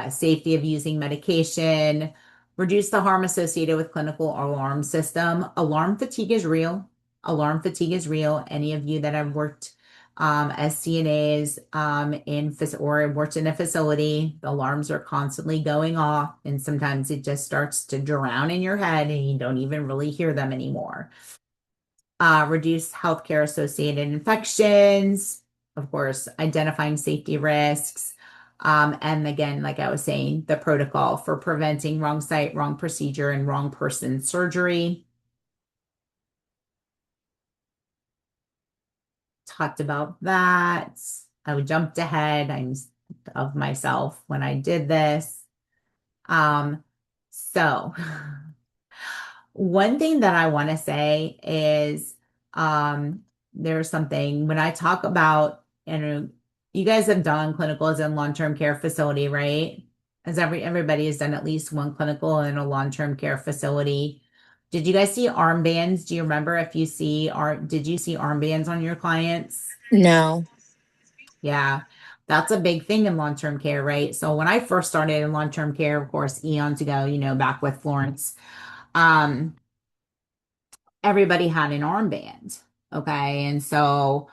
safety of using medication, reduce the harm associated with clinical alarm system. Alarm fatigue is real. Alarm fatigue is real. Any of you that have worked as CNAs or worked in a facility, the alarms are constantly going off, and sometimes it just starts to drown in your head and you don't even really hear them anymore. Reduce healthcare associated infections, of course, identifying safety risks. And again, like I was saying, the protocol for preventing wrong site, wrong procedure, and wrong person surgery. Talked about that. I jumped ahead of myself when I did this. So one thing that I want to say is there's something when I talk about, you guys have done clinicals in long-term care facility, right? As everybody has done at least one clinical in a long-term care facility. Did you guys see armbands? Do you remember did you see armbands on your clients? No. Yeah, that's a big thing in long-term care, right? So when I first started in long-term care, of course, eons ago, back with Florence, um, everybody had an armband. Okay. And so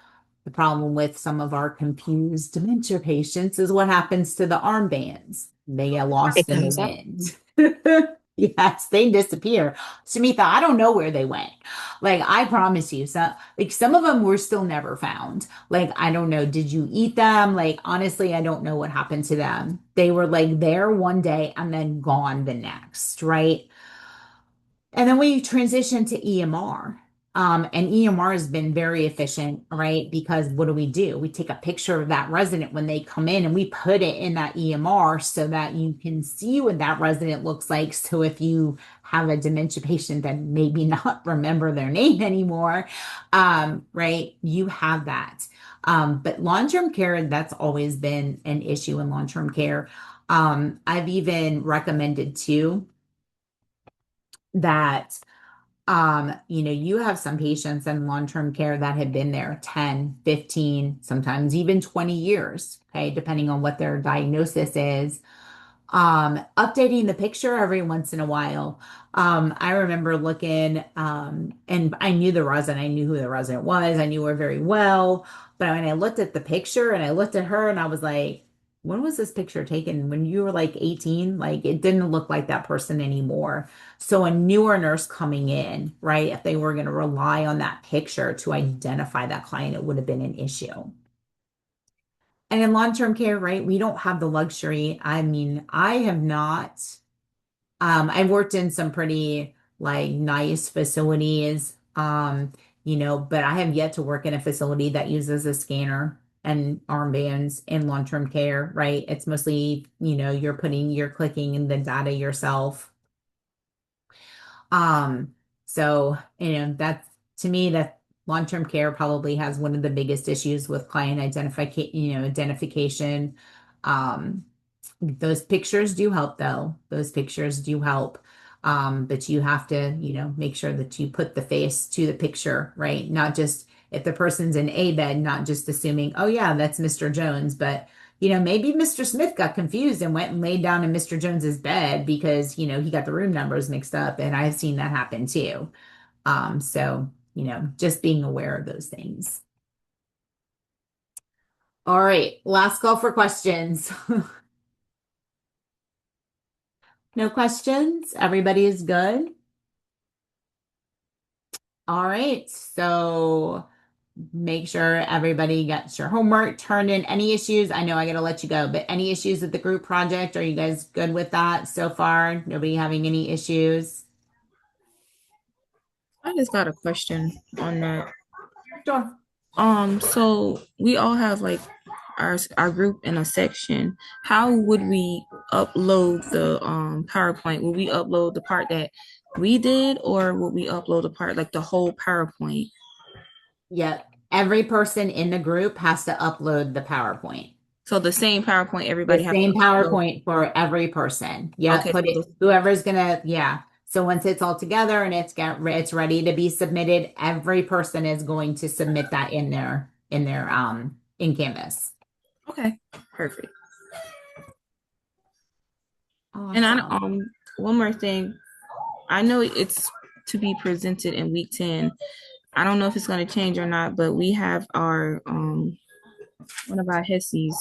the problem with some of our confused dementia patients is what happens to the armbands. They get It lost in the comes out. wind. Yes, they disappear. Shamitha, I don't know where they went. Like, I promise you, some of them were still never found. Like, I don't know. Did you eat them? Like, honestly, I don't know what happened to them. They were like there one day and then gone the next, right? And then we transitioned to EMR. And EMR has been very efficient, right? Because what do? We take a picture of that resident when they come in and we put it in that EMR so that you can see what that resident looks like. So if you have a dementia patient that maybe not remember their name anymore, right, you have that. But long-term care, that's always been an issue in long-term care. I've even recommended too that you have some patients in long-term care that have been there 10, 15, sometimes even 20 years, okay, depending on what their diagnosis is. Updating the picture every once in a while. I remember looking, and I knew the resident, I knew who the resident was, I knew her very well. But when I looked at the picture and I looked at her and I was like, when was this picture taken? When you were like 18? Like it didn't look like that person anymore. So a newer nurse coming in, right? If they were going to rely on that picture to identify that client, it would have been an issue. And in long-term care, right, we don't have the luxury. I mean, I have not, I've worked in some pretty like nice facilities, but I have yet to work in a facility that uses a scanner and armbands in long-term care, right? It's mostly, you're clicking in the data yourself. So, that's to me that long-term care probably has one of the biggest issues with client identification. Um, those pictures do help though. Those pictures do help. But you have to, make sure that you put the face to the picture, right? Not just if the person's in a bed, not just assuming, oh yeah, that's Mr. Jones, but maybe Mr. Smith got confused and went and laid down in Mr. Jones's bed because, he got the room numbers mixed up. And I've seen that happen too. So, just being aware of those things. All right, last call for questions. No questions? Everybody is good? All right, so make sure everybody gets your homework turned in. Any issues? I know I gotta let you go, but any issues with the group project? Are you guys good with that so far? Nobody having any issues? I just got a question on that. Sure. So we all have like our group in a section. How would we upload the PowerPoint? Would we upload the part that we did, or would we upload the part like the whole PowerPoint? Yep. Every person in the group has to upload the PowerPoint. So the same PowerPoint everybody The has same to upload. PowerPoint for every person. Yeah, Okay, put so it, whoever's gonna, yeah. So once it's all together and it's ready to be submitted, every person is going to submit that in Canvas. okay, perfect. And Awesome. one more thing. I know it's to be presented in week 10. I don't know if it's going to change or not, but we have our one of our HESIs